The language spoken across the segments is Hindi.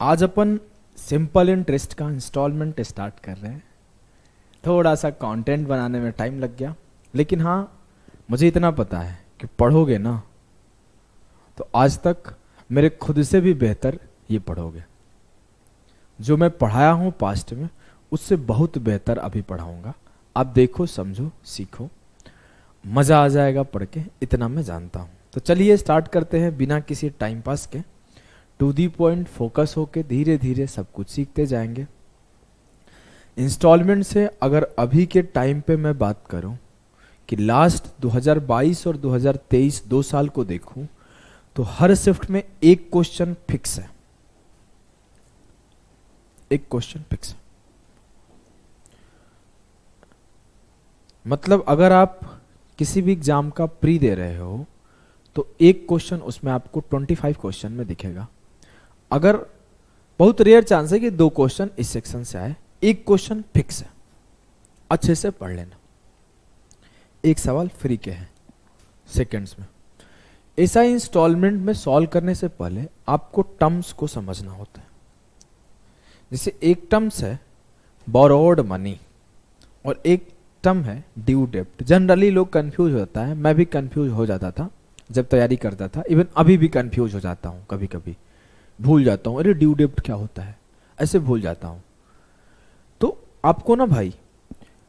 आज अपन सिंपल इंटरेस्ट का इंस्टॉलमेंट स्टार्ट कर रहे हैं। थोड़ा सा कंटेंट बनाने में टाइम लग गया, लेकिन हाँ मुझे इतना पता है कि पढ़ोगे ना तो आज तक मेरे खुद से भी बेहतर ये पढ़ोगे। जो मैं पढ़ाया हूँ पास्ट में उससे बहुत बेहतर अभी पढ़ाऊँगा। आप देखो, समझो, सीखो, मज़ा आ जाएगा पढ़ के, इतना मैं जानता हूँ। तो चलिए स्टार्ट करते हैं बिना किसी टाइम पास के, टू दी पॉइंट, फोकस होके धीरे धीरे सब कुछ सीखते जाएंगे। इंस्टॉलमेंट से अगर अभी के टाइम पे मैं बात करूं कि लास्ट 2022 और 2023 2 साल को देखूं तो हर शिफ्ट में एक क्वेश्चन फिक्स है, एक क्वेश्चन फिक्स है। मतलब अगर आप किसी भी एग्जाम का प्री दे रहे हो तो एक क्वेश्चन उसमें आपको 25 क्वेश्चन में दिखेगा। अगर बहुत रेयर चांस है कि 2 क्वेश्चन इस सेक्शन से आए, एक क्वेश्चन फिक्स है, अच्छे से पढ़ लेना। एक सवाल फ्री के हैं सेकंड्स में। ऐसा इंस्टॉलमेंट में सॉल्व करने से पहले आपको टर्म्स को समझना होता है। जैसे एक टर्म्स है बोरोड मनी और एक टर्म है ड्यू डेब्ट। जनरली लोग कंफ्यूज हो जाता है, मैं भी कंफ्यूज हो जाता था जब तैयारी करता था, इवन अभी भी कंफ्यूज हो जाता हूँ, कभी कभी भूल जाता हूँ, अरे ड्यू डेब्ट क्या होता है, ऐसे भूल जाता हूँ। तो आपको ना भाई,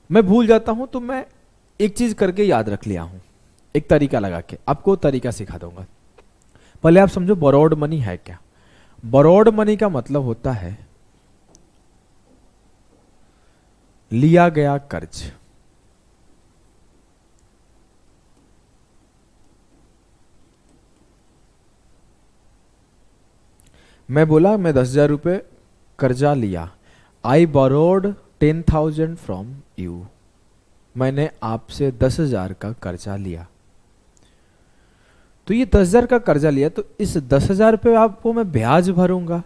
मैं भूल जाता हूँ तो मैं एक चीज करके याद रख लिया हूँ, एक तरीका लगा के आपको तरीका सिखा दूंगा। पहले आप समझो बोरोड मनी है क्या। बोरोड मनी का मतलब होता है लिया गया कर्ज। मैं बोला मैं 10,000 रुपये कर्जा लिया, आई बोरोड 10,000 फ्रॉम यू। मैंने आपसे 10,000 का कर्जा लिया। तो ये 10,000 का कर्जा लिया तो इस 10,000 पे आपको मैं ब्याज भरूंगा।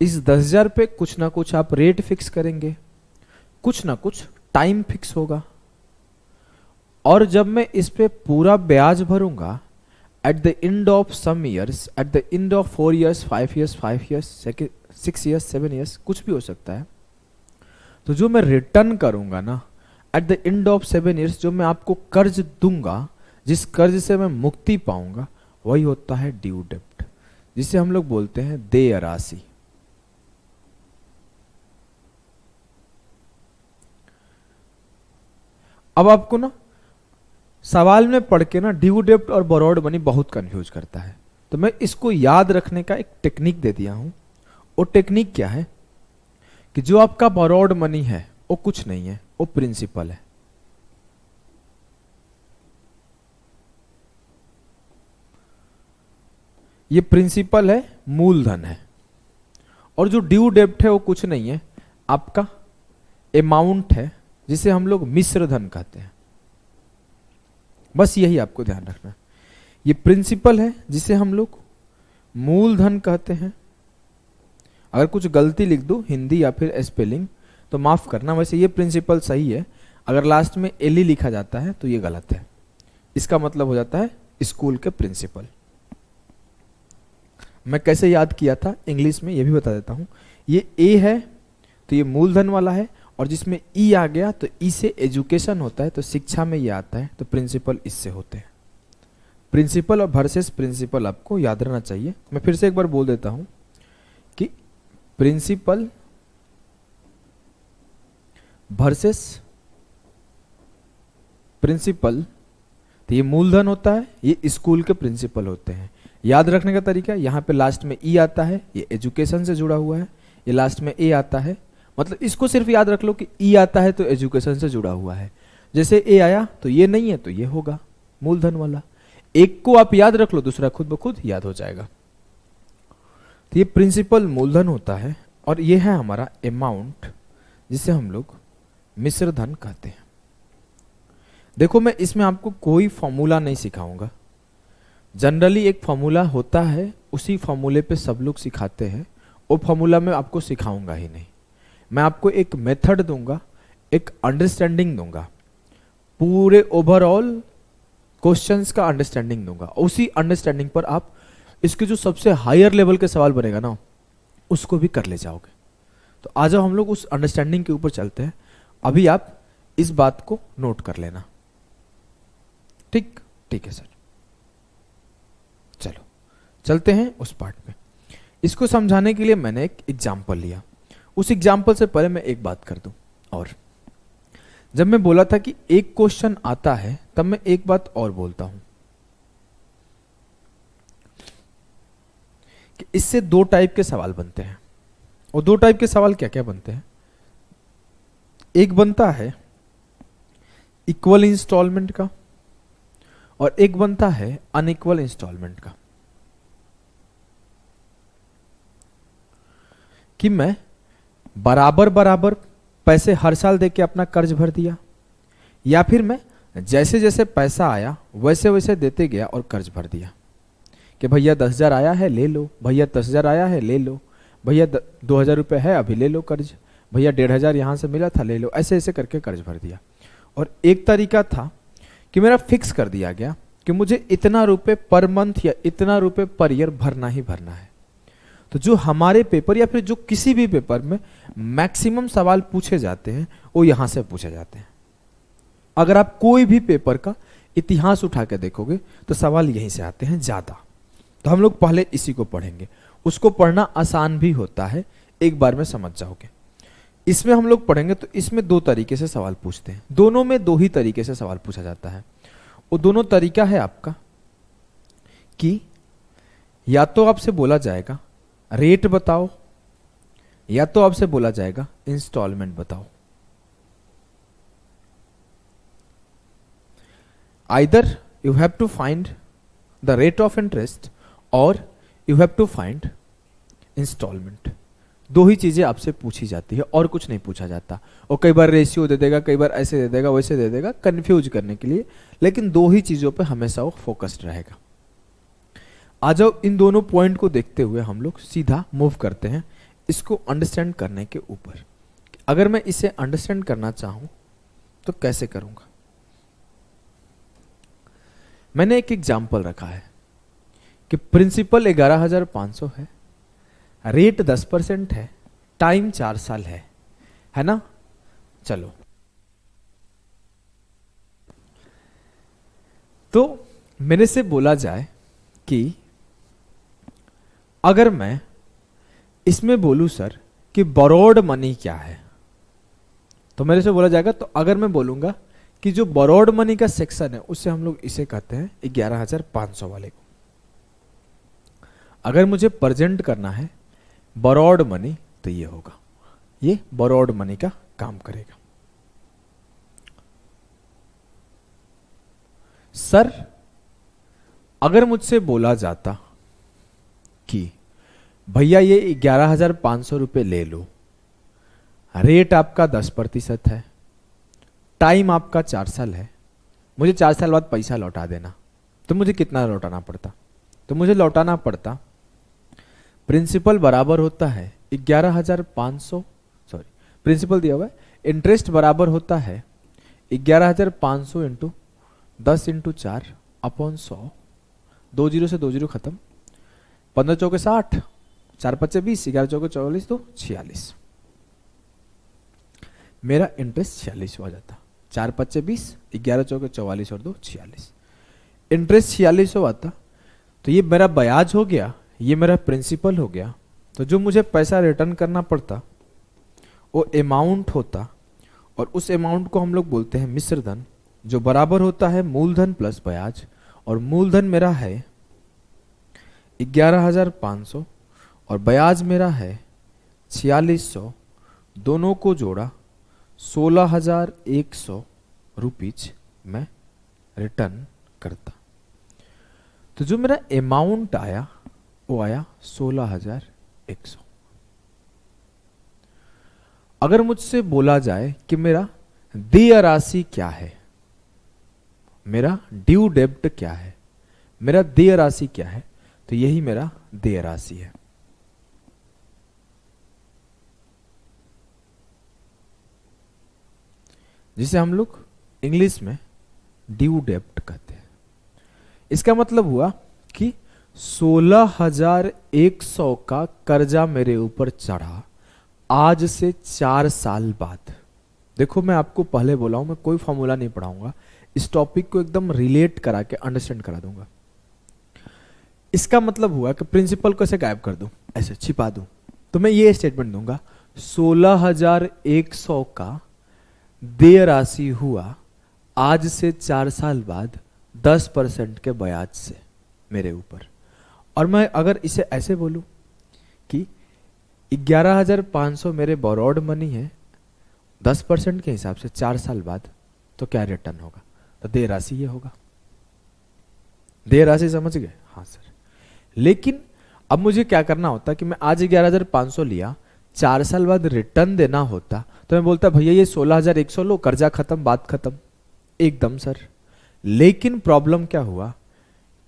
इस 10,000 पे कुछ ना कुछ आप रेट फिक्स करेंगे, कुछ ना कुछ टाइम फिक्स होगा। और जब मैं इस पे पूरा ब्याज भरूंगा at the end of some years, at the end of 4 years, 5 years, 5 years, 6 years, 7 years, कुछ भी हो सकता है, तो जो मैं रिटर्न करूंगा ना at the end of 7 years, जो मैं आपको कर्ज दूंगा, जिस कर्ज से मैं मुक्ति पाऊंगा, वही होता है ड्यू डेब्ट, जिसे हम लोग बोलते हैं देय राशि। अब आपको ना सवाल में पढ़ के ना ड्यू डेब्ट और बोरोड मनी बहुत कंफ्यूज करता है, तो मैं इसको याद रखने का एक टेक्निक दे दिया हूं। वो टेक्निक क्या है कि जो आपका बोरोड मनी है वो कुछ नहीं है, वो प्रिंसिपल है। ये प्रिंसिपल है, मूलधन है। और जो ड्यू डेब्ट है वो कुछ नहीं है, आपका अमाउंट है, जिसे हम लोग मिश्र धन कहते हैं। बस यही आपको ध्यान रखना है। ये प्रिंसिपल है जिसे हम लोग मूलधन कहते हैं। अगर कुछ गलती लिख दूं हिंदी या फिर स्पेलिंग तो माफ करना, वैसे ये प्रिंसिपल सही है। अगर लास्ट में एली लिखा जाता है तो ये गलत है, इसका मतलब हो जाता है स्कूल के प्रिंसिपल। मैं कैसे याद किया था इंग्लिश में ये भी बता देता हूं। ये ए है तो ये मूलधन वाला है, और जिसमें ई आ गया तो ई से एजुकेशन होता है, तो शिक्षा में ये आता है, तो प्रिंसिपल इससे होते हैं। प्रिंसिपल और वर्सेस प्रिंसिपल आपको याद रहना चाहिए। मैं फिर से एक बार बोल देता हूं कि प्रिंसिपल वर्सेस प्रिंसिपल, तो ये मूलधन होता है, ये स्कूल के प्रिंसिपल होते हैं। याद रखने का तरीका, यहां पे लास्ट में ई आता है, ये एजुकेशन से जुड़ा हुआ है, ये लास्ट में ए आता है, मतलब इसको सिर्फ याद रख लो कि ई आता है तो एजुकेशन से जुड़ा हुआ है। जैसे ए आया तो ये नहीं है तो ये होगा मूलधन वाला। एक को आप याद रख लो, दूसरा खुद ब खुद याद हो जाएगा। तो ये प्रिंसिपल मूलधन होता है, और ये है हमारा अमाउंट, जिसे हम लोग मिश्र धन कहते हैं। देखो मैं इसमें आपको कोई फॉर्मूला नहीं सिखाऊंगा। जनरली एक फॉर्मूला होता है, उसी फॉर्मूले पे सब लोग सिखाते हैं, वो फॉर्मूला मैं आपको सिखाऊंगा ही नहीं। मैं आपको एक मेथड दूंगा, एक अंडरस्टैंडिंग दूंगा, पूरे ओवरऑल क्वेश्चंस का अंडरस्टैंडिंग दूंगा। उसी अंडरस्टैंडिंग पर आप इसके जो सबसे हायर लेवल के सवाल बनेगा ना, उसको भी कर ले जाओगे। तो आ जाओ हम लोग उस अंडरस्टैंडिंग के ऊपर चलते हैं। अभी आप इस बात को नोट कर लेना। ठीक ठीक है सर, चलो चलते हैं उस पार्ट में। इसको समझाने के लिए मैंने एक एग्जाम्पल लिया। उस एग्जाम्पल से पहले मैं एक बात कर दूं, और जब मैं बोला था कि एक क्वेश्चन आता है, तब मैं एक बात और बोलता हूं कि इससे दो टाइप के सवाल बनते हैं। और दो टाइप के सवाल क्या क्या बनते हैं? एक बनता है इक्वल इंस्टॉलमेंट का, और एक बनता है अनइक्वल इंस्टॉलमेंट का। कि मैं बराबर बराबर पैसे हर साल देके अपना कर्ज भर दिया, या फिर मैं जैसे जैसे पैसा आया वैसे वैसे देते गया और कर्ज भर दिया। कि भैया 10,000 आया है ले लो, भैया 10,000 आया है ले लो, भैया 2,000 रुपये है अभी ले लो कर्ज, भैया 1,500 यहाँ से मिला था ले लो, ऐसे ऐसे करके कर्ज भर दिया। और एक तरीका था कि मेरा फिक्स कर दिया गया कि मुझे इतना रुपए पर मंथ या इतना रुपए पर ईयर भरना ही भरना है। तो जो हमारे पेपर या फिर जो किसी भी पेपर में मैक्सिमम सवाल पूछे जाते हैं वो यहां से पूछे जाते हैं। अगर आप कोई भी पेपर का इतिहास उठा के देखोगे तो सवाल यहीं से आते हैं ज्यादा। तो हम लोग पहले इसी को पढ़ेंगे। उसको पढ़ना आसान भी होता है, एक बार में समझ जाओगे। इसमें हम लोग पढ़ेंगे तो इसमें दो तरीके से सवाल पूछते हैं, दोनों में दो ही तरीके से सवाल पूछा जाता है। वो दोनों तरीका है आपका कि या तो आपसे बोला जाएगा रेट बताओ, या तो आपसे बोला जाएगा इंस्टॉलमेंट बताओ। Either you have to find the rate of interest और you have to find installment. दो ही चीजें आपसे पूछी जाती है और कुछ नहीं पूछा जाता। और कई बार रेशियो दे देगा, कई बार ऐसे दे देगा वैसे दे देगा, कंफ्यूज करने के लिए, लेकिन दो ही चीजों पे हमेशा वो फोकस्ड रहेगा। आ जाओ इन दोनों पॉइंट को देखते हुए हम लोग सीधा मूव करते हैं इसको अंडरस्टैंड करने के ऊपर। अगर मैं इसे अंडरस्टैंड करना चाहूं तो कैसे करूंगा? मैंने एक एग्जाम्पल रखा है कि प्रिंसिपल 11,500 है, रेट 10% है, टाइम 4 साल है ना? चलो, तो मेरे से बोला जाए कि अगर मैं इसमें बोलूं सर कि बोरोड मनी क्या है, तो मेरे से बोला जाएगा। तो अगर मैं बोलूंगा कि जो बोरोड मनी का सेक्शन है उससे हम लोग इसे कहते हैं 11,500 वाले को। अगर मुझे प्रेजेंट करना है बोरोड मनी तो ये होगा, ये बोरोड मनी का काम करेगा। सर अगर मुझसे बोला जाता कि भैया ये 11,500 रुपये ले लो, रेट आपका 10% है, टाइम आपका 4 साल है, मुझे 4 साल बाद पैसा लौटा देना, तो मुझे कितना लौटाना पड़ता? तो मुझे लौटाना पड़ता, प्रिंसिपल बराबर होता है 11,500, सॉरी प्रिंसिपल दिया हुआ है, इंटरेस्ट बराबर होता है 11,500 इंटू 10 इंटू 4 अपॉन 100, 2 जीरो से 2 जीरो खत्म, 15 चौके 60, 4 पच्चे 20, 11 चौके 44, तो 46। मेरा इंटरेस्ट 46 हो जाता, 4 पच्चे 20, 11 चौके 44 और 2 46। इंटरेस्ट 46 आता, तो ये मेरा ब्याज हो गया, ये मेरा प्रिंसिपल हो गया। तो जो मुझे पैसा रिटर्न करना पड़ता वो अमाउंट होता, और उस अमाउंट को हम लोग बोलते हैं मिश्र धन, जो बराबर होता है मूलधन प्लस ब्याज। और मूलधन मेरा है 11,500 और ब्याज मेरा है 4600, दोनों को जोड़ा 16,100 रुपीज मैं रिटर्न करता। तो जो मेरा अमाउंट आया वो आया 16,100। अगर मुझसे बोला जाए कि मेरा देय राशि क्या है, मेरा ड्यू डेब्ट क्या है, मेरा देय राशि क्या है, तो यही मेरा देय राशि है। जिसे हम लोग इंग्लिश में ड्यू डेब्ट कहते हैं। इसका मतलब हुआ कि 16,100 का कर्जा मेरे ऊपर चढ़ा आज से 4 साल बाद। देखो मैं आपको पहले बोला हूं, मैं कोई फॉर्मूला नहीं पढ़ाऊंगा, इस टॉपिक को एकदम रिलेट करा के अंडरस्टैंड करा दूंगा। इसका मतलब हुआ कि प्रिंसिपल को ऐसे गायब कर दूं, ऐसे छिपा दूं, तो मैं ये स्टेटमेंट दूंगा 16,100 का देय राशि हुआ आज से 4 साल बाद 10% के ब्याज से मेरे ऊपर। और मैं अगर इसे ऐसे बोलूं कि 11,500 मेरे बोरोड मनी है 10% के हिसाब से 4 साल बाद, तो क्या रिटर्न होगा? तो देय राशि ये होगा। देय राशि समझ गए? हाँ सर। लेकिन अब मुझे क्या करना होता कि मैं आज 11,500 लिया, 4 साल बाद रिटर्न देना होता, तो मैं बोलता भैया ये 16,100 लो, कर्जा खत्म, बात खत्म एकदम सर। लेकिन प्रॉब्लम क्या हुआ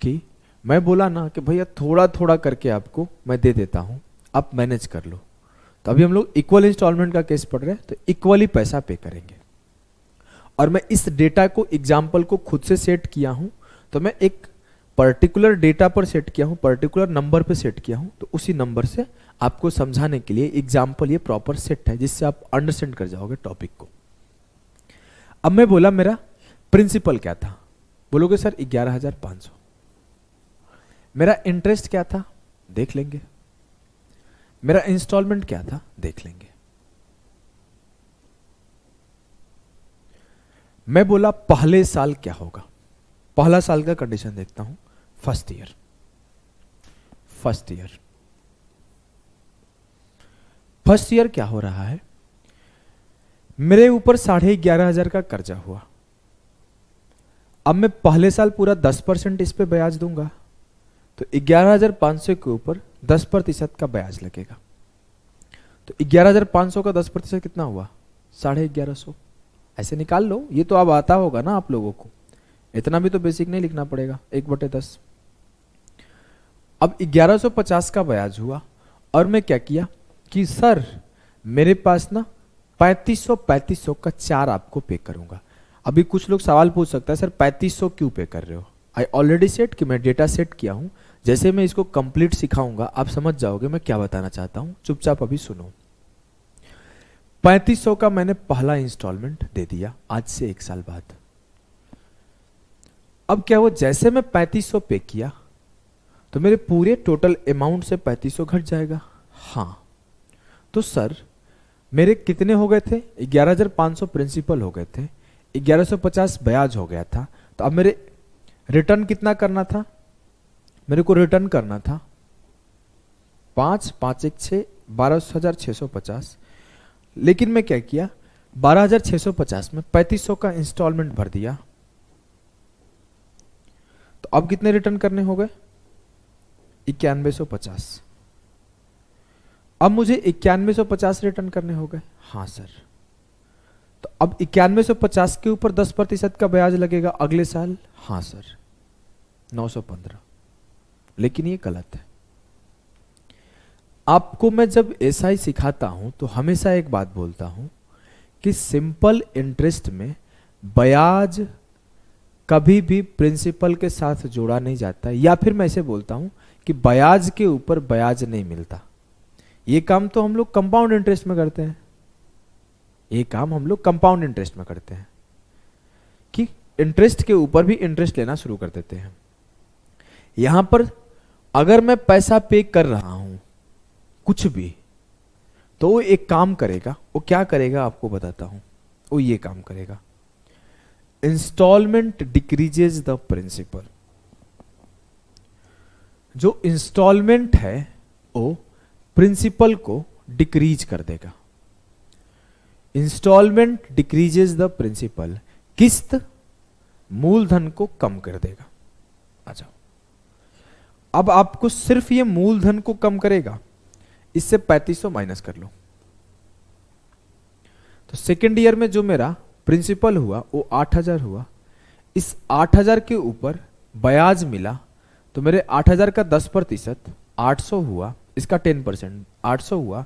कि मैं बोला ना कि भैया थोड़ा थोड़ा करके आपको मैं दे देता हूं, आप मैनेज कर लो। तो अभी हम लोग इक्वल इंस्टॉलमेंट का केस पढ़ रहे हैं, तो इक्वली पैसा पे करेंगे। और मैं इस डेटा को, एग्जाम्पल को खुद से सेट किया हूं, तो मैं एक पर्टिकुलर डेटा पर सेट किया हूं, पर्टिकुलर नंबर पे सेट किया हूं, तो उसी नंबर से आपको समझाने के लिए एग्जाम्पल ये प्रॉपर सेट है, जिससे आप अंडरस्टैंड कर जाओगे टॉपिक को। अब मैं बोला मेरा प्रिंसिपल क्या था, बोलोगे सर 11,500। मेरा इंटरेस्ट क्या था, देख लेंगे। मेरा इंस्टॉलमेंट क्या था, देख लेंगे। मैं बोला पहले साल क्या होगा, पहला साल का कंडीशन देखता हूं, फर्स्ट ईयर। फर्स्ट ईयर क्या हो रहा है, मेरे ऊपर 11,500 का कर्जा हुआ। अब मैं पहले साल पूरा 10% इस पे ब्याज दूंगा, तो 11,500 के ऊपर 10% का ब्याज लगेगा। तो 11,500 का 10% कितना हुआ, 1150। ऐसे निकाल लो, ये तो अब आता होगा ना आप लोगों को, इतना भी तो बेसिक नहीं लिखना पड़ेगा, 1/10। अब 1150 का ब्याज हुआ, और मैं क्या किया कि सर मेरे पास ना 3500 का 4 आपको पे करूंगा। अभी कुछ लोग सवाल पूछ सकता है सर 3500 क्यों पे कर रहे हो? आई ऑलरेडी सेट कि मैं डेटा सेट किया हूं, जैसे मैं इसको कंप्लीट सिखाऊंगा आप समझ जाओगे मैं क्या बताना चाहता हूं। चुपचाप अभी सुनो। 3500 का मैंने पहला इंस्टॉलमेंट दे दिया आज से 1 साल बाद। अब क्या हुआ, जैसे मैं 3500 पे किया तो मेरे पूरे टोटल अमाउंट से 3500 घट जाएगा। हाँ, तो सर मेरे कितने हो गए थे, 11,500 प्रिंसिपल हो गए थे, 1150 ब्याज हो गया था। तो अब मेरे रिटर्न कितना करना था, मेरे को रिटर्न करना था 5 5 1 6 12,650। लेकिन मैं क्या किया, 12,650 में 3500 का इंस्टॉलमेंट भर दिया। तो अब कितने रिटर्न करने हो गए, 9150। अब मुझे 9150 रिटर्न करने हो गए। हाँ सर। तो अब 9150 के ऊपर 10% का ब्याज लगेगा अगले साल। हाँ सर, 915। लेकिन ये गलत है। आपको मैं जब एसआई सिखाता हूं तो हमेशा एक बात बोलता हूं कि सिंपल इंटरेस्ट में ब्याज कभी भी प्रिंसिपल के साथ जोड़ा नहीं जाता, या फिर मैं ऐसे बोलता हूं कि ब्याज के ऊपर ब्याज नहीं मिलता। ये काम तो हम लोग कंपाउंड इंटरेस्ट में करते हैं, ये काम हम लोग कंपाउंड इंटरेस्ट में करते हैं कि इंटरेस्ट के ऊपर भी इंटरेस्ट लेना शुरू कर देते हैं। यहां पर अगर मैं पैसा पे कर रहा हूं कुछ भी, तो वो एक काम करेगा। वो क्या करेगा आपको बताता हूं, वो ये काम करेगा, इंस्टॉलमेंट डिक्रीजेज द प्रिंसिपल। जो इंस्टॉलमेंट है वो प्रिंसिपल को डिक्रीज कर देगा। इंस्टॉलमेंट डिक्रीजेज द प्रिंसिपल, किस्त मूलधन को कम कर देगा। अच्छा, अब आपको सिर्फ ये मूलधन को कम करेगा, इससे 3500 माइनस कर लो। तो सेकेंड ईयर में जो मेरा प्रिंसिपल हुआ वो 8,000 हुआ। इस 8,000 के ऊपर ब्याज मिला, तो मेरे 8,000 का 10% 800 हुआ, इसका 10% 800 हुआ।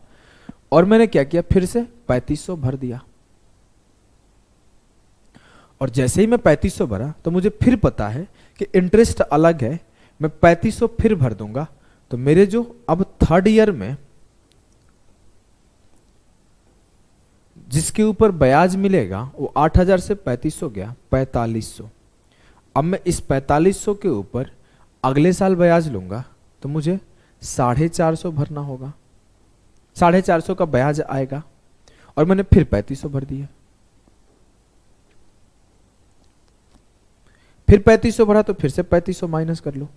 और मैंने क्या किया, फिर से 3500 भर दिया। और जैसे ही मैं 3500 भरा तो मुझे फिर पता है कि इंटरेस्ट अलग है, मैं 3500 फिर भर दूंगा, तो मेरे जो अब थर्ड ईयर में जिसके ऊपर ब्याज मिलेगा वो 8000 से 3500 गया 4500। अब मैं इस 4500 के ऊपर अगले साल ब्याज लूंगा तो मुझे 450 भरना होगा, 450 का ब्याज आएगा और मैंने फिर 3500 भर दिया, फिर 3500 भरा तो फिर से 3500 माइनस कर लो,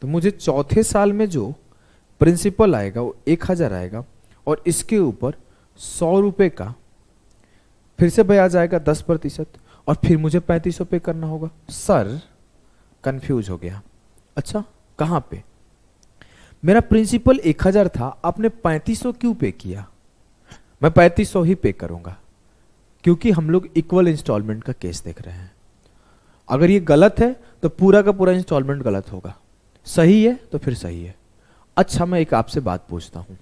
तो मुझे चौथे साल में जो प्रिंसिपल आएगा वो 1000 आएगा और इसके ऊपर 100 रुपए का फिर से ब्याज आएगा 10% और फिर मुझे 3500 पे करना होगा। सर कंफ्यूज हो गया, अच्छा कहां पे? मेरा प्रिंसिपल 1000 था, आपने 3500 क्यों पे किया? मैं 3500 ही पे करूंगा क्योंकि हम लोग इक्वल इंस्टॉलमेंट का केस देख रहे हैं। अगर ये गलत है तो पूरा का पूरा इंस्टॉलमेंट गलत होगा, सही है तो फिर सही है। अच्छा मैं एक आपसे बात पूछता हूं,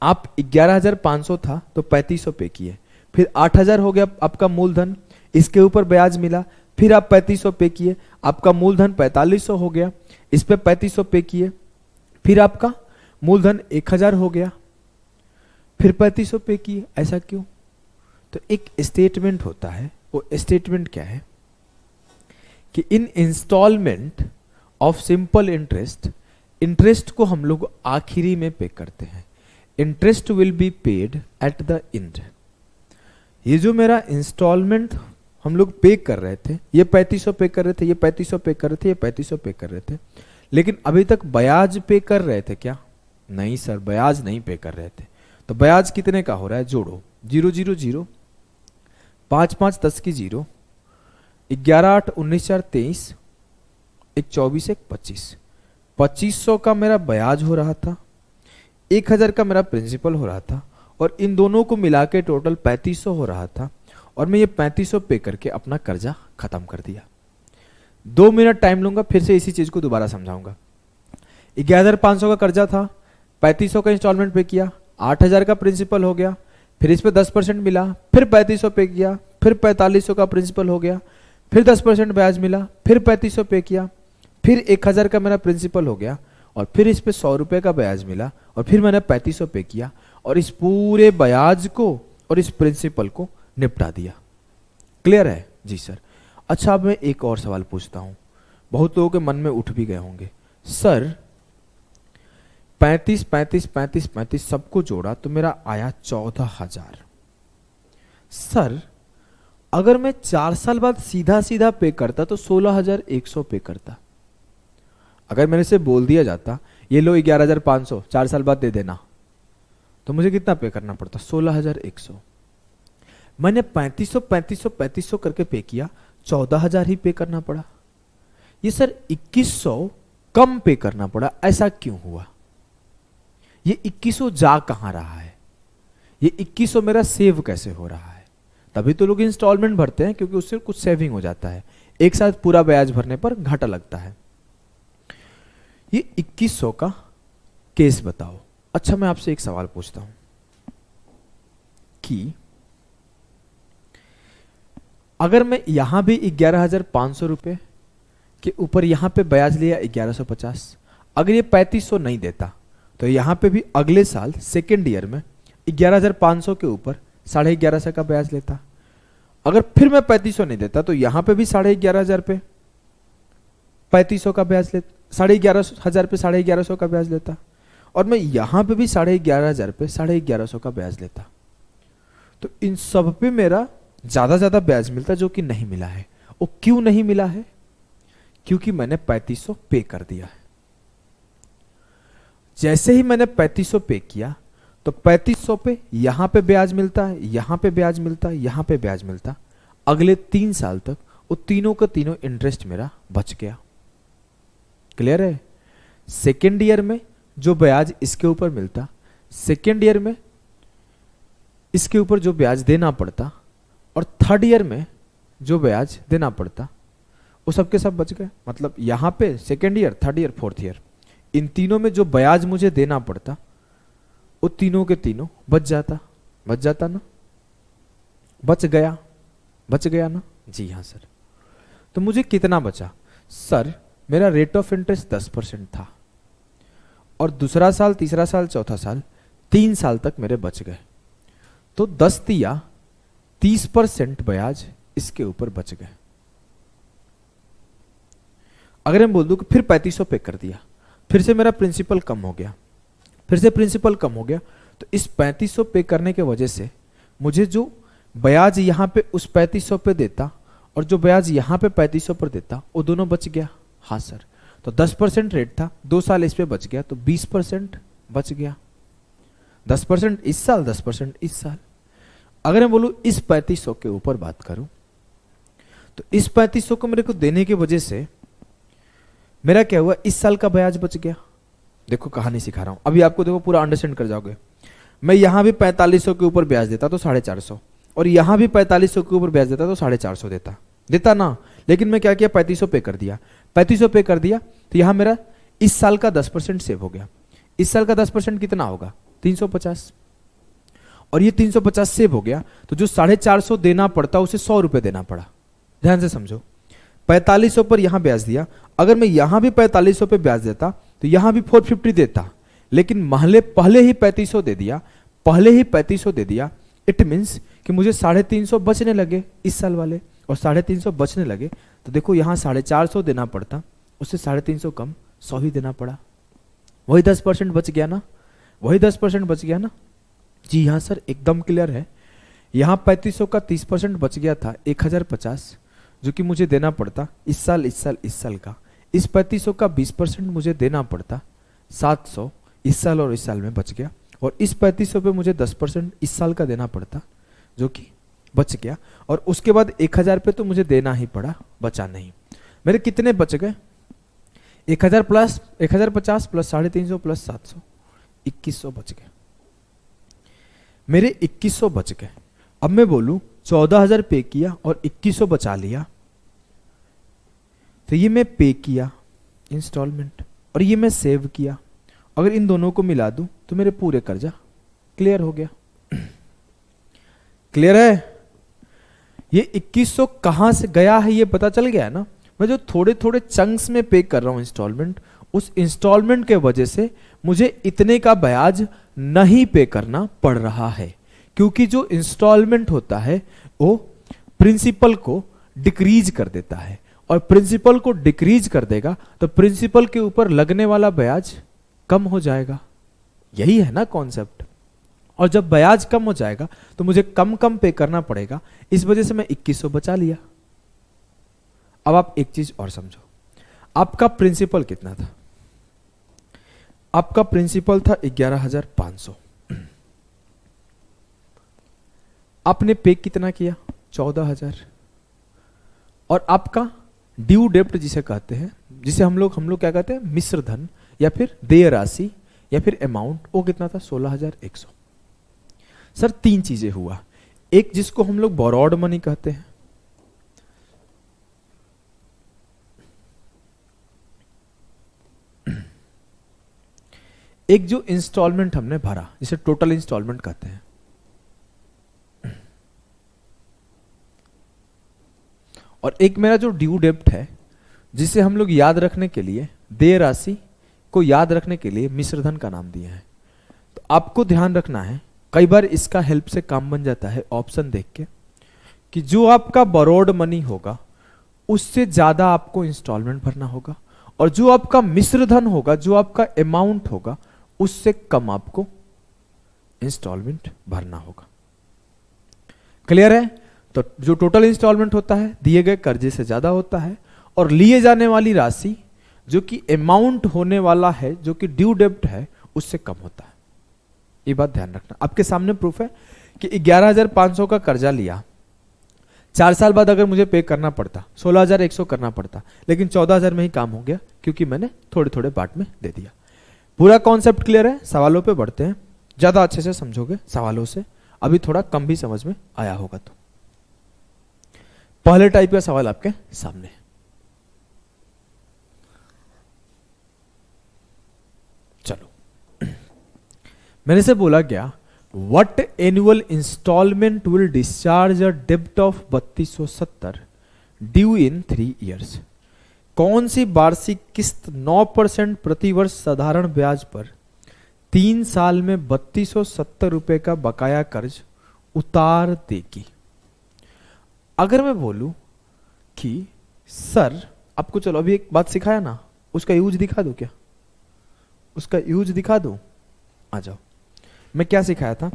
आप 11500 था तो 3500 पे किए, फिर 8000 हो गया आपका मूलधन, इसके ऊपर ब्याज मिला, फिर आप 3500 पे किए, आपका मूलधन 4500 हो गया, इस पे 3500 पे किए, फिर आपका मूलधन 1000 हो गया, फिर 3500 पे किए। ऐसा क्यों? तो एक स्टेटमेंट होता है, वो स्टेटमेंट क्या है कि in installment of simple interest, interest को हम लोग आखिरी में पे करते हैं, interest will be paid at the end. ये जो मेरा इंस्टॉलमेंट हम लोग पे कर रहे थे, ये 3500 पे कर रहे थे, ये 3500 पे कर रहे थे, ये 3500 पे कर रहे थे, लेकिन अभी तक ब्याज पे कर रहे थे क्या? नहीं सर, ब्याज नहीं पे कर रहे थे। तो ब्याज कितने का हो रहा है? जोड़ो, 0 0 0, 5 5 10 की 0, 11 8 19 4 23, 1 24 1 25, 2500 का मेरा ब्याज हो रहा था, 1000 का मेरा प्रिंसिपल हो रहा था और इन दोनों को मिला के टोटल 3500 हो रहा था और मैं ये 3500 पे करके अपना कर्जा खत्म कर दिया। 2 मिनट टाइम लूंगा, फिर से इसी चीज को दोबारा समझाऊंगा। 11500 का कर्जा था, 3500 का इंस्टॉलमेंट पे किया, 8000 का प्रिंसिपल हो गया, फिर इस पे 10% मिला, फिर 3500 पे किया, फिर 4500 का प्रिंसिपल हो गया, फिर 10% ब्याज मिला, फिर 3500 पे किया, फिर 1000 का मेरा प्रिंसिपल हो गया और फिर इस पे 100 रुपए का ब्याज मिला और फिर मैंने 3500 पे किया और इस पूरे ब्याज को और इस प्रिंसिपल को निपटा दिया। क्लियर है? जी सर। अच्छा अब मैं एक और सवाल पूछता हूं, बहुत लोगों के मन में उठ भी गए होंगे, सर 35 35 35 35 सबको जोड़ा तो मेरा आया 14000। सर अगर मैं 4 साल बाद सीधा सीधा पे करता तो 16100 पे करता। अगर मेरे से बोल दिया जाता ये लो 11500 4 साल बाद दे देना, तो मुझे कितना पे करना पड़ता? 16100। मैंने 3500 3500 3500 करके पे किया, 14000 ही पे करना पड़ा। ये सर 2100 कम पे करना पड़ा, ऐसा क्यों हुआ? ये 2100 जा कहां रहा है? ये 2100 मेरा सेव कैसे हो रहा है? तभी तो लोग इंस्टॉलमेंट भरते हैं, क्योंकि उससे कुछ सेविंग हो जाता है, एक साथ पूरा ब्याज भरने पर घाटा लगता है। ये 2100 का केस बताओ। अच्छा मैं आपसे एक सवाल पूछता हूं कि अगर मैं यहां भी 11500 रुपए के ऊपर यहां पे ब्याज लिया 1150, अगर ये 3500 नहीं देता तो यहां पे भी अगले साल सेकेंड ईयर में 11500 के ऊपर 1150 का ब्याज लेता। अगर फिर मैं 3500 नहीं देता तो यहां पे भी 11500 पे 3500 का ब्याज लेता, 11500 पे 1150 का ब्याज लेता और मैं यहां पे भी 11500 पे 1150 का ब्याज लेता। तो इन सब पे मेरा ज्यादा ब्याज मिलता जो कि नहीं मिला है। वो क्यों नहीं मिला है? क्योंकि मैंने 3500 पे कर दिया है। जैसे ही मैंने 3500 पे किया तो 3500 पे यहां पे ब्याज मिलता है, यहां पे ब्याज मिलता है, यहां पे ब्याज मिलता। अगले 3 साल तक वो तीनों का तीनों इंटरेस्ट मेरा बच गया। क्लियर है? सेकेंड ईयर में जो ब्याज इसके ऊपर मिलता, सेकेंड ईयर में इसके ऊपर जो ब्याज देना पड़ता और थर्ड ईयर में जो ब्याज देना पड़ता वो सबके सब बच गए। मतलब यहां पे second year, third year, fourth year, इन तीनों में जो ब्याज मुझे देना पड़ता वो तीनों के तीनों बच जाता ना? बच गया ना? जी हाँ सर। तो मुझे कितना बचा? सर मेरा रेट ऑफ इंटरेस्ट 10% था, और दूसरा साल, तीसरा साल, चौथा साल, 3 साल तक मेरे बच गए, तो 10 दिया 30% ब्याज इसके ऊपर बच गए। अगर मैं बोल दूं कि फिर 3500 पे कर दिया, फिर से मेरा प्रिंसिपल कम हो गया, फिर से प्रिंसिपल कम हो गया, तो इस 3500 पे करने के वजह से मुझे जो ब्याज यहां पे उस 3500 पे देता और जो ब्याज यहां पे 3500 पर देता, वो दोनों बच गया। हाँ सर, तो 10% रेट था, 2 साल इस पे बच गया, तो 20% बच गया। 10% इस साल, 10% इस साल। अगर मैं बोलूं इस 3500 के ऊपर बात करूं, तो इस 3500 को मेरे को देने की वजह से मेरा क्या हुआ, इस साल का ब्याज बच गया। देखो कहानी सिखा रहा हूं, अभी आपको देखो पूरा अंडरस्टैंड कर जाओगे। मैं यहां भी 4500 के ऊपर ब्याज देता तो 450, और यहां भी 4500 के ऊपर ब्याज देता तो 450 देता ना। लेकिन मैं क्या किया, 3500 पे कर दिया। 3500 पे कर दिया तो यहां मेरा इस साल का 10% सेव हो गया। इस साल का 10% कितना होगा, 350, और ये 350 सेव हो गया, तो जो 450 देना पड़ता उसे 100 रुपए देना पड़ा। ध्यान से समझो, 4500 पर यहां ब्याज दिया, अगर मैं यहां भी 4500 पे ब्याज देता तो यहां भी 450 देता, लेकिन पहले ही 3500 दे दिया, पहले ही 3500 दे दिया। इट मीन्स कि मुझे 350 बचने लगे इस साल वाले, और 350 बचने लगे तो देखो यहां 450 देना पड़ता, उससे 350 कम 100 ही देना पड़ा। वही 10% बच गया ना, वही 10% बच गया ना। जी हाँ सर, एकदम क्लियर है। यहां 3500 का 30% बच गया था 1050, जो कि मुझे देना पड़ता इस साल, इस साल, इस साल का। इस 3500 का 20% मुझे देना पड़ता 700 इस साल और इस साल में बच गया, और इस 3500 पे मुझे 10% इस साल का देना पड़ता, जो कि बच गया। और उसके बाद 1000 पे तो मुझे देना ही पड़ा, बचा नहीं। मेरे कितने बच गए, 1000 प्लस 1050 प्लस 350 प्लस 700, 2100 बच गए। मेरे 2100 बच गए। अब मैं बोलूं 14000 पे किया और 2100 बचा लिया, तो ये मैं पे किया इंस्टॉलमेंट, और ये मैं सेव किया। अगर इन दोनों को मिला दूं तो मेरे पूरे कर्जा क्लियर हो गया। क्लियर है? ये 2100 कहां से गया है ये पता चल गया ना। मैं जो थोड़े थोड़े चंक्स में पे कर रहा हूं इंस्टॉलमेंट, उस इंस्टॉलमेंट के वजह से मुझे इतने का ब्याज नहीं पे करना पड़ रहा है, क्योंकि जो इंस्टॉलमेंट होता है वो प्रिंसिपल को डिक्रीज कर देता है, और प्रिंसिपल को डिक्रीज कर देगा तो प्रिंसिपल के ऊपर लगने वाला ब्याज कम हो जाएगा। यही है ना कॉन्सेप्ट। और जब ब्याज कम हो जाएगा तो मुझे कम कम पे करना पड़ेगा, इस वजह से मैं 2100 बचा लिया। अब आप एक चीज और समझो, आपका प्रिंसिपल कितना था? आपका प्रिंसिपल था 11500। आपने पे कितना किया? 14000। और आपका ड्यू डेप्ट जिसे कहते हैं, जिसे हम लोग क्या कहते हैं, मिश्र धन या फिर देय राशि या फिर अमाउंट, वो कितना था? 16100। सर 3 चीजें हुआ। एक जिसको हम लोग बोरोड मनी कहते हैं, एक जो इंस्टॉलमेंट हमने भरा जिसे टोटल इंस्टॉलमेंट कहते हैं, और एक मेरा जो ड्यू डेप्ट है जिसे हम लोग याद रखने के लिए, देय राशि को याद रखने के लिए मिश्रधन का नाम दिया है। तो आपको ध्यान रखना है, कई बार इसका हेल्प से काम बन जाता है ऑप्शन देख के, कि जो आपका बोरोड मनी होगा उससे ज्यादा आपको इंस्टॉलमेंट भरना होगा, और जो आपका मिश्रधन होगा, जो आपका अमाउंट होगा, उससे कम आपको इंस्टॉलमेंट भरना होगा। क्लियर है? तो जो टोटल इंस्टॉलमेंट होता है दिए गए कर्जे से ज्यादा होता है, और लिए जाने वाली राशि जो कि अमाउंट होने वाला है, जो कि ड्यू डेब्ट है, उससे कम होता है। ये बात ध्यान रखना। आपके सामने प्रूफ है कि 11500 का कर्जा लिया, 4 साल बाद अगर मुझे पे करना पड़ता 16100 करना पड़ता, लेकिन 14000 में ही काम हो गया, क्योंकि मैंने थोड़े थोड़े पार्ट में दे दिया। पूरा कॉन्सेप्ट क्लियर है? सवालों पे बढ़ते हैं, ज्यादा अच्छे से समझोगे सवालों से, अभी थोड़ा कम भी समझ में आया होगा। तो पहले टाइप का सवाल आपके सामने, चलो। मेरे से बोला गया, what annual installment will discharge a डेब्ट ऑफ 3270 ड्यू इन 3 years। कौन सी वार्षिक किस्त 9% प्रतिवर्ष साधारण ब्याज पर 3 साल में 3270 रुपए का बकाया कर्ज उतार देगी? अगर मैं बोलूं कि सर आपको, चलो अभी एक बात सिखाया ना, उसका यूज दिखा दो क्या? उसका यूज दिखा दो, आ जाओ। मैं क्या सिखाया था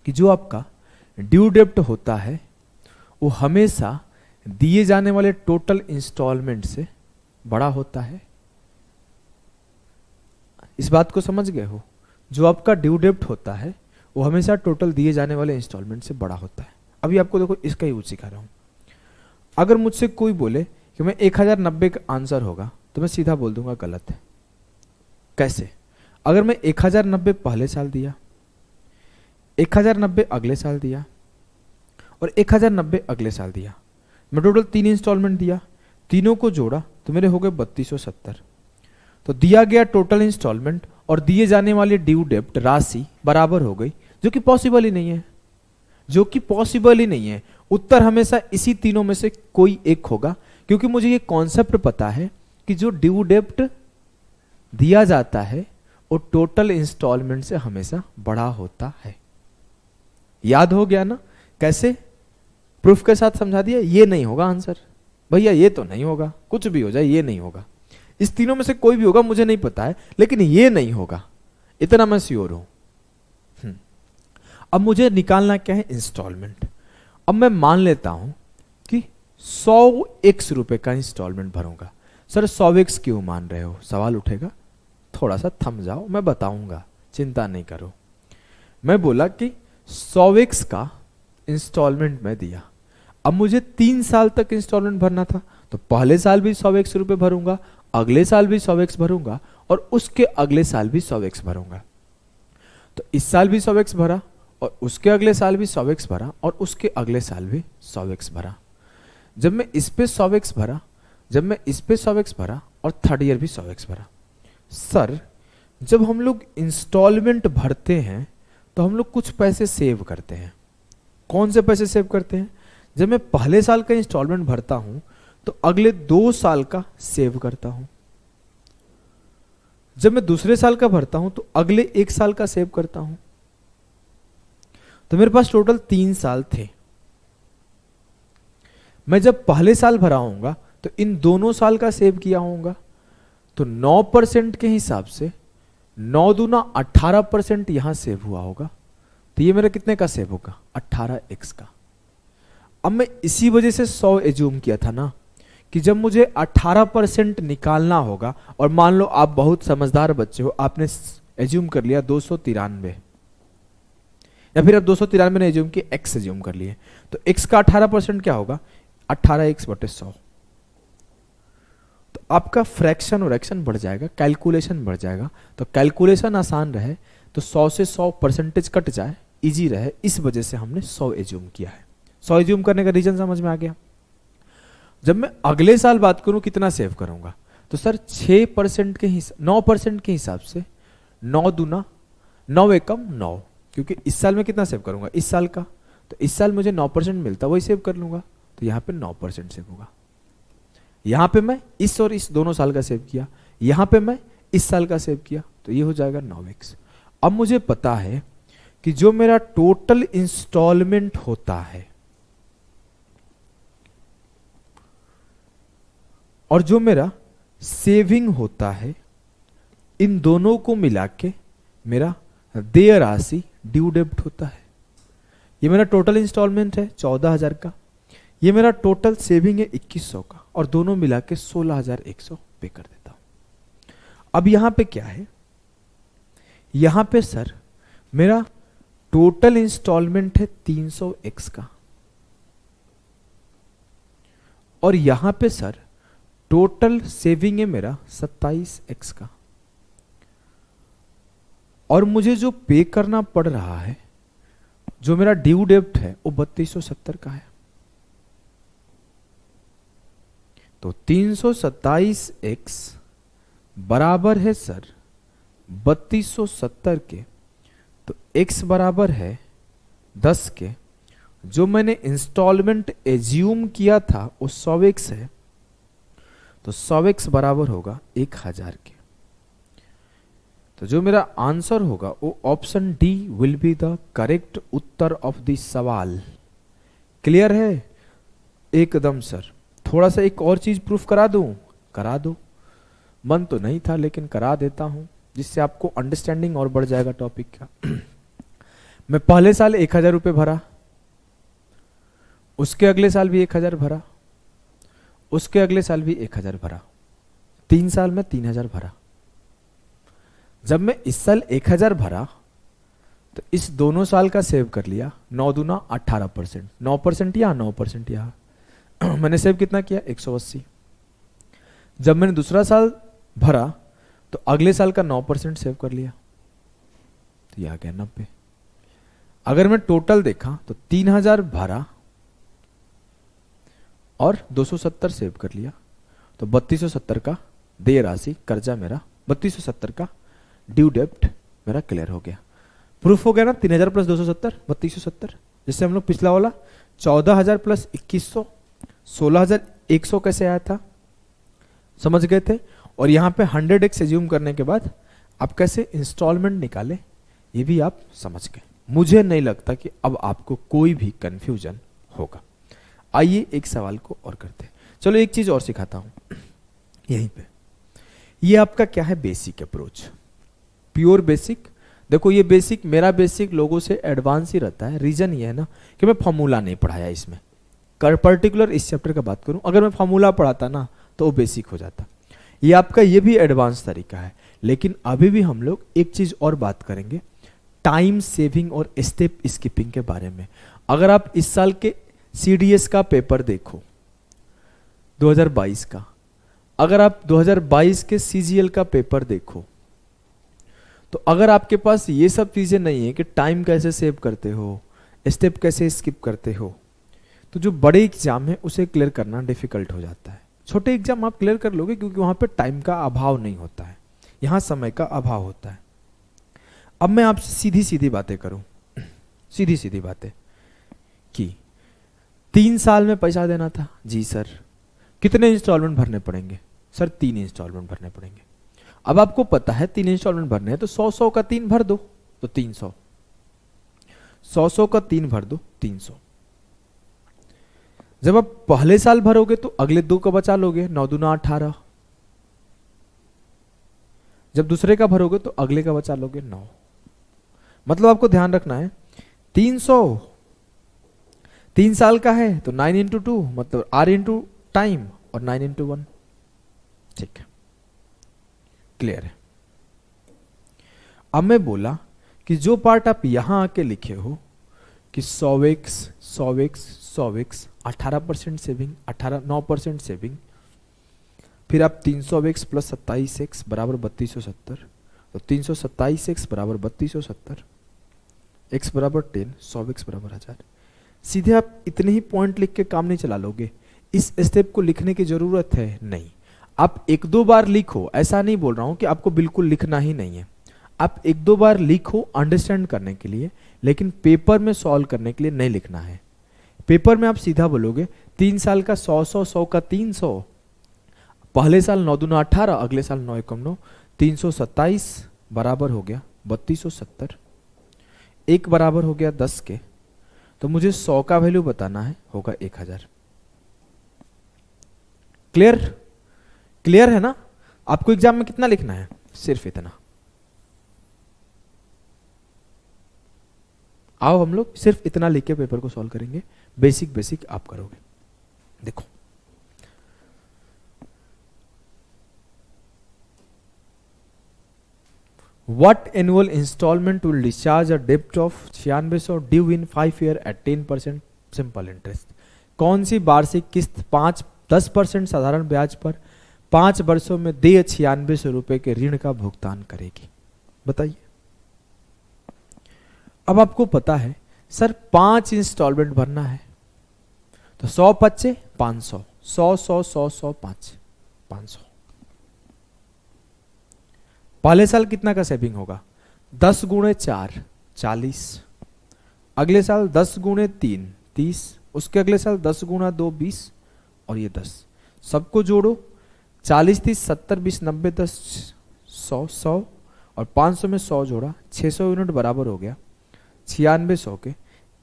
कि जो आपका ड्यू डेप्ट होता है वो हमेशा दिए जाने वाले टोटल इंस्टॉलमेंट से बड़ा होता है। इस बात को समझ गए हो? जो आपका ड्यू डेप्ट होता है वो हमेशा टोटल दिए जाने वाले इंस्टॉलमेंट से बड़ा होता है। अभी आपको देखो इसका यूज सिखा रहा हूं। अगर मुझसे कोई बोले कि मैं 1090 का आंसर होगा, तो मैं सीधा बोल दूंगा गलत है। कैसे? अगर मैं 1090 पहले साल दिया, 1090 अगले साल दिया और 1090 अगले साल दिया, मैं टोटल 3 इंस्टॉलमेंट दिया, तीनों को जोड़ा तो मेरे हो गए 3270। तो दिया गया टोटल इंस्टॉलमेंट और दिए जाने वाली ड्यू डेप्ट राशि बराबर हो गई, जो कि पॉसिबल ही नहीं है, जो कि पॉसिबल ही नहीं है। उत्तर हमेशा इसी तीनों में से कोई एक होगा, क्योंकि मुझे ये कॉन्सेप्ट पता है कि जो ड्यू डेप्ट दिया जाता है वो टोटल इंस्टॉलमेंट से हमेशा बड़ा होता है। याद हो गया ना? कैसे? प्रूफ के साथ समझा दिया। ये नहीं होगा आंसर भैया, ये तो नहीं होगा, कुछ भी हो जाए ये नहीं होगा। इस तीनों में से कोई भी होगा, मुझे नहीं पता है, लेकिन ये नहीं होगा, इतना मैं श्योर हूं। अब मुझे निकालना क्या है? इंस्टॉलमेंट। अब मैं मान लेता हूं कि 100x रुपए का इंस्टॉलमेंट भरूंगा। सर 100x क्यों मान रहे हो? सवाल उठेगा। थोड़ा सा थम जाओ, मैं बताऊंगा, चिंता नहीं करो। मैं बोला कि 100x का इंस्टॉलमेंट मैं दिया, अब मुझे 3 साल तक इंस्टॉलमेंट भरना था, तो पहले साल भी 100x रुपए भरूंगा, अगले साल भी 100x भरूंगा और उसके अगले साल भी 100x भरूंगा। तो इस साल भी 100x भरा और उसके अगले साल भी 100x भरा और उसके अगले साल भी 100x भरा। जब मैं इस पे 100x भरा, जब मैं इस पे 100x भरा और थर्ड ईयर भी 100x भरा। सर जब हम लोग इंस्टॉलमेंट भरते हैं तो हम लोग कुछ पैसे सेव करते हैं। कौन से पैसे सेव करते हैं? जब मैं पहले साल का इंस्टॉलमेंट भरता हूं तो अगले 2 साल का सेव करता हूं। जब मैं दूसरे साल का भरता हूं तो अगले 1 साल का सेव करता हूं। तो मेरे पास टोटल 3 साल थे। मैं जब पहले साल भरा होऊंगा तो इन दोनों साल का सेव किया होऊंगा। तो 9% के हिसाब से 9 दूना 18% यहां सेव हुआ होगा। तो ये मेरा कितने का सेव होगा? 18x का। अब मैं इसी वजह से 100 एज्यूम किया था ना, कि जब मुझे 18% निकालना होगा, और मान लो आप बहुत समझदार बच्चे हो, आपने एज्यूम कर लिया 293, या फिर अब 293 ने एज्यूम किया, x एज्यूम कर लिए, तो x का 18% क्या होगा? 18x/100। तो आपका फ्रैक्शन और एक्शन बढ़ जाएगा, कैलकुलेशन बढ़ जाएगा। तो कैलकुलेशन आसान रहे तो 100 से 100% कट जाए, इजी रहे, इस वजह से हमने 100 एज्यूम किया है। 100 एज्यूम करने का रीजन समझ में आ गया। जब मैं अगले साल बात करूं कितना सेव करूंगा, तो सर 6% के हिसाब 9% के हिसाब से 9 दूना 9 एकम 9, क्योंकि इस साल में कितना सेव करूंगा? इस साल का। तो इस साल मुझे 9% मिलता, वही सेव कर लूंगा। तो यहां पे 9% सेव होगा। यहां पे मैं इस और इस दोनों साल का सेव किया, यहां पे मैं इस साल का सेव किया, तो ये हो जाएगा 9x। अब मुझे पता है कि जो मेरा टोटल इंस्टॉलमेंट होता है और जो मेरा सेविंग होता है, इन दोनों को मिला के मेरा देय राशि ड्यू डेब्ट होता है। ये मेरा टोटल इंस्टॉलमेंट है 14,000 का, ये मेरा टोटल सेविंग है 2100 का, और दोनों मिला के 16,100 पे कर देता हूं। अब यहां पे क्या है? यहां पे सर मेरा टोटल इंस्टॉलमेंट है 300x का, और यहां पे सर टोटल सेविंग है मेरा 27x का, और मुझे जो पे करना पड़ रहा है, जो मेरा ड्यू डेब्ट है, वो 3270 का है। तो 327x बराबर है सर 3270 के, तो x बराबर है 10 के। जो मैंने इंस्टॉलमेंट एज्यूम किया था वो 100x है, तो 100x बराबर होगा 1000 के। तो जो मेरा आंसर होगा वो option D will be the correct Uttar of the सवाल। क्लियर है? एकदम सर। थोड़ा सा एक और चीज प्रूफ करा दूं? करा दो। मन तो नहीं था लेकिन करा देता हूं, जिससे आपको अंडरस्टैंडिंग और बढ़ जाएगा टॉपिक का। मैं पहले साल 1000 रुपये भरा, उसके अगले साल भी 1000 भरा, उसके अगले साल भी 1000 भरा, 3 साल में 3000 भरा। जब मैं इस साल 1000 भरा तो इस दोनों साल का सेव कर लिया, 9 दूना 18%, 9% यहाँ 9% यहाँ। मैंने सेव कितना किया? 180। जब मैंने दूसरा साल भरा तो अगले साल का 9% सेव कर लिया, तो यह आ गया 90। अगर मैं टोटल देखा तो 3000 भरा और 270 सेव कर लिया, तो 3270 का देय राशि कर्जा मेरा, 3270 का ड्यू डेप्ट मेरा क्लियर हो गया। प्रूफ हो गया ना? 3000 प्लस 270 3270। जिससे हम लोग पिछला वाला 14000 प्लस 2100 16100 कैसे आया था, समझ गए थे। और यहां पे 100x एज्यूम करने के बाद आप कैसे इंस्टॉलमेंट निकाले ये भी आप समझ गए। मुझे नहीं लगता कि अब आपको कोई भी कंफ्यूजन होगा। आइए एक सवाल को और करते हैं। चलो एक चीज और सिखाता हूं यहीं पे। ये आपका क्या है? Basic approach, pure basic. देखो ये बेसिक, मेरा बेसिक लोगों से एडवांस ही रहता है। रीजन ये है ना कि मैं फॉर्मूला नहीं पढ़ाया इसमें। पर्टिकुलर इस चैप्टर का बात करूं, अगर मैं फॉर्मूला पढ़ाता ना तो वो बेसिक हो जाता। ये आपका ये भी एडवांस तरीका है। लेकिन अभी भी हम लोग एक चीज और बात करेंगे, टाइम सेविंग और स्टेप स्किपिंग के बारे में। अगर आप इस साल के सीडीएस का पेपर देखो 2022 का, अगर आप 2022 के सीजीएल का पेपर देखो, तो अगर आपके पास ये सब चीजें नहीं है कि टाइम कैसे सेव करते हो, स्टेप कैसे स्किप करते हो, तो जो बड़े एग्जाम है उसे क्लियर करना डिफिकल्ट हो जाता है। छोटे एग्जाम आप क्लियर कर लोगे क्योंकि वहां पे टाइम का अभाव नहीं होता है, यहां समय का अभाव होता है। अब मैं आपसे सीधी सीधी बातें करूं, सीधी सीधी बातें कि 3 साल में पैसा देना था जी सर, कितने इंस्टॉलमेंट भरने पड़ेंगे? सर 3 इंस्टॉलमेंट भरने पड़ेंगे। अब आपको पता है 3 इंस्टॉलमेंट भरने हैं तो 100 का 3 भर दो तो 300, 100 का 3 भर दो 300। जब आप पहले साल भरोगे तो अगले 2 का बचा लोगे, 9 दूना 18। जब दूसरे का भरोगे तो अगले का बचा लोगे 9। मतलब आपको ध्यान रखना है 300 3 साल का है तो 9 इंटू 2 मतलब R इंटू टाइम और 9 इंटू 1। ठीक है, क्लियर है। अब मैं बोला कि जो पार्ट आप यहां आके लिखे हो कि 100x 100x 100x 18% saving, 9% saving, फिर आप 300x प्लस 27x बराबर 3270, तो 327x बराबर 3270, x बराबर 10, 100x बराबर 1000। सीधे आप इतने ही पॉइंट लिख के काम नहीं चला लोगे, इस स्टेप को लिखने की जरूरत है नहीं। आप 1-2 बार लिखो, ऐसा नहीं बोल रहा हूं कि आपको बिल्कुल लिखना ही नहीं है। आप 1-2 बार लिखो अंडरस्टैंड करने के लिए, लेकिन पेपर में सॉल्व करने के लिए नहीं लिखना है। पेपर में आप सीधा बोलोगे 3 साल का 100 100 100 का 300, पहले साल 9 दूना 18, अगले साल 9 एकम 9, 327 बराबर हो गया 3270, 1 बराबर हो गया 10 के, तो मुझे 100 का वैल्यू बताना है, होगा 1000। क्लियर? क्लियर है ना? आपको एग्जाम में कितना लिखना है? सिर्फ इतना। आओ हम लोग सिर्फ इतना लिख के पेपर को सॉल्व करेंगे। बेसिक बेसिक आप करोगे। देखो What annual installment will discharge a debt of 9600 due in 5 year at 10% simple interest? कौन सी वार्षिक किस्त 10% साधारण ब्याज पर 5 वर्षों में देय 9600 रुपए के ऋण का भुगतान करेगी? बताइए। अब आपको पता है सर 5 इंस्टॉलमेंट भरना है, तो 100 पच्चे 500, 100 100 100 100 500। पहले साल कितना का सेविंग होगा? 10 गुणे 4 40, अगले साल 10 गुणे 3 30, उसके अगले साल 10 गुणा 2 20 और ये 10, सबको जोड़ो 40 30 70 20 90 10 100 100 और 500 में 100 जोड़ा 600 यूनिट बराबर हो गया 9600 के।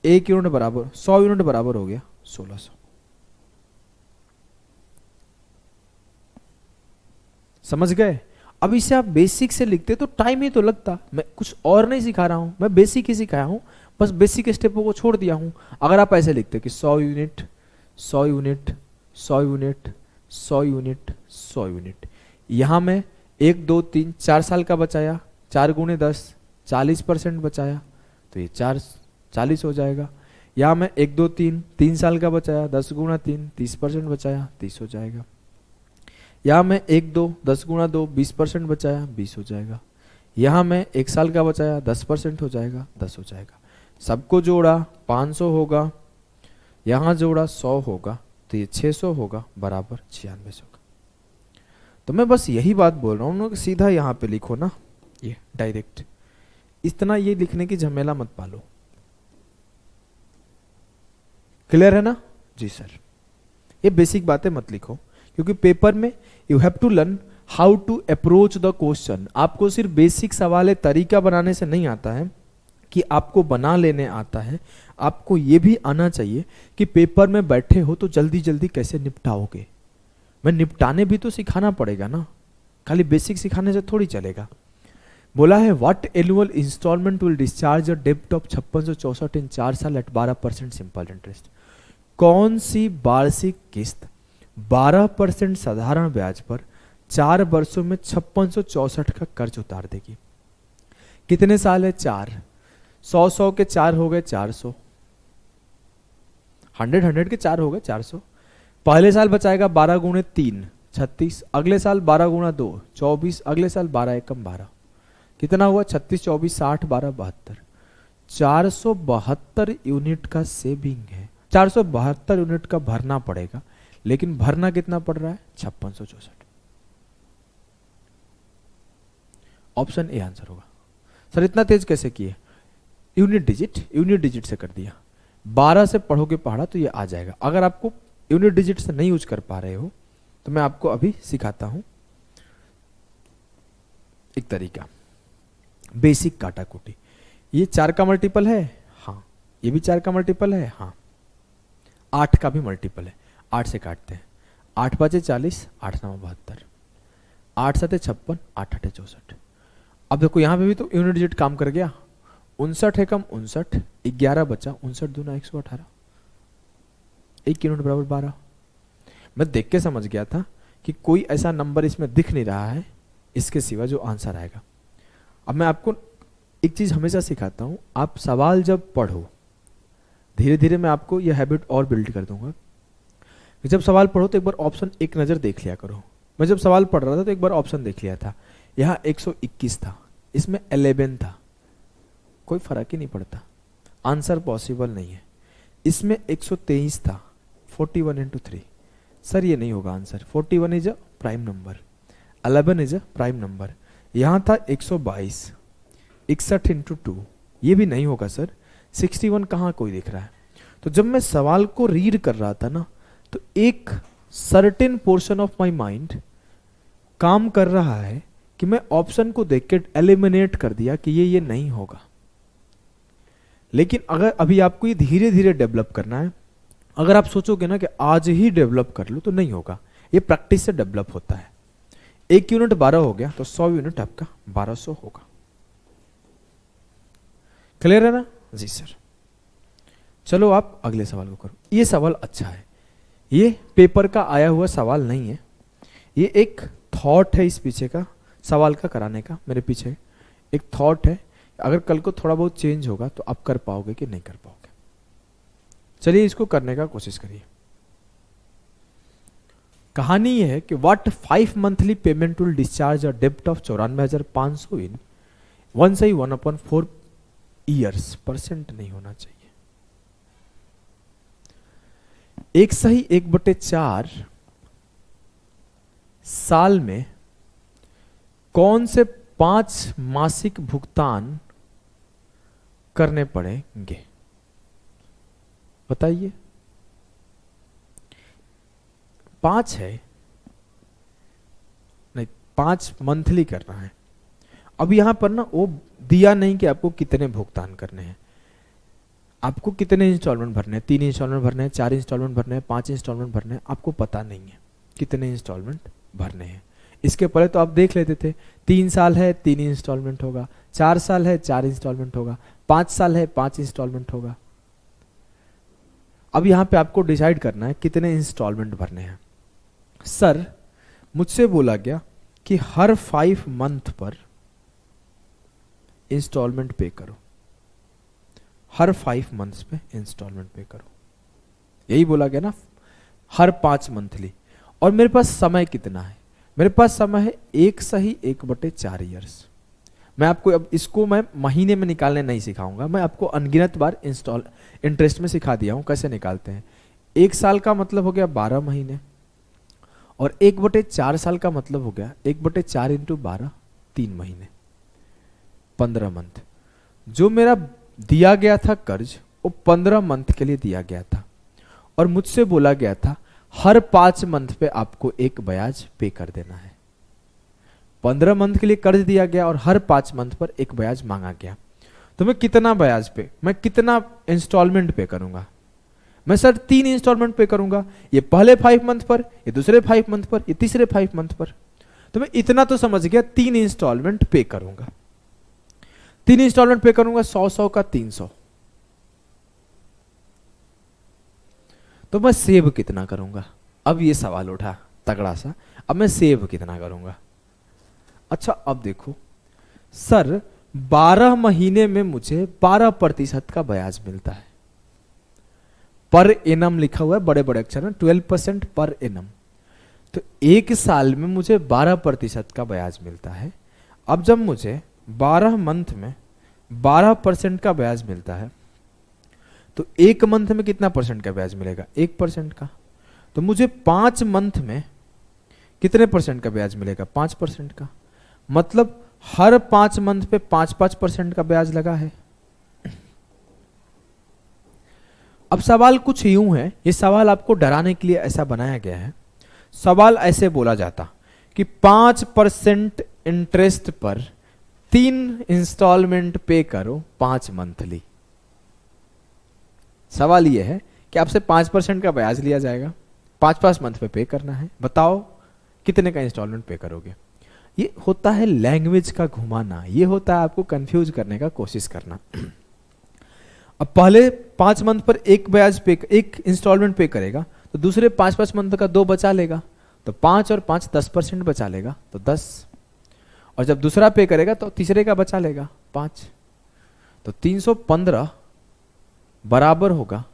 1 यूनिट बराबर 100 यूनिट बराबर हो गया 1600। समझ गए? अब इसे आप बेसिक से लिखते तो टाइम ही तो लगता। मैं कुछ और नहीं सिखा रहा हूं, मैं बेसिक ही सिखाया हूं, बस बेसिक स्टेपों को छोड़ दिया हूं। अगर आप ऐसे लिखते कि 100 unit 100 unit 100 unit 100 unit 100 unit, यहां मैं 1 2 3 4 साल का बचाया, 4 गुणे 10 40% बचाया, तो ये 40 हो जाएगा। यहाँ मैं 1 2 3 3 साल का बचाया, 10 गुणा 3 30% बचाया, 30 हो जाएगा। यहाँ मैं 1 2 10 गुणा 2 20% बचाया, 20 हो जाएगा। यहाँ मैं 1 साल का बचाया, 10% हो जाएगा, 10 हो जाएगा। सबको जोड़ा 500 होगा, यहाँ जोड़ा 100 होगा, तो ये 600 होगा बराबर 9600 का। तो मैं बस यही बात बोल रहा हूँ, सीधा यहाँ पे लिखो ना, ये डायरेक्ट, इतना ये लिखने की झमेला मत पालो। क्लियर है ना? जी सर। ये बेसिक बातें मत लिखो, क्योंकि पेपर में you have to learn how to approach the question. आपको सिर्फ बेसिक सवाल तरीका बनाने से नहीं आता है कि आपको बना लेने आता है, आपको ये भी आना चाहिए कि पेपर में बैठे हो तो जल्दी जल्दी कैसे निपटाओगे। मैं निपटाने भी तो सिखाना पड़ेगा ना, खाली बेसिक सिखाने से थोड़ी चलेगा। बोला है what annual installment will discharge a डेब्ट ऑफ 5664 इन 4 साल एट 12% सिंपल इंटरेस्ट। कौन सी वार्षिक किस्त 12% साधारण ब्याज पर 4 वर्षों में 5664 का कर्ज उतार देगी? कितने साल है? 4। 100 के 4 हो गए 400, 100 के 4 हो गए 400। पहले साल बचाएगा 12 गुणे 3 36, अगले साल 12 गुणा 2 24, अगले साल 12 एकम 12, कितना हुआ? 36 24 60 12 72। 472 यूनिट का सेविंग है, 472 यूनिट का भरना पड़ेगा, लेकिन भरना कितना पड़ रहा है? 5664। ऑप्शन ए आंसर होगा। सर इतना तेज कैसे किए? यूनिट डिजिट से कर दिया। 12 से पढ़ोगे पहाड़ा तो ये आ जाएगा। अगर आपको यूनिट डिजिट से नहीं यूज कर पा रहे हो तो मैं आपको अभी सिखाता हूं एक तरीका, बेसिक काटा कुटी। ये 4 का मल्टीपल है, हाँ। ये भी 4 का मल्टीपल है, हाँ। 8 का भी मल्टीपल है, 8 से काटते हैं। 8 5 40, 8 9 72, 8 7 56, 8 8 64। अब देखो यहां पे भी तो यूनिट डिजिट काम कर गया। 59 एकम 59, 11 बचा, 59 दूना 118, 1 यूनिट बराबर 12। मैं देख के समझ गया था कि कोई ऐसा नंबर इसमें दिख नहीं रहा है इसके सिवा जो आंसर आएगा। अब मैं आपको एक चीज हमेशा सिखाता हूं, आप सवाल जब पढ़ो, धीरे धीरे मैं आपको यह हैबिट और बिल्ड कर दूंगा। जब सवाल पढ़ो तो एक बार ऑप्शन एक नजर देख लिया करो। मैं जब सवाल पढ़ रहा था तो एक बार ऑप्शन देख लिया था। यहाँ 121 था, इसमें 11 था, कोई फर्क ही नहीं पड़ता, आंसर पॉसिबल नहीं है। इसमें 123 था, 41 इंटू 3, सर ये नहीं होगा answer. 41 is a prime number, 11 is a prime number. यहाँ था 122, 61 इंटू 2, ये भी नहीं होगा सर। 61 कहाँ कोई दिख रहा है? तो जब मैं सवाल को रीड कर रहा था ना, तो एक certain portion of my mind काम कर रहा है कि मैं ऑप्शन को देख के एलिमिनेट कर दिया कि ये नहीं होगा। लेकिन अगर अभी आपको ये धीरे धीरे डेवलप करना है, अगर आप सोचोगे ना कि आज ही डेवलप कर लो, तो नहीं होगा। ये प्रैक्टिस से डेवलप होता है। 1 यूनिट 12 हो गया तो 100 यूनिट आपका 1200 होगा। क्लियर है ना? जी सर। चलो आप अगले सवाल को करो। ये सवाल अच्छा है, ये पेपर का आया हुआ सवाल नहीं है, ये एक थॉट है इस पीछे का, सवाल का कराने का मेरे पीछे एक थॉट है। अगर कल को थोड़ा बहुत चेंज होगा तो आप कर पाओगे कि नहीं कर पाओगे। चलिए इसको करने का कोशिश करिए। कहानी यह है कि what 5 monthly payment will discharge a डेब्ट ऑफ 94,500 इन 1/1/4 ईयर्स। परसेंट नहीं होना चाहिए। 1/1/4 साल में कौन से 5 मासिक भुगतान करने पड़ेंगे? बताइए। 5 है, 5 मंथली करना है। अब यहां पर ना वो दिया नहीं कि आपको कितने भुगतान करने हैं, आपको कितने इंस्टॉलमेंट भरने हैं, 3 इंस्टॉलमेंट भरने हैं, 4 इंस्टॉलमेंट भरने हैं, 5 इंस्टॉलमेंट भरने हैं, आपको पता नहीं है कितने इंस्टॉलमेंट भरने हैं। इसके पहले तो आप देख लेते थे 3 साल है 3 इंस्टॉलमेंट होगा, 4 साल है 4 इंस्टॉलमेंट होगा, 5 साल है 5 इंस्टॉलमेंट होगा। अब यहां पे आपको डिसाइड करना है कितने इंस्टॉलमेंट भरने हैं। सर मुझसे बोला गया कि हर 5 मंथ पर इंस्टॉलमेंट पे करो, हर 5 मंथ्स पे इंस्टॉलमेंट पे करो, यही बोला गया ना, हर 5 मंथली। और मेरे पास समय कितना है, मेरे पास समय है 1/4 ईयर्स। मैं आपको अब इसको मैं महीने में निकालने नहीं सिखाऊंगा, मैं आपको अनगिनत बार इंटरेस्ट में सिखा दिया हूं कैसे निकालते हैं। 1 साल का मतलब हो गया 12 महीने, और 1/4 साल का मतलब हो गया 1/4 इंटू 12, 3 महीने, 15 मंथ। जो मेरा दिया गया था कर्ज वो 15 मंथ के लिए दिया गया था, और मुझसे बोला गया था हर 5 मंथ पे आपको एक ब्याज पे कर देना है। 15 मंथ के लिए कर्ज दिया गया और हर 5 मंथ पर एक ब्याज मांगा गया। तो मैं कितना ब्याज पे, मैं कितना इंस्टॉलमेंट पे करूंगा? मैं सर 3 इंस्टॉलमेंट पे करूंगा, ये पहले 5 मंथ पर, ये दूसरे 5 मंथ पर, ये तीसरे 5 मंथ पर। तो मैं इतना तो समझ गया 3 इंस्टॉलमेंट पे करूंगा। 3 इंस्टॉलमेंट पे करूंगा, 100 का 300। तो मैं सेव कितना करूंगा? अब ये सवाल उठा तगड़ा सा, अब मैं सेव कितना करूंगा? अच्छा अब देखो सर 12 महीने में मुझे 12% का ब्याज मिलता है, पर एनम लिखा हुआ है बड़े बड़े अक्षर में, 12% पर एनम। तो 1 साल में मुझे 12% का ब्याज मिलता है। अब जब मुझे 12 मंथ में 12% का ब्याज मिलता है, तो 1 मंथ में कितना परसेंट का ब्याज मिलेगा? 1% का। तो मुझे 5 मंथ में कितने परसेंट का ब्याज मिलेगा? 5% का। मतलब हर 5 मंथ पे 5-5% का ब्याज लगा है। अब सवाल कुछ यूं है, ये सवाल आपको डराने के लिए ऐसा बनाया गया है। सवाल ऐसे बोला जाता कि 5% इंटरेस्ट पर 3 इंस्टॉलमेंट पे करो 5 मंथली। सवाल यह है कि आपसे 5% का ब्याज लिया जाएगा, 5-5 मंथ पे करना है, बताओ कितने का इंस्टॉलमेंट पे करोगे? ये होता है लैंग्वेज का घुमाना, ये होता है आपको कंफ्यूज करने का कोशिश करना। अब पहले 5 मंथ पर एक इंस्टॉलमेंट पे करेगा, तो दूसरे 5-5 मंथ का 2 बचा लेगा, तो 5 और 5 10% बचा लेगा, तो 10। और जब दूसरा पे करेगा तो तीसरे का बचा लेगा 5, तो 315 बराबर होगा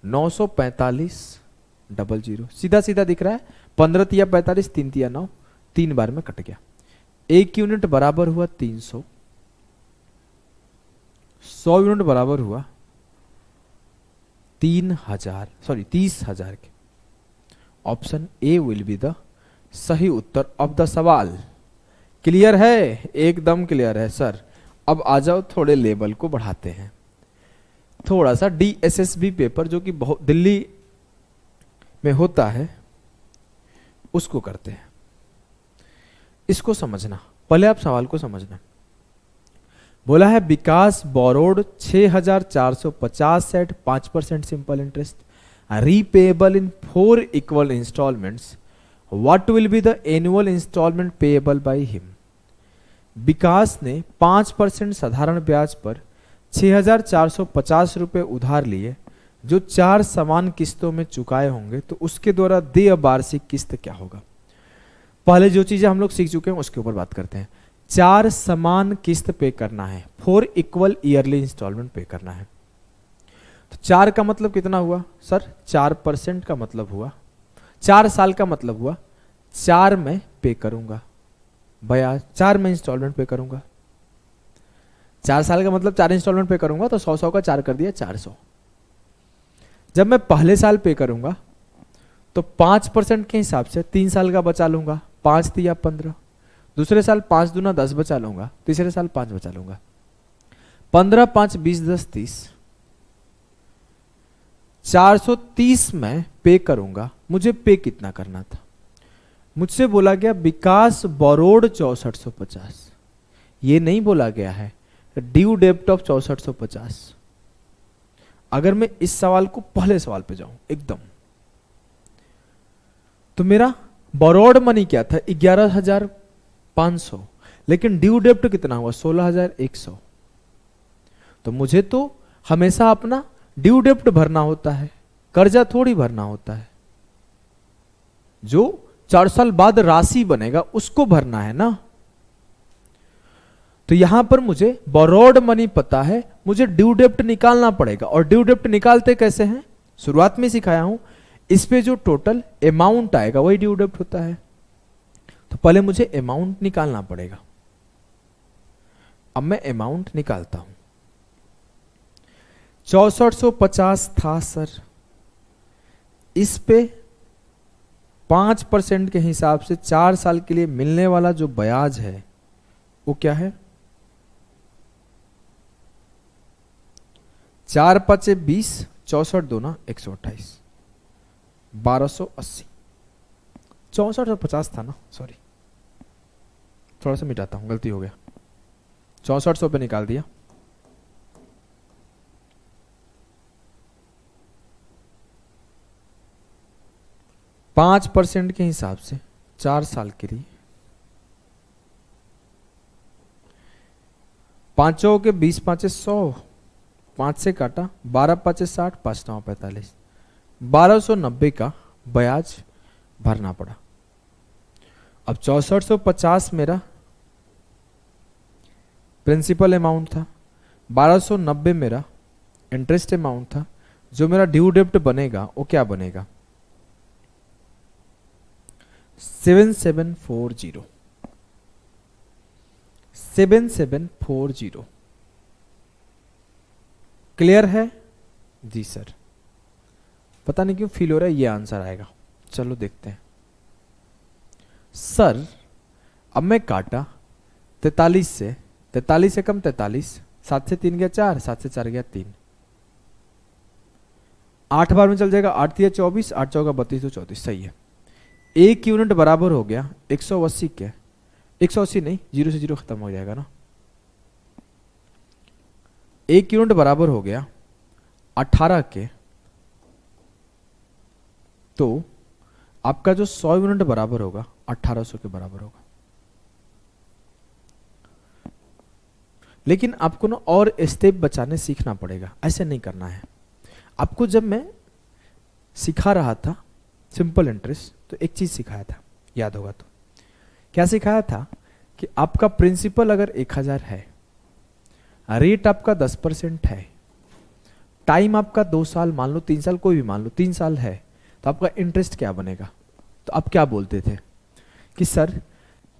945,000। सीधा सीधा दिख रहा है, 15 तिया 45, 3 तिया 9, 3 बार में कट गया। 1 यूनिट बराबर हुआ 300, 100 यूनिट बराबर हुआ 30,000 के। Option A will be the सही उत्तर ऑफ द सवाल। क्लियर है? एकदम क्लियर है सर। अब आ जाओ थोड़े लेवल को बढ़ाते हैं, थोड़ा सा DSSB पेपर जो कि बहुत दिल्ली में होता है उसको करते हैं। इसको समझना, पहले आप सवाल को समझना। बोला है Vikas borrowed 6,450 at 5% simple interest, repayable in 4 equal installments. What will be the annual installment payable by him? Vikas ने 5% साधारण ब्याज पर 6,450 रुपए उधार लिए, जो 4 समान किस्तों में चुकाए होंगे, तो उसके द्वारा देय वार्षिक किस्त क्या होगा? पहले जो चीजें हम लोग सीख चुके हैं उसके ऊपर बात करते हैं। 4 समान किस्त पे करना है, 4 इक्वल ईयरली इंस्टॉलमेंट पे करना है। तो 4 का मतलब कितना हुआ सर? 4% का मतलब हुआ, 4 साल का मतलब हुआ 4 में पे करूंगा ब्याज, 4 में इंस्टॉलमेंट पे करूंगा। 4 साल का मतलब 4 इंस्टॉलमेंट पे करूंगा, तो 100 का 4 कर दिया 400। जब मैं पहले साल पे करूंगा तो 5% के हिसाब से 3 साल का बचा लूंगा, 5 तिया 15। दूसरे साल 5 दूना 10 बचा लूंगा, तीसरे साल 5 बचा लूंगा। 15 5 20 10 30, 430 में पे करूंगा। मुझे पे कितना करना था? मुझसे बोला गया विकास बोरोड 6450, ये नहीं बोला गया है ड्यू डेप्ट ऑफ 6450। अगर मैं इस सवाल को पहले सवाल पे जाऊं एकदम, तो मेरा बोरोड मनी क्या था 11,500, लेकिन ड्यू डेप्ट कितना हुआ 16,100। तो मुझे तो हमेशा अपना ड्यू डेप्ट भरना होता है, कर्जा थोड़ी भरना होता है। जो 4 साल बाद राशि बनेगा उसको भरना है ना। तो यहां पर मुझे बोरोड मनी पता है, मुझे ड्यू डेप्ट निकालना पड़ेगा। और ड्यू डेप्ट निकालते कैसे हैं, शुरुआत में सिखाया हूं। इस पे जो टोटल अमाउंट आएगा वही ड्यू डेप्ट होता है। तो पहले मुझे अमाउंट निकालना पड़ेगा। अब मैं अमाउंट निकालता हूं। 6450 था सर, इस पे 5% के हिसाब से 4 साल के लिए मिलने वाला जो ब्याज है वो क्या है, 4 5 20, 64 दूना 128, 1280। 6450 था ना, सॉरी थोड़ा सा मिटाता हूं, गलती हो गया। 6400 पे निकाल दिया। पांच % के हिसाब से 4 साल के लिए, 5 के 20 5 100, 5 से काटा, 12 5 60, 5 9 45, 1290 का ब्याज भरना पड़ा। अब 6450 मेरा प्रिंसिपल अमाउंट था, 1290 मेरा इंटरेस्ट अमाउंट था। जो मेरा ड्यू डेप्ट बनेगा वो क्या बनेगा 7740, 7740। क्लियर है जी सर? पता नहीं क्यों फील हो रहा है ये आंसर आएगा। चलो देखते हैं सर। अब मैं काटा 43 से, 43 से कम 43, 7 से 3 गया 4, 7 से 4 गया 3, 8 बार में चल जाएगा, 8 3 24, 8 चौका 32 तो 34, सही है। 1 यूनिट बराबर हो गया 180 के, 180 नहीं, 0 से 0 खत्म हो जाएगा ना। 1 यूनिट बराबर हो गया 18 के, तो आपका जो 100 यूनिट बराबर होगा 1800 के बराबर होगा। लेकिन आपको ना और स्टेप बचाने सीखना पड़ेगा, ऐसे नहीं करना है आपको। जब मैं सिखा रहा था सिंपल इंटरेस्ट तो एक चीज सिखाया था, याद होगा तो। क्या सिखाया था कि आपका प्रिंसिपल अगर 1000 है, रेट आपका 10% है, टाइम आपका 2 साल मान लो, 3 साल, कोई भी मान लो 3 साल है, तो आपका इंटरेस्ट क्या बनेगा। तो आप क्या बोलते थे कि सर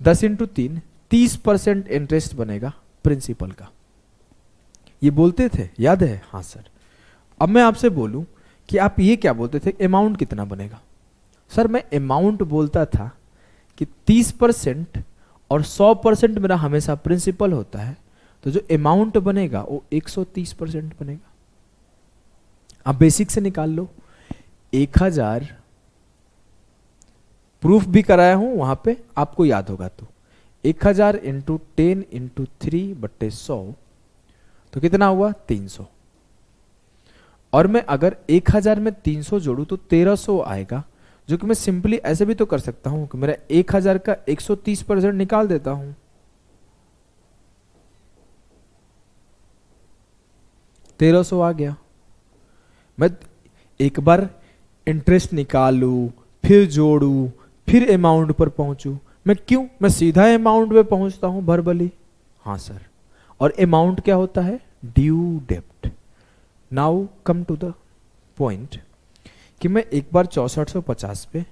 10 × 3 30% इंटरेस्ट बनेगा प्रिंसिपल का, ये बोलते थे, याद है? हाँ सर। अब मैं आपसे बोलूं कि आप ये क्या बोलते थे, अमाउंट कितना बनेगा। सर मैं अमाउंट बोलता था कि 30% और 100% मेरा हमेशा प्रिंसिपल होता है, तो जो अमाउंट बनेगा वो 130% बनेगा। आप बेसिक से निकाल लो। 1000 प्रूफ भी कराया हूं वहां पे, आपको याद होगा तो। 1000 × 10 × 3/100 तो कितना हुआ 300। और मैं अगर 1000 में 300 जोड़ू तो 1300 आएगा, जो कि मैं सिंपली ऐसे भी तो कर सकता हूं कि मेरा 1000 का 130% निकाल देता हूं। $1300 आ गया। मैं एक बार इंटरेस्ट निकालू, फिर जोड़ू, फिर अमाउंट पर पहुंचू, मैं सीधा अमाउंट पे पहुंचता हूं भरबली। हाँ सर। और अमाउंट क्या होता है, ड्यू डेप्ट। Now come to the point कि मैं एक बार 6450 पे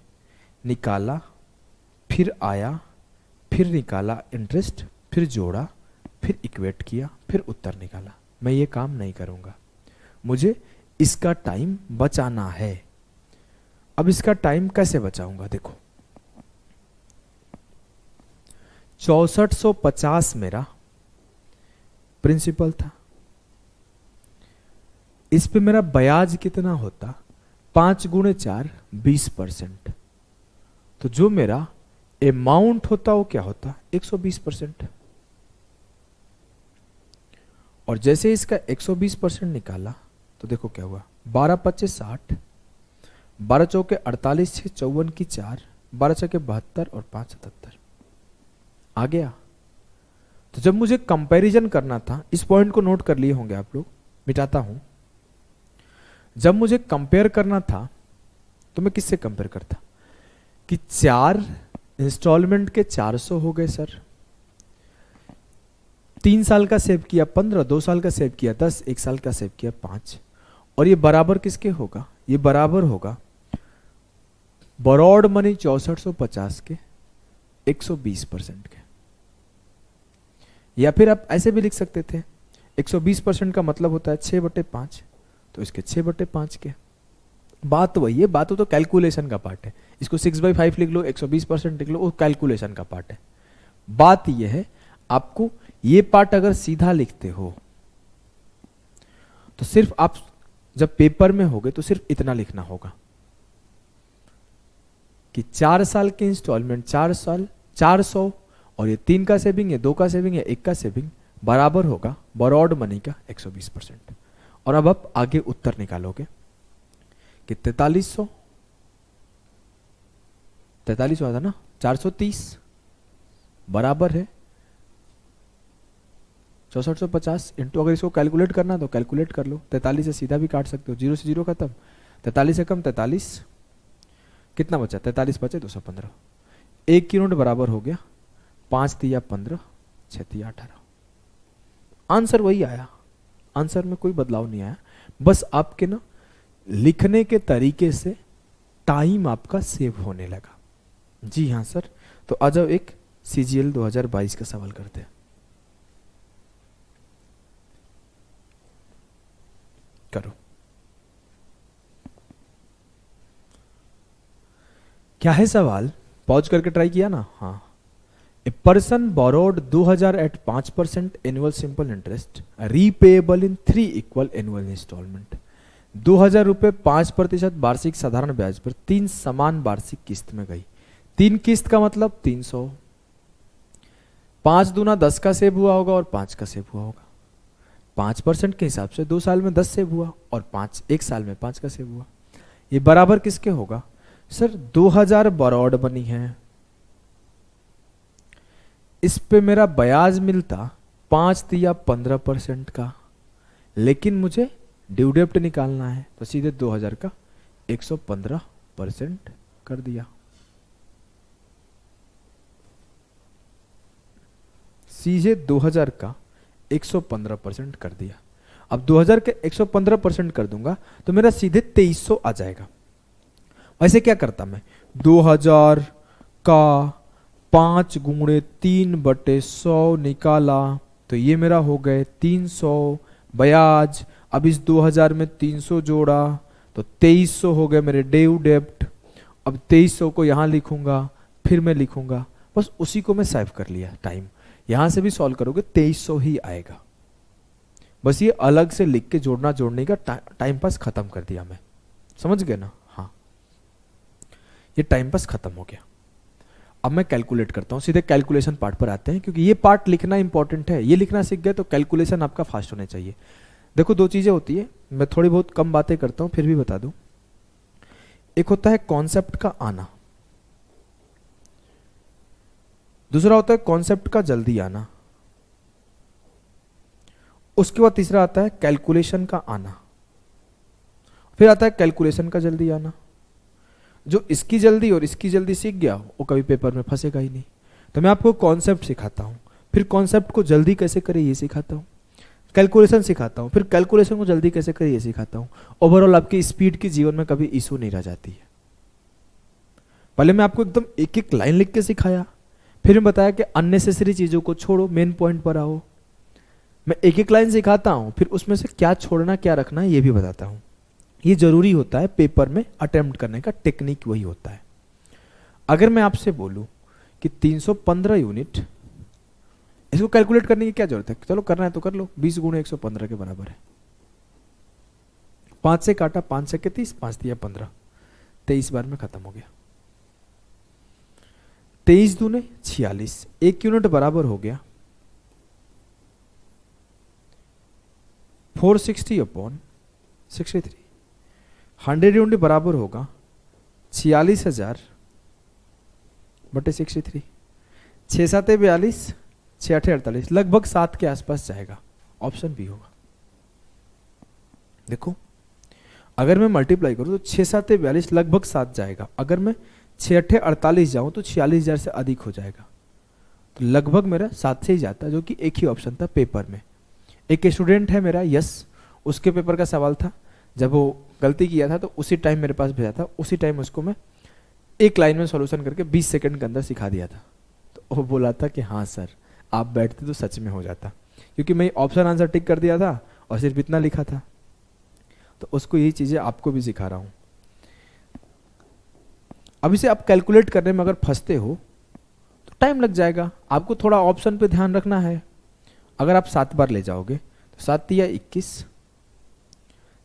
निकाला, फिर आया, फिर निकाला इंटरेस्ट, फिर जोड़ा, फिर इक्वेट किया, फिर उत्तर निकाला। मैं ये काम नहीं करूंगा, मुझे इसका टाइम बचाना है। अब इसका टाइम कैसे बचाऊंगा, देखो 6450 मेरा प्रिंसिपल था, इस पे मेरा ब्याज कितना होता 5 × 4 20%। तो जो मेरा अमाउंट होता वो क्या होता 120%। और जैसे इसका 120% निकाला तो देखो क्या हुआ, 12 25 60, 12 चौके 48, 6 54 की 4, 12 छके 72 और 5 77 आ गया। तो जब मुझे कंपैरिजन करना था, इस पॉइंट को नोट कर लिए होंगे आप लोग, मिटाता हूं। जब मुझे कंपेयर करना था तो मैं किससे कंपेयर करता कि 4 इंस्टॉलमेंट के 400 हो गए सर, 3 साल का सेव किया 15, 2 साल का सेव किया 10, 1 साल का सेव किया 5, और ये बराबर किसके होगा, ये बराबर होगा बॉरोड मनी 6450 के 120% के। या फिर आप ऐसे भी लिख सकते थे, 120% का मतलब होता है 6/5, तो इसके 6/5 के। बात वही है, बात तो कैलकुलेशन का पार्ट है, इसको 6/5 लिख लो, 120% लिख लो, वो कैलकुलेशन का पार्ट है। बात यह है, आपको ये पार्ट अगर सीधा लिखते हो तो सिर्फ आप जब पेपर में होगे तो सिर्फ इतना लिखना होगा कि 4 साल के इंस्टॉलमेंट 4 साल 400, और ये 3 का सेविंग, ये 2 का सेविंग, या 1 का सेविंग बराबर होगा बोरोड मनी का 120%। और अब आप आगे उत्तर निकालोगे कि 4300 था ना, 430 बराबर है 6450 इंटू, अगर इसको कैलकुलेट करना तो कैलकुलेट कर लो, 43 से सीधा भी काट सकते हो, 0 से 0 खत्म, 43 से कम 43, कितना बचा 43 बचे 215, 1 की नोट बराबर हो गया 5 तिया 15, 6 तिया 18। आंसर वही आया, आंसर में कोई बदलाव नहीं आया, बस आपके ना लिखने के तरीके से टाइम आपका सेव होने लगा। जी हाँ सर, तो आ जाओ एक CGL 2022 का सवाल करते हैं। करो, क्या है सवाल, पॉज करके ट्राई किया ना। हाँ, a person borrowed 2000 at 5% annual simple interest repayable in 3 equal annual installment. 2000 रुपए 5% वार्षिक साधारण ब्याज पर 3 समान वार्षिक किस्त में गई। 3 किस्त का मतलब 300, 5 दूना 10 का सेव हुआ होगा और 5 का सेव हुआ होगा। 5% के हिसाब से 2 साल में 10 सेव हुआ और 1 साल में 5 का सेव हुआ। ये बराबर किसके होगा सर, 2000 बोरोड बनी है, इस पे मेरा ब्याज मिलता 5 तिया 15% का, लेकिन मुझे ड्यू डेप्ट निकालना है तो सीधे 2000 का 115% कर दिया। सीधे 2000 का 115% कर दिया। अब 2000 के 115% कर दूंगा तो मेरा सीधे 2300 आ जाएगा। ऐसे क्या करता मैं, 2000 का 5 गुणे 3/100 निकाला तो ये मेरा हो गए 300 ब्याज। अब इस 2000 में 300 जोड़ा तो 2300 हो गए मेरे ड्यू डेप्ट। अब 2300 को यहां लिखूंगा, फिर मैं लिखूंगा, बस उसी को मैं सेव कर लिया। टाइम यहां से भी सॉल्व करोगे 2300 ही आएगा। बस ये अलग से लिख के जोड़ना जोड़ने का टाइम पास खत्म कर दिया मैं, समझ गए ना। हाँ, ये टाइम पास खत्म हो गया। अब मैं कैलकुलेट करता हूं, सीधे कैलकुलेशन पार्ट पर आते हैं, क्योंकि ये पार्ट लिखना इंपॉर्टेंट है। ये लिखना सीख गए तो कैलकुलेशन आपका फास्ट होना चाहिए। देखो, 2 चीजें होती है, मैं थोड़ी बहुत कम बातें करता हूं फिर भी बता दूं। एक होता है कॉन्सेप्ट का आना, दूसरा होता है कॉन्सेप्ट का जल्दी आना, उसके बाद तीसरा आता है कैलकुलेशन का आना, फिर आता है कैलकुलेशन का जल्दी आना। जो इसकी जल्दी और इसकी जल्दी सीख गया वो कभी पेपर में फंसेगा ही नहीं। तो मैं आपको कॉन्सेप्ट सिखाता हूं, फिर कॉन्सेप्ट को जल्दी कैसे करें ये सिखाता हूं, कैलकुलेशन सिखाता हूं, फिर कैलकुलेशन को जल्दी कैसे करें ये सिखाता हूं। ओवरऑल आपकी स्पीड की जीवन में कभी इशू नहीं रह जाती है। पहले मैं आपको एकदम एक एक लाइन लिख के सिखाया, फिर मैं बताया कि अननेसेसरी चीजों को छोड़ो, मेन पॉइंट पर आओ। मैं एक एक लाइन सिखाता हूं, फिर उसमें से क्या छोड़ना क्या रखना है ये भी बताता हूं। ये जरूरी होता है पेपर में अटेम्प्ट करने का, टेक्निक वही होता है। अगर मैं आपसे बोलूं कि 315 यूनिट, इसको कैलकुलेट करने की क्या जरूरत है, चलो करना है तो कर लो, 20 गुणे 115 के बराबर है। 5 से काटा, 5 से 30, 5 दिया 15, 23 बार में खत्म हो गया। 23 दूने 46, 1 यूनिट बराबर हो गया 460 अपॉन 63। 100 यूनिट बराबर होगा 46,000 बटे 63। 6 7 42, 6 8 48, लगभग 7 के आसपास जाएगा। ऑप्शन बी होगा। देखो अगर मैं मल्टीप्लाई करूं तो 6 7 42 लगभग 7 जाएगा। अगर मैं 6 8 48 जाऊं तो 46,000 से अधिक हो जाएगा। तो लगभग मेरा 7 से ही जाता, जो कि एक ही ऑप्शन था पेपर में। एक स्टूडेंट है मेरा यस, उसके पेपर का सवाल था, जब वो गलती किया था तो उसी टाइम मेरे पास भेजा था, उसी टाइम उसको मैं एक लाइन में सॉल्यूशन करके 20 सेकंड के अंदर सिखा दिया था। तो वो बोला था कि हाँ सर आप बैठते तो सच में हो जाता, क्योंकि मैं ऑप्शन आंसर टिक कर दिया था और सिर्फ इतना लिखा था। तो उसको यही चीजें आपको भी सिखा रहा हूं। अभी से आप कैलकुलेट करने में अगर फंसते हो तो टाइम लग जाएगा, आपको थोड़ा ऑप्शन पे ध्यान रखना है। अगर आप 7 बार ले जाओगे तो 7 तिया 21,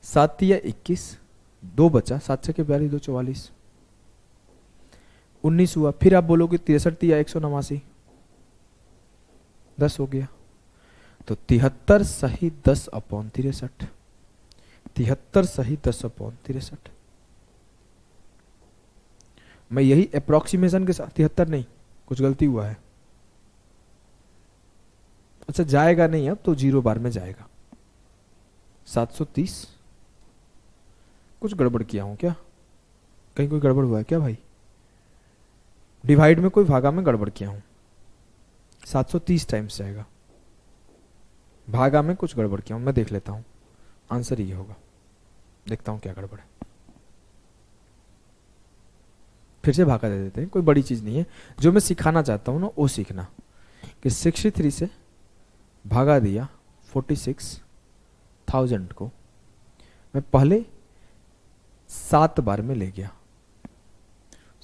7 तिया 21, 2 बचा, 7 छके 42, 2 44, 19 हुआ। फिर आप बोलोगे 63 तिया 189, 10 हो गया। तो 73 सही 10 अपॉन 63, 73 सही 10 अपॉन 63। मैं यही अप्रोक्सीमेशन के साथ 73 नहीं, कुछ गलती हुआ है। अच्छा जाएगा नहीं, अब तो 0 बार में जाएगा। 730, कुछ गड़बड़ किया हूं क्या? कहीं कोई गड़बड़ हुआ है क्या भाई? डिवाइड में कोई भागा में गड़बड़ किया हूं। 730 टाइम्स जाएगा, भागा में कुछ गड़बड़ किया हूं। मैं देख लेता हूं, आंसर ये होगा। देखता हूं क्या गड़बड़ है, फिर से भागा दे देते हैं, कोई बड़ी चीज नहीं है। जो मैं सिखाना चाहता हूं ना वो सीखना, कि 63 से भागा दिया 46,000 को, मैं पहले 7 बार में ले गया।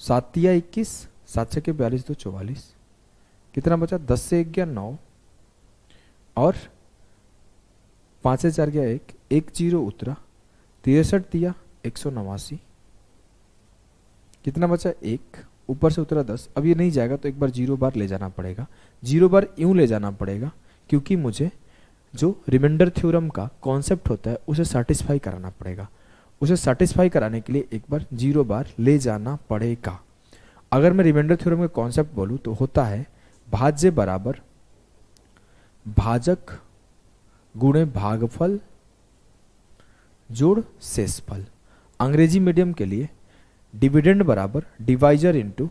7 तिया 21, 7 छके 42, 2 44, कितना बचा? 10 से 1 गया 9, और 5 से 4 गया 1, 1 0 उतरा। 63 तिया 189, कितना बचा? 1, ऊपर से उतरा 10। अब ये नहीं जाएगा तो एक बार 0 बार ले जाना पड़ेगा। 0 बार यूं ले जाना पड़ेगा क्योंकि मुझे जो रिमाइंडर थ्योरम का कॉन्सेप्ट होता है उसे सेटिस्फाई कराना पड़ेगा। उसे सेटिस्फाई कराने के लिए एक बार 0 बार ले जाना पड़ेगा। अगर मैं रिमाइंडर थ्योरम का कॉन्सेप्ट बोलूं तो होता है भाज्य बराबर भाजक गुणे भागफल जोड़ शेषफल। अंग्रेजी मीडियम के लिए डिविडेंड बराबर divisor into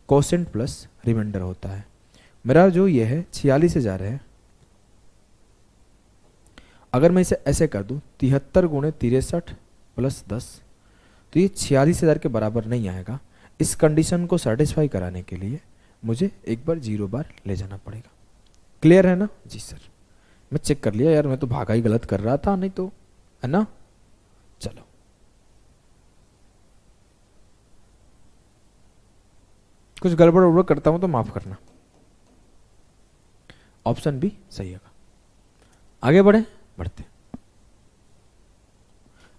quotient plus remainder होता है। मेरा जो ये है 46,000 है, अगर मैं इसे ऐसे कर दूं 73 गुणे 63 प्लस 10, तो ये 46,000 के बराबर नहीं आएगा। इस कंडीशन को सेटिस्फाई कराने के लिए मुझे एक बार 0 बार ले जाना पड़ेगा। क्लियर है ना? जी सर, मैं चेक कर लिया यार, मैं तो भागा ही गलत कर रहा था, नहीं तो, है ना? चलो कुछ गड़बड़ उड़बड़ करता हूं तो माफ करना। ऑप्शन बी सही होगा। आगे बढ़े, बढ़ते।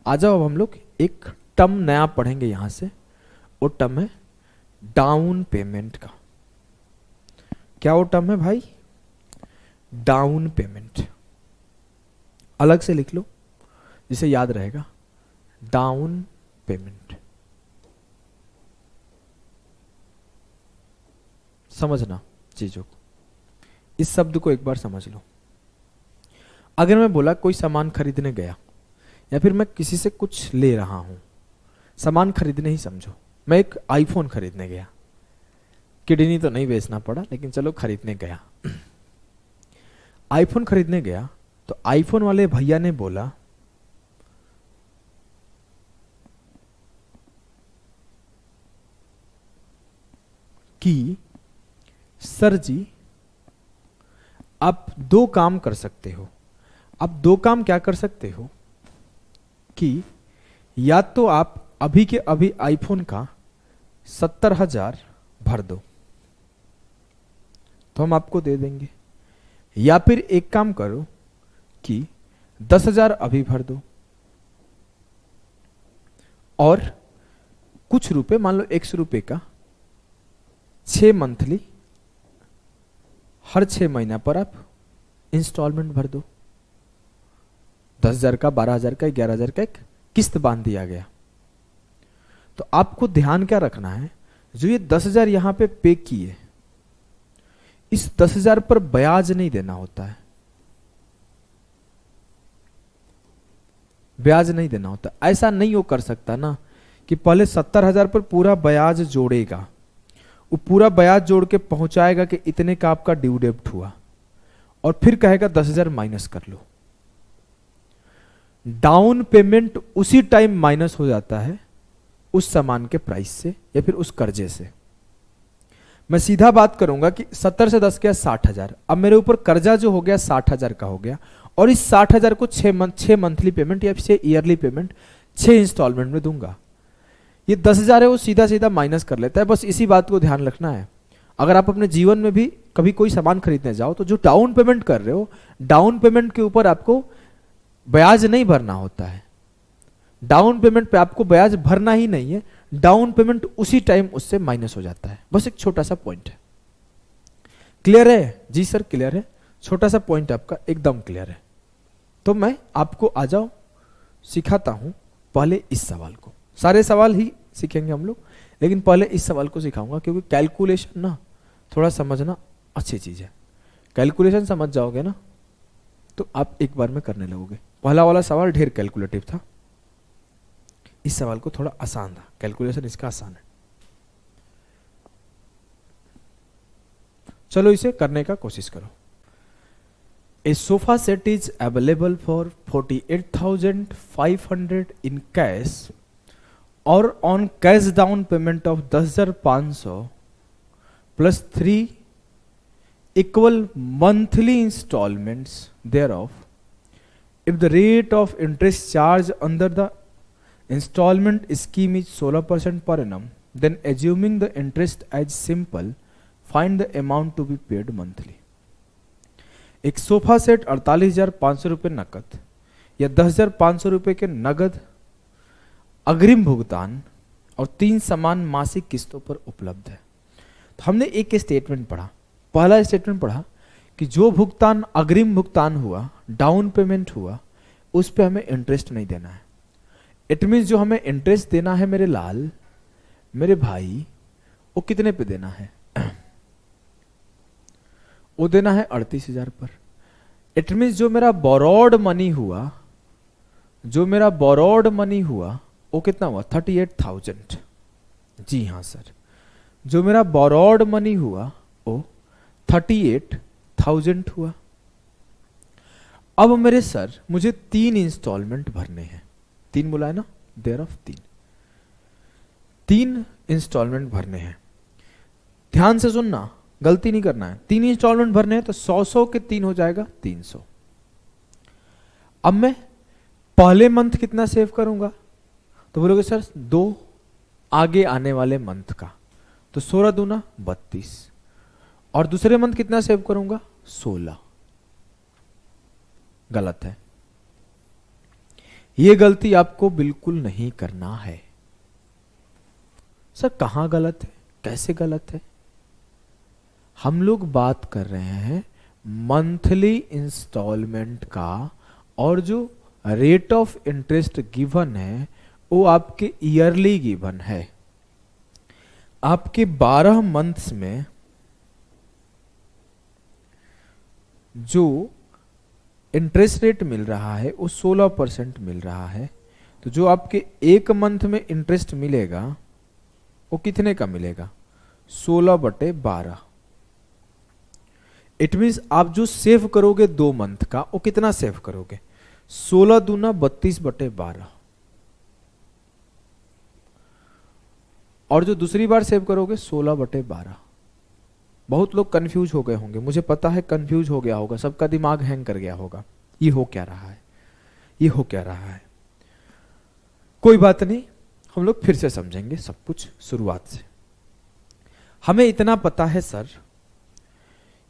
आ जाओ, अब हम लोग एक टर्म नया पढ़ेंगे यहां से। वो टर्म है डाउन पेमेंट का। क्या वो टर्म है भाई? Down payment. अलग से लिख लो जिसे याद रहेगा, डाउन पेमेंट। समझना चीजों को, इस शब्द को एक बार समझ लो। अगर मैं बोला कोई सामान खरीदने गया, या फिर मैं किसी से कुछ ले रहा हूं, सामान खरीदने ही समझो। मैं एक आईफोन खरीदने गया, किडनी तो नहीं बेचना पड़ा, लेकिन चलो खरीदने गया। आईफोन खरीदने गया तो आईफोन वाले भैया ने बोला कि सर जी आप 2 काम कर सकते हो। आप 2 काम क्या कर सकते हो कि या तो आप अभी के अभी आईफोन का 70,000 भर दो तो हम आपको दे देंगे, या फिर एक काम करो कि 10,000 अभी भर दो और कुछ रुपए, मान लो 100 रुपए का 6 मंथली, हर 6 महीना पर आप इंस्टॉलमेंट भर दो। 10,000 का, 12,000 का, 11,000 का एक किस्त बांध दिया गया। तो आपको ध्यान क्या रखना है, जो ये 10,000 यहां पे पे किए, इस 10,000 पर ब्याज नहीं देना होता है, ब्याज नहीं देना होता। ऐसा नहीं वो कर सकता ना कि पहले 70,000 पर पूरा ब्याज जोड़ेगा, वो पूरा ब्याज जोड़ के पहुंचाएगा कि इतने का आपका ड्यू डेब्ट हुआ, और फिर कहेगा 10,000 माइनस कर लो। डाउन पेमेंट उसी टाइम माइनस हो जाता है उस सामान के प्राइस से या फिर उस कर्जे से। मैं सीधा बात करूंगा कि 70 से 10 गया 60,000, अब मेरे ऊपर कर्जा जो हो गया 60,000 का हो गया, और इस 60,000 को 6 मंथली पेमेंट या फिर ईयरली पेमेंट 6 इंस्टॉलमेंट में दूंगा। ये 10,000 है वो सीधा सीधा माइनस कर लेता है। बस इसी बात को ध्यान रखना है। अगर आप अपने जीवन में भी कभी कोई सामान खरीदने जाओ तो जो डाउन पेमेंट कर रहे हो, डाउन पेमेंट के ऊपर आपको ब्याज नहीं भरना होता है। डाउन पेमेंट पे आपको ब्याज भरना ही नहीं है, डाउन पेमेंट उसी टाइम उससे माइनस हो जाता है। बस एक छोटा सा पॉइंट है। क्लियर है? जी सर क्लियर है। छोटा सा पॉइंट आपका एकदम क्लियर है। तो मैं आपको आ जाओ सिखाता हूं पहले इस सवाल को। सारे सवाल ही सीखेंगे हम लोग, लेकिन पहले इस सवाल को सिखाऊंगा क्योंकि कैलकुलेशन ना थोड़ा समझना अच्छी चीज है। कैलकुलेशन समझ जाओगे ना तो आप एक बार में करने लगोगे। पहला वाला सवाल ढेर कैलकुलेटिव था, इस सवाल को थोड़ा आसान था। कैलकुलेशन इसका आसान है। चलो इसे करने का कोशिश करो। A sofa set is available for 48,500 in cash or on cash down payment of 10,500 plus 3 equal monthly installments thereof. If the rate of interest charged under the installment scheme is 16% per annum, then assuming the interest as simple, find the amount to be paid monthly. एक सोफा सेट 48,500 रुपये नकद या 10,500 रुपये के नगद अग्रिम भुगतान और 3 समान मासिक किस्तों पर उपलब्ध है। तो हमने एक स्टेटमेंट पढ़ा, पहला स्टेटमेंट पढ़ा कि जो भुगतान अग्रिम भुगतान हुआ, डाउन पेमेंट हुआ, उस पे हमें इंटरेस्ट नहीं देना है। इट मीन्स जो हमें इंटरेस्ट देना है मेरे लाल, मेरे भाई, वो कितने पे देना है? वो देना है 38,000 पर। इट मीन्स जो मेरा बोरोड मनी हुआ, जो मेरा बोरोड मनी हुआ वो कितना हुआ? 38,000। जी हाँ सर, जो मेरा बोरोड मनी हुआ वो 38,000 हुआ। अब मेरे सर मुझे 3 इंस्टॉलमेंट भरने हैं। 3 बोला है ना, देयर ऑफ 3 इंस्टॉलमेंट भरने हैं। ध्यान से सुनना, गलती नहीं करना है। 3 इंस्टॉलमेंट भरने हैं तो 100 के 3 हो जाएगा 300। अब मैं पहले मंथ कितना सेव करूंगा? तो बोलोगे सर 2 आगे आने वाले मंथ का, तो 16 दूना 32। और दूसरे मंथ कितना सेव करूंगा? 16। गलत है। यह गलती आपको बिल्कुल नहीं करना है। सर कहां गलत है, कैसे गलत है? हम लोग बात कर रहे हैं मंथली इंस्टॉलमेंट का, और जो रेट ऑफ इंटरेस्ट गिवन है वो आपके ईयरली गिवन है। आपके 12 मंथ्स में जो इंटरेस्ट रेट मिल रहा है वो 16% मिल रहा है। तो जो आपके 1 मंथ में इंटरेस्ट मिलेगा वो कितने का मिलेगा? 16/12। इट मीन्स आप जो सेव करोगे 2 मंथ का, वो कितना सेव करोगे? 16 दूना 32/12। और जो दूसरी बार सेव करोगे 16/12। बहुत लोग कंफ्यूज हो गए होंगे, मुझे पता है कंफ्यूज हो गया होगा, सबका दिमाग हैंग कर गया होगा। ये हो क्या रहा है, ये हो क्या रहा है? कोई बात नहीं, हम लोग फिर से समझेंगे सब कुछ शुरुआत से। हमें इतना पता है सर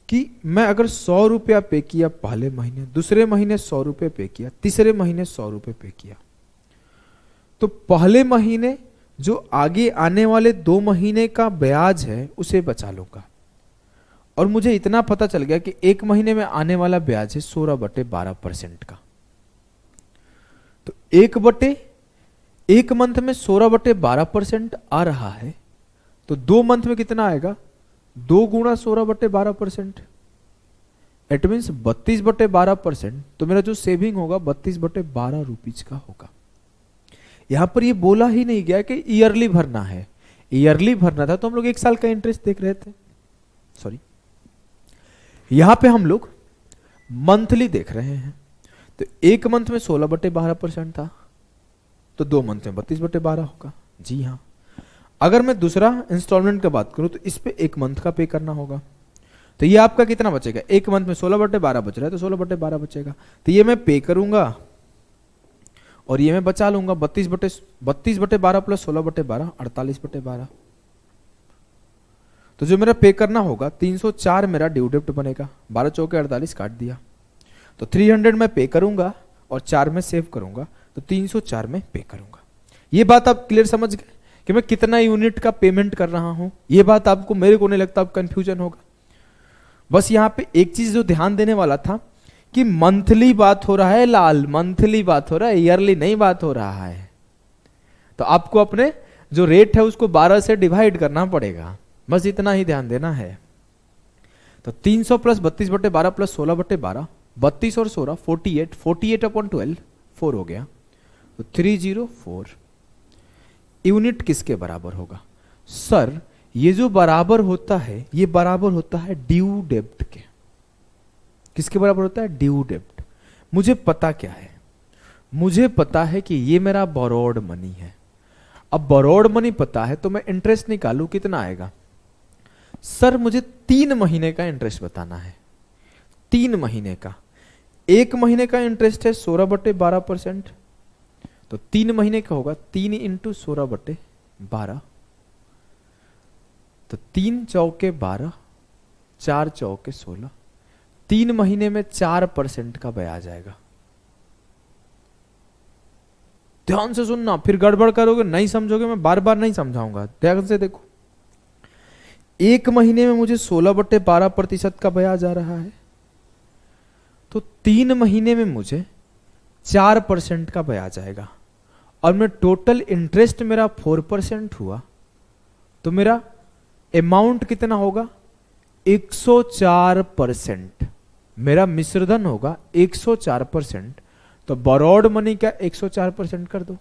कि मैं अगर 100 रुपया पे किया पहले महीने, दूसरे महीने 100 रुपये पे किया, तीसरे महीने 100 रुपये पे किया, तो पहले महीने जो आगे आने वाले 2 महीने का ब्याज है उसे बचा लूंगा। और मुझे इतना पता चल गया कि 1 महीने में आने वाला ब्याज है 16/12% का। तो 1 मंथ में 16/12% आ रहा है, तो 2 मंथ में कितना आएगा? 2 गुणा 16/12%। It means 32/12%। तो मेरा जो सेविंग होगा 32/12 रुपीज का होगा। यहां पर ये बोला ही नहीं गया कि ईयरली भरना है। ईयरली भरना था तो हम लोग 1 साल का इंटरेस्ट देख रहे थे, सॉरी। यहां पे हम लोग मंथली देख रहे हैं। तो 1 मंथ में 16/12% था, तो 2 मंथ में 32/12 होगा। जी हाँ। अगर मैं दूसरा इंस्टॉलमेंट की बात करूं तो इस पे 1 मंथ का पे करना होगा। तो ये आपका कितना बचेगा? 1 मंथ में 16/12 बच रहा है, तो 16/12 बचेगा। तो ये मैं पे करूंगा और ये मैं बचा लूंगा। 32/12 प्लस 16/12 48/12। तो जो मेरा पे करना होगा 304 मेरा ड्यू डेप्ट बनेगा। 12 चौके 48 काट दिया, तो 300 मैं पे करूंगा और 4 में सेव करूंगा, तो 304 में पे करूंगा। ये बात आप क्लियर समझ गए कि मैं कितना यूनिट का पेमेंट कर रहा हूं? ये बात आपको, मेरे को नहीं लगता आप कंफ्यूजन होगा। बस यहां पे एक चीज जो ध्यान देने वाला था कि मंथली बात हो रहा है लाल, मंथली बात हो रहा है, ईयरली नहीं बात हो रहा है। तो आपको अपने जो रेट है उसको 12 से डिवाइड करना पड़ेगा, बस इतना ही ध्यान देना है। तो 300 प्लस 32/12 प्लस 16/12, 32 और 16 48, 48/12 4 हो गया, तो 304 यूनिट किसके बराबर होगा? सर ये जो बराबर होता है, ये बराबर होता है ड्यू डेब्ट के। किसके बराबर होता है? ड्यू डेब्ट। मुझे पता क्या है? मुझे पता है कि ये मेरा बोरोड मनी है। अब बोरोड मनी पता है तो मैं इंटरेस्ट निकालू, कितना आएगा? सर मुझे 3 महीने का इंटरेस्ट बताना है। 3 महीने का, 1 महीने का इंटरेस्ट है 16/12%, तो 3 महीने का होगा 3 × 16/12, तो 3 चौके 12, 4 चौके 16, 3 महीने में 4% का ब्याज आएगा। ध्यान से सुनना, फिर गड़बड़ करोगे, नहीं समझोगे, मैं बार बार नहीं समझाऊंगा, ध्यान से देखो। 1 महीने में मुझे 16/12% का ब्याज आ रहा है, तो 3 महीने में मुझे 4% का ब्याज आएगा, और मैं टोटल इंटरेस्ट मेरा 4% हुआ, तो मेरा अमाउंट कितना होगा? 104%। मेरा मिश्रधन होगा 104%। तो बोरोड मनी का 104% कर दो।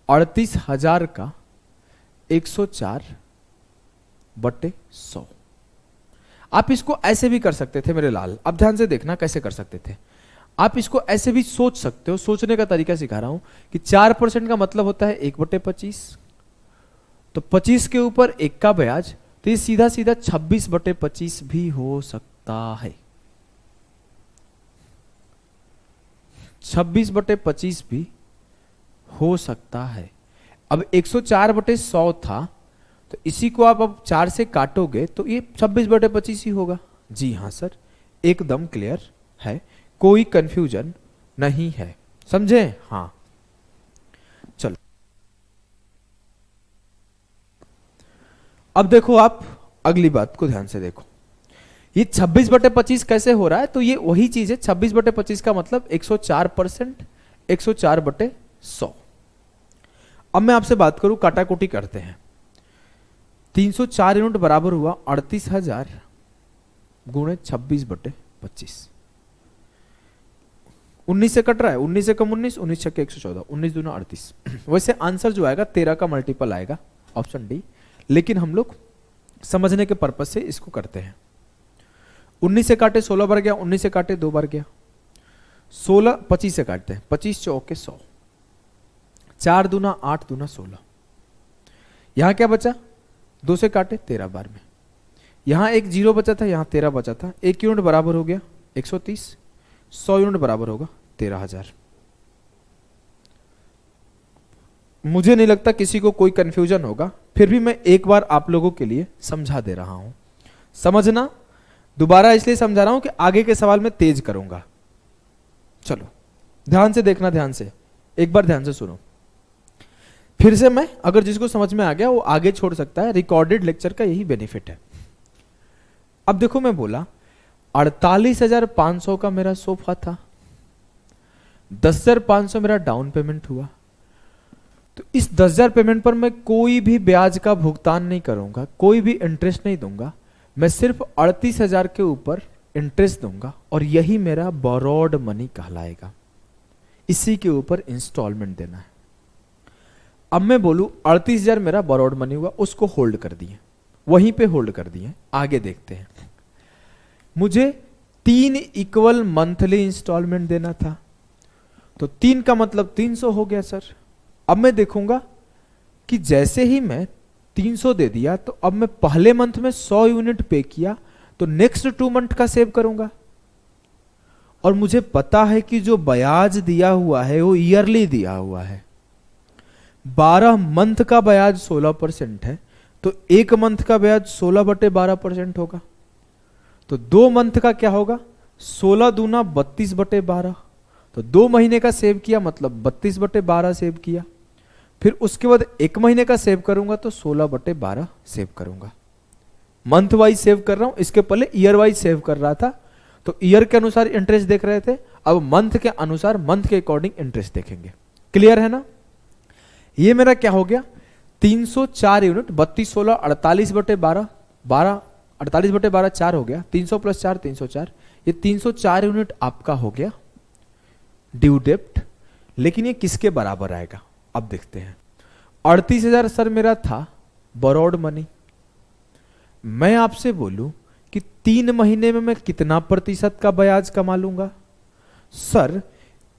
38,000 का 104/100। आप इसको ऐसे भी कर सकते थे मेरे लाल, अब ध्यान से देखना कैसे कर सकते थे। आप इसको ऐसे भी सोच सकते हो, सोचने का तरीका सिखा रहा हूं कि 4% का मतलब होता है 1/25, तो 25 के ऊपर 1 का ब्याज, तो ये सीधा सीधा 26/25 भी हो सकता है। 26/25 भी हो सकता है। अब 104/100 था, तो इसी को आप अब 4 से काटोगे तो ये 26/25 ही होगा। जी हाँ सर, एकदम क्लियर है, कोई कंफ्यूजन नहीं है, समझे? हाँ चलो, अब देखो आप अगली बात को ध्यान से देखो। ये 26/25 कैसे हो रहा है? तो ये वही चीज है, 26/25 का मतलब 104%, 104/100। अब मैं आपसे बात करूं, काटाकुटी करते हैं। 304 यूनिट बराबर हुआ 38,000 गुणे 26/25। 19 से कट रहा है, 19 से कम 19, 19 छक्के 114, 19 दूना 38। वैसे आंसर जो आएगा 13 का मल्टीपल आएगा, ऑप्शन डी, लेकिन हम लोग समझने के पर्पज से इसको करते हैं। 19 से काटे 16 बार गया, 19 से काटे 2 बार गया, 16 25 से काटते हैं, 25 चौके 100, 4 दूना 8 दूना 16। यहां क्या बचा? 2 से काटे 13 बार में, यहां एक 0 बचा था, यहां 13 बचा था, 1 यूनिट बराबर हो गया 130, 100 यूनिट बराबर होगा 13,000। मुझे नहीं लगता किसी को कोई कंफ्यूजन होगा, फिर भी मैं एक बार आप लोगों के लिए समझा दे रहा हूं। समझना, दोबारा इसलिए समझा रहा हूं कि आगे के सवाल में तेज करूंगा। चलो ध्यान से देखना, ध्यान से एक बार ध्यान से सुनो। फिर से मैं, अगर जिसको समझ में आ गया वो आगे छोड़ सकता है, रिकॉर्डेड लेक्चर का यही बेनिफिट है। अब देखो मैं बोला 48,500 का मेरा सोफा था, 10,500 मेरा डाउन पेमेंट हुआ, तो इस 10,000 पेमेंट पर मैं कोई भी ब्याज का भुगतान नहीं करूंगा, कोई भी इंटरेस्ट नहीं दूंगा, मैं सिर्फ 38,000 के ऊपर इंटरेस्ट दूंगा और यही मेरा बोरोड मनी कहलाएगा। इसी के ऊपर इंस्टॉलमेंट देना है। अब मैं बोलूं 38,000 मेरा बोरोड मनी हुआ, उसको होल्ड कर दिए, वहीं पे होल्ड कर दिए। आगे देखते हैं, मुझे 3 इक्वल मंथली इंस्टॉलमेंट देना था, तो 3 का मतलब 300 हो गया सर। अब मैं देखूंगा कि जैसे ही मैं 300 दे दिया तो अब मैं पहले मंथ में 100 यूनिट पे किया, तो नेक्स्ट 2 मंथ का सेव करूंगा। और मुझे पता है कि जो ब्याज दिया हुआ है वो ईयरली दिया हुआ है, 12 मंथ का ब्याज 16% है, तो 1 मंथ का ब्याज 16/12% होगा। तो 2 मंथ का क्या होगा, 16 दूना 32/12, तो 2 महीने का सेव किया मतलब 32/12 सेव किया। फिर उसके बाद 1 महीने का सेव करूंगा तो 16/12 सेव करूंगा। मंथ वाइज सेव कर रहा हूं, इसके पहले ईयर वाइज सेव कर रहा था, तो ईयर के अनुसार इंटरेस्ट देख रहे थे, अब मंथ के अनुसार मंथ के अकॉर्डिंग इंटरेस्ट देखेंगे। क्लियर है ना? ये मेरा क्या हो गया, 304 यूनिट, 32 16 48/12, 12 48/12 4 हो गया, 300 + 4 304, ये 304 यूनिट आपका हो गया ड्यू डेप्ट। लेकिन ये किसके बराबर आएगा, अब देखते हैं। 38,000 सर मेरा था बोरोड मनी। मैं आपसे बोलूं कि 3 महीने में मैं कितना प्रतिशत का ब्याज कमा लूंगा? सर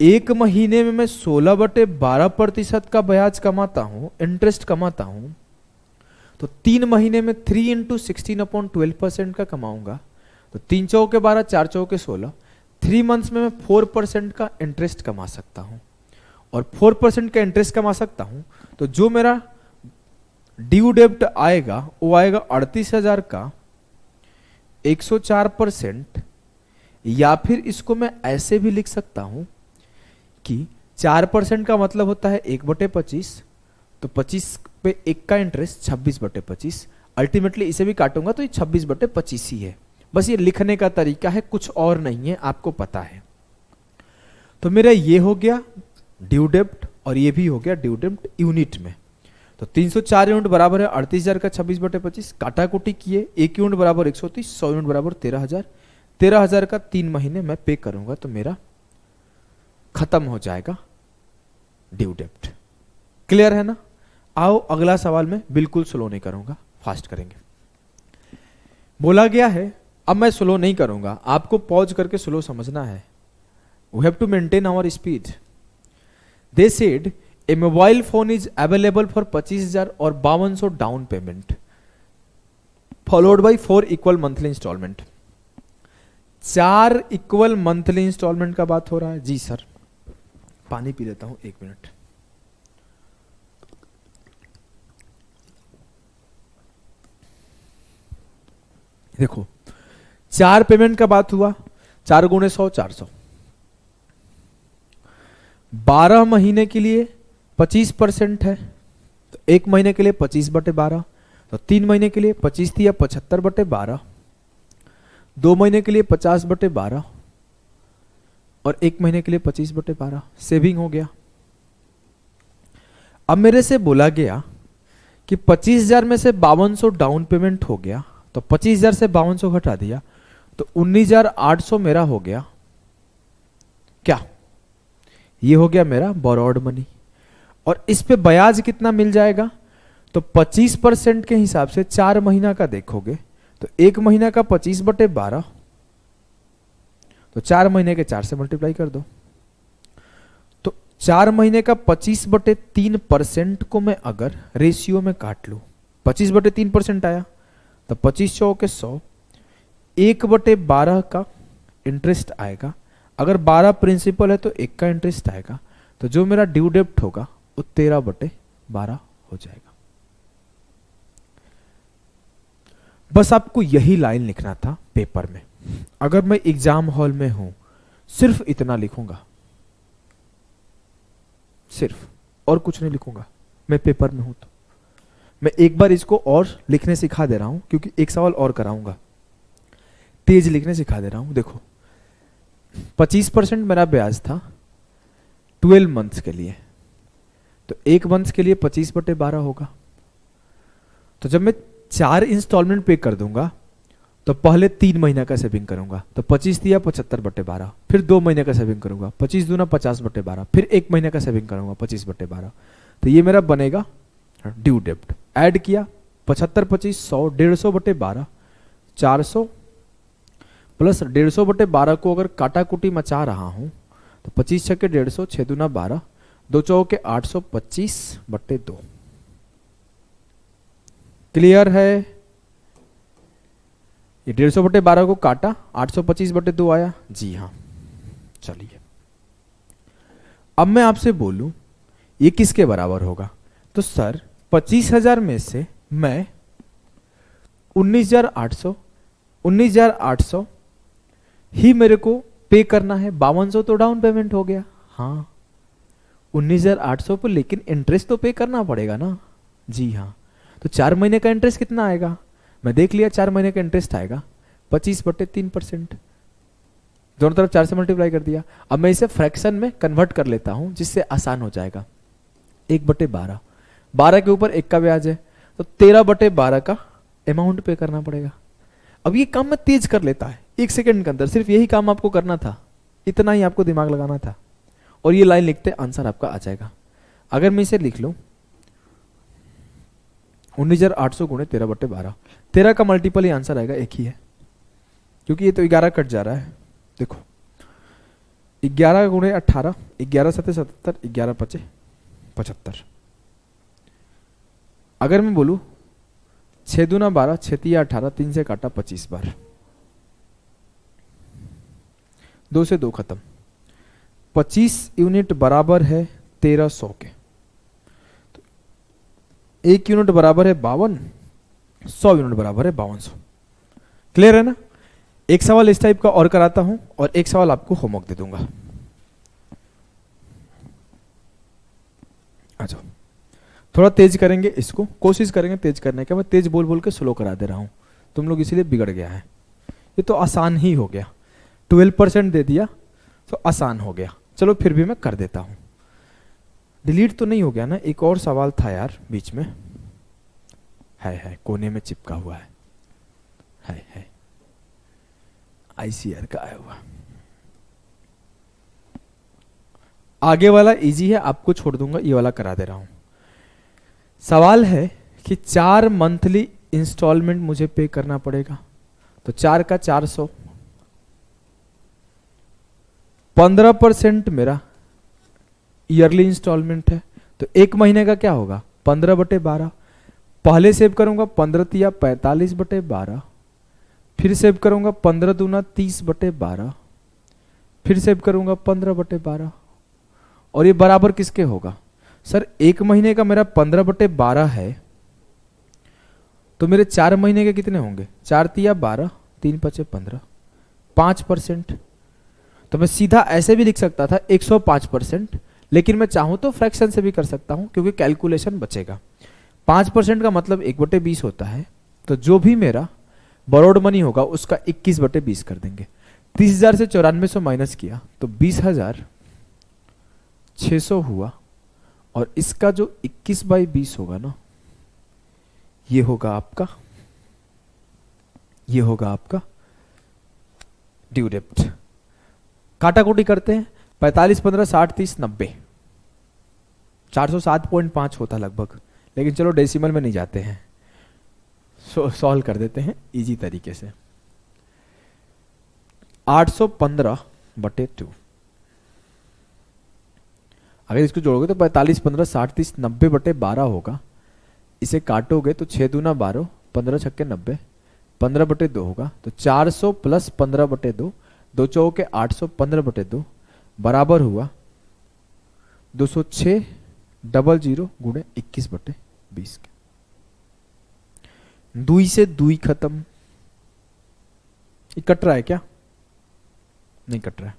1 महीने में मैं 16/12% का ब्याज कमाता हूं, इंटरेस्ट कमाता हूं, तो 3 महीने में 3 × 16/12% का कमाऊंगा, तो 3 चौके 12 4 चौके 16, 3 मंथ्स में मैं 4% का इंटरेस्ट कमा सकता हूं। और 4% का इंटरेस्ट कमा सकता हूं, तो जो मेरा ड्यू डेब्ट आएगा वो आएगा 38,000 का 104%, या फिर इसको मैं ऐसे भी लिख सकता हूं कि 4% का मतलब होता है 1/25, तो 25 पे 1 का इंटरेस्ट 26/25, अल्टीमेटली इसे भी काटूंगा तो ये 26/25 ही है। बस ये लिखने का तरीका है, कुछ और नहीं है, आपको पता है। तो मेरा ये हो गया ड्यू डेब्ट और ये भी हो गया ड्यू डेब्ट यूनिट में। तो 304 यूनिट बराबर है 38,000 का 26/25, काटाकुटी किए, 1 यूनिट बराबर 130, 100 यूनिट बराबर 13,000, 13,000 का 3 महीने मैं पे करूंगा तो मेरा खत्म हो जाएगा ड्यू डेब्ट। क्लियर है ना? आओ अगला सवाल में बिल्कुल स्लो नहीं करूंगा, फास्ट करेंगे। बोला गया है, अब मैं स्लो नहीं करूंगा, आपको पॉज करके स्लो समझना है। We have to maintain our speed. They said a mobile phone is available for 25,000 और 5200 down payment followed by 4 equal monthly instalment. 4 equal monthly instalment का बात हो रहा है। जी सर, पानी पी लेता हूं 1 मिनट। देखो 4 पेमेंट का बात हुआ, 4 × 100 400, 12 महीने के लिए 25% है, तो 1 महीने के लिए 25/12, तो 3 महीने के लिए 25 थी या 75/12, 2 महीने के लिए 50/12 और 1 महीने के लिए 25/12 सेविंग हो गया। अब मेरे से बोला गया कि 25,000 में से 5200 डाउन पेमेंट हो गया, तो 25,000 से 5200 घटा दिया तो 19,800 मेरा हो गया क्या, ये हो गया मेरा बोरोड मनी। और इस पे ब्याज कितना मिल जाएगा, तो 25% के हिसाब से 4 महीना का देखोगे तो 1 महीना का 25/12, तो 4 महीने के 4 से मल्टीप्लाई कर दो, तो 4 महीने का 25/3% को मैं अगर रेशियो में काट लूं, 25/3% आया, तो 25 चौके 100, 1/12 का इंटरेस्ट आएगा। अगर 12 प्रिंसिपल है तो 1 का इंटरेस्ट आएगा, तो जो मेरा ड्यू डेब्ट होगा वो 13/12 हो जाएगा। बस आपको यही लाइन लिखना था पेपर में। अगर मैं एग्जाम हॉल में हूं सिर्फ इतना लिखूंगा, सिर्फ, और कुछ नहीं लिखूंगा। मैं पेपर में हूं तो मैं एक बार इसको और लिखने सिखा दे रहा हूं, क्योंकि एक सवाल और कराऊंगा, तेज लिखने सिखा दे रहा हूं। देखो 25% मेरा ब्याज था 12 मंथ्स के लिए, तो एक मंथ के लिए 25/12 होगा। तो जब मैं 4 इंस्टॉलमेंट पे कर दूंगा तो पहले 3 महीना का सेविंग करूंगा, तो 25 दिया 75/12, फिर 2 महीने का सेविंग करूंगा 25 दूना 50/12, फिर 1 महीने का सेविंग करूंगा 25/12। तो ये मेरा बनेगा ड्यू डेब्ट। ऐड किया 75 25 100 150/12 400 प्लस 150/12 को अगर काटा कुटी मचा रहा हूं तो 25 छक्के 150 6 दूना 12 2 चौके 825/2। क्लियर है? ये 150/12 को काटा 825/2 आया। जी हाँ, चलिए अब मैं आपसे बोलूं ये किसके बराबर होगा, तो सर 25,000 में से मैं 19,800 ही मेरे को पे करना है, 5200 तो डाउन पेमेंट हो गया। हाँ 19,800 पर, लेकिन इंटरेस्ट तो पे करना पड़ेगा ना। जी हाँ, तो 4 महीने का इंटरेस्ट कितना आएगा, मैं देख लिया 4 महीने का इंटरेस्ट आएगा 25/3%। दोनों तरफ 4 से मल्टीप्लाई कर दिया। अब मैं इसे फ्रैक्शन में कन्वर्ट कर लेता हूं जिससे आसान हो जाएगा। 1/12, 12 के ऊपर 1 का ब्याज है, तो 13/12 का अमाउंट पे करना पड़ेगा। अब ये काम मैं तेज कर लेता है 1 सेकंड के अंदर, सिर्फ यही काम आपको करना था, इतना ही आपको दिमाग लगाना था, और ये लाइन लिखते आंसर आपका आ जाएगा। अगर मैं इसे लिख लूं 19,800 गुणे 13/12, 13 का मल्टीपल ही आंसर आएगा, एक ही है, क्योंकि ये तो 11 कट जा रहा है। देखो 11 गुणे 18, 11 7 77, 11 5 75। अगर मैं बोलूं 6 दूना 12, 6 तिया 18, 3 से काटा 25 बार, 2 से 2 खत्म, 25 यूनिट बराबर है 1300 के, तो 1 यूनिट बराबर है 52, 100 यूनिट बराबर है 5200। क्लियर है ना? एक सवाल इस टाइप का और कराता हूं और एक सवाल आपको होमवर्क दे दूंगा। आ जाओ, थोड़ा तेज करेंगे इसको, कोशिश करेंगे तेज करने का। मैं तेज बोल बोल के स्लो करा दे रहा हूं, तुम लोग इसीलिए बिगड़ गया है। ये तो आसान ही हो गया, 12% दे दिया तो आसान हो गया। चलो फिर भी मैं कर देता हूं। डिलीट तो नहीं हो गया ना? एक और सवाल था यार बीच में, है कोने में चिपका हुआ है ICR का आया हुआ। आगे वाला इजी है, आपको छोड़ दूंगा, ये वाला करा दे रहा हूं। सवाल है कि 4 मंथली इंस्टॉलमेंट मुझे पे करना पड़ेगा, तो 4 का 400, 15% मेरा ईयरली इंस्टॉलमेंट है, तो 1 महीने का क्या होगा 15/12। पहले सेव करूंगा 15 तिया 45/12, फिर सेव करूंगा 15 दूना 30/12, फिर सेव करूंगा 15/12, और ये बराबर किसके होगा? सर 1 महीने का मेरा 15/12 है, तो मेरे 4 महीने के कितने होंगे? 4 तिया 12, 3 पचे 15, 5%। तो मैं सीधा ऐसे भी लिख सकता था 105%, लेकिन मैं चाहूं तो फ्रैक्शन से भी कर सकता हूं, क्योंकि कैलकुलेशन बचेगा। 5% का मतलब 1/20 होता है, तो जो भी मेरा बोरोड मनी होगा उसका 21/20 कर देंगे। 30,000 से 9400 माइनस किया तो 20,600 हुआ, और इसका जो 21/20 होगा ना, ये होगा आपका ड्यू डेब्ट। काटाकुटी करते हैं, 45 15 60 30 90, 407.5 होता लगभग, लेकिन चलो डेसिमल में नहीं जाते हैं, सॉल्व कर देते हैं इजी तरीके से। 815/2, अगर इसको जोड़ोगे तो 45 15 60 30 90/12 होगा। इसे काटोगे तो 6 दूना 12, 15 छक्के 90, 15/2 होगा, तो 400 प्लस 15/2, 2 चौके 800, 15/2 बराबर हुआ 206 00 गुणे 21/20 के। 2 से 2 खत्म। ये कट रहा है क्या? नहीं कट रहा है।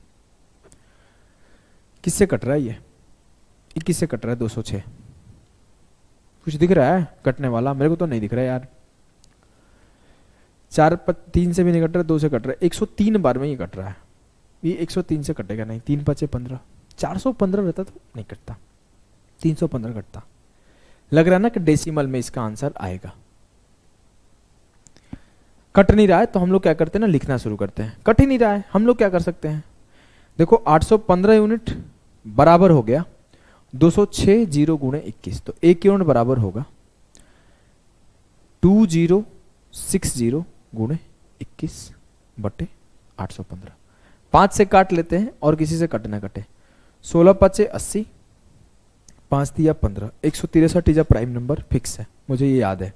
किससे कट रहा है ये? 21 से कट रहा है 206। कुछ दिख रहा है कटने वाला? मेरे को तो नहीं दिख रहा है यार। 3 से भी नहीं कट रहा, 2 से कट रहा है, 103 बार में ये कट रहा है। ये 103 से कटेगा नहीं, 3 5 15, 415 रहता तो नहीं कटता, 315 कटता। लग रहा है ना कि डेसिमल में इसका आंसर आएगा। कट नहीं रहा है तो हम लोग क्या करते हैं ना, लिखना शुरू करते हैं। कट ही नहीं रहा है, हम लोग क्या कर सकते हैं, देखो 815 यूनिट बराबर हो गया 206 जीरो गुणे 21, तो 1 यूनिट बराबर होगा 2060 गुणे 21 बटे 815। 5 से काट लेते हैं और किसी से कट ना कटे। 16 5 80, 5 दिया 15, 163 इज प्राइम नंबर, फिक्स है, मुझे ये याद है।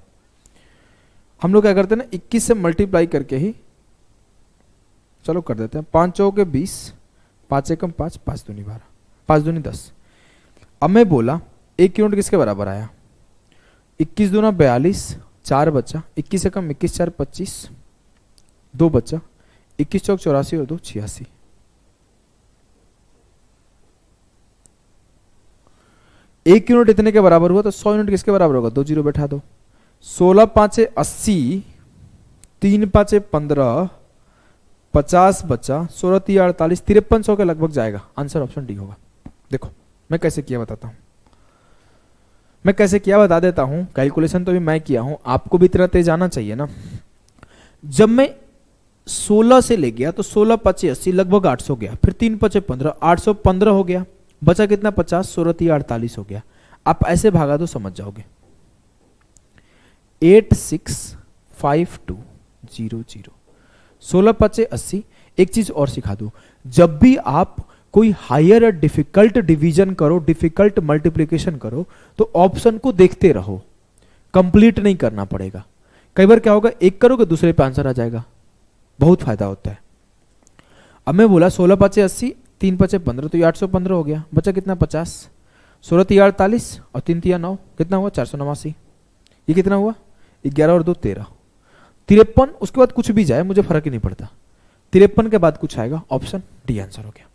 हम लोग क्या करते हैं ना, 21 से मल्टीप्लाई करके ही चलो कर देते हैं। 5 चौके 20, 5 एकम 5, 5 दूनी 12, 5 दूनी 10। अब मैं बोला 1 यूनिट किसके बराबर आया, 21 दूना 42, 4 बचा, 21 एकम 21 4 25, 2 बचा, 21 चौक 84 और 2 86। एक यूनिट इतने के बराबर हुआ तो 100 यूनिट किसके बराबर होगा, 2 जीरो बैठा दो। 16 5 80, 3 5 15, 50 बचा, 16 3 48, 5300 के लगभग जाएगा। आंसर ऑप्शन डी होगा। देखो मैं कैसे किया बताता हूं, मैं कैसे किया बता देता हूं। कैलकुलेशन तो भी मैं किया हूं, आपको भी इतना तेज आना चाहिए ना। जब मैं 16 से ले गया तो 16 5 80 लगभग 800 गया, फिर 3 5 15, 815 हो गया, बचा कितना 50, 16 3 48 हो गया। आप ऐसे भागा तो समझ जाओगे। 865200, 16 5 80। एक चीज और सिखा दूं, जब भी आप कोई हायर डिफिकल्ट डिवीजन करो, डिफिकल्ट मल्टीप्लिकेशन करो, तो ऑप्शन को देखते रहो, कंप्लीट नहीं करना पड़ेगा। कई बार क्या होगा, एक करोगे दूसरे पे आंसर आ जाएगा, बहुत फायदा होता है। अब मैं बोला 16 5 80, 3 5 15, तो ये 815 हो गया, बचा कितना 50, 16 3 48 और 3 3 9, कितना हुआ 489। ये कितना हुआ 11 और 2 13, 53। उसके बाद कुछ भी जाए मुझे फर्क ही नहीं पड़ता, 53 के बाद कुछ आएगा, ऑप्शन डी आंसर हो गया।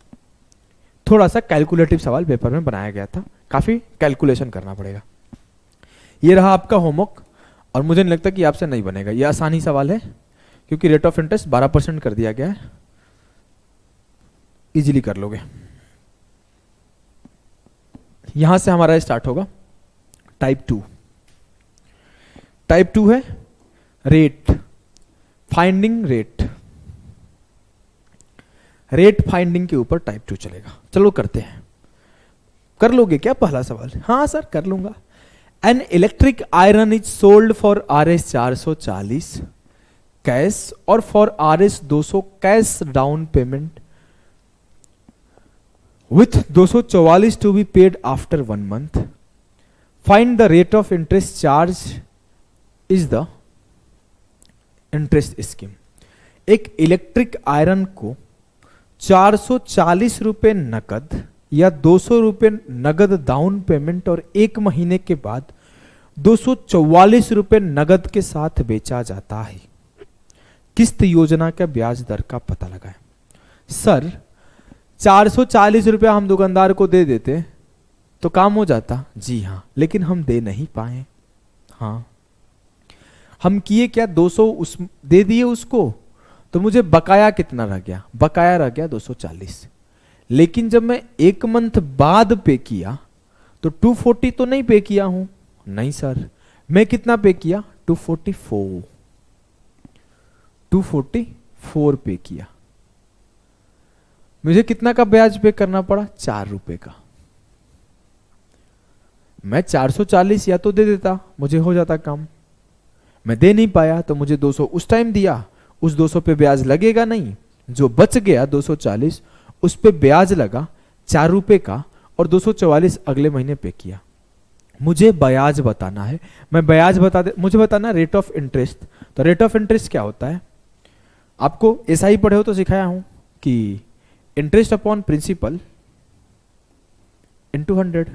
थोड़ा सा कैलकुलेटिव सवाल पेपर में बनाया गया था, काफी कैलकुलेशन करना पड़ेगा। ये रहा आपका होमवर्क, और मुझे नहीं लगता कि आपसे नहीं बनेगा। ये आसानी सवाल है क्योंकि रेट ऑफ इंटरेस्ट 12% कर दिया गया है, इजीली कर लोगे। यहां से हमारा स्टार्ट होगा टाइप 2। टाइप 2 है rate, finding rate. Rate finding के ऊपर टाइप 2 चलेगा। चलो करते हैं। कर लोगे क्या पहला सवाल? हाँ सर कर लूंगा। An electric iron is sold for RS 440 cash और for RS 200 cash down payment with 244 to be paid after 1 month. Find the rate of interest charge is the interest scheme. एक इलेक्ट्रिक आयरन को 440 रुपए नकद या 200 रुपए नगद डाउन पेमेंट और 1 महीने के बाद 244 रुपए नगद के साथ बेचा जाता है। किस्त योजना का ब्याज दर का पता लगाएं। सर 440 रुपया हम दुकानदार को दे देते तो काम हो जाता। जी हाँ, लेकिन हम दे नहीं पाए। हाँ, हम किए क्या, 200 उस दे दिए उसको, तो मुझे बकाया कितना रह गया, बकाया रह गया 240। लेकिन जब मैं 1 मंथ बाद पे किया तो 240 तो नहीं पे किया हूं। नहीं सर, मैं कितना पे किया, 244 पे किया। मुझे कितना का ब्याज पे करना पड़ा, 4 रुपए का। मैं 440 या तो दे देता, मुझे हो जाता काम। मैं दे नहीं पाया तो मुझे 200 उस टाइम दिया, उस 200 पे ब्याज लगेगा नहीं। जो बच गया 240, उस पे ब्याज लगा 4 रुपए का और 244 अगले महीने पे किया। मुझे ब्याज बताना है, मैं ब्याज बता दे, मुझे बताना रेट ऑफ इंटरेस्ट। तो रेट ऑफ इंटरेस्ट क्या होता है, आपको ऐसा ही पढ़े हो तो सिखाया हूं कि इंटरेस्ट अपॉन प्रिंसिपल इंटू 100,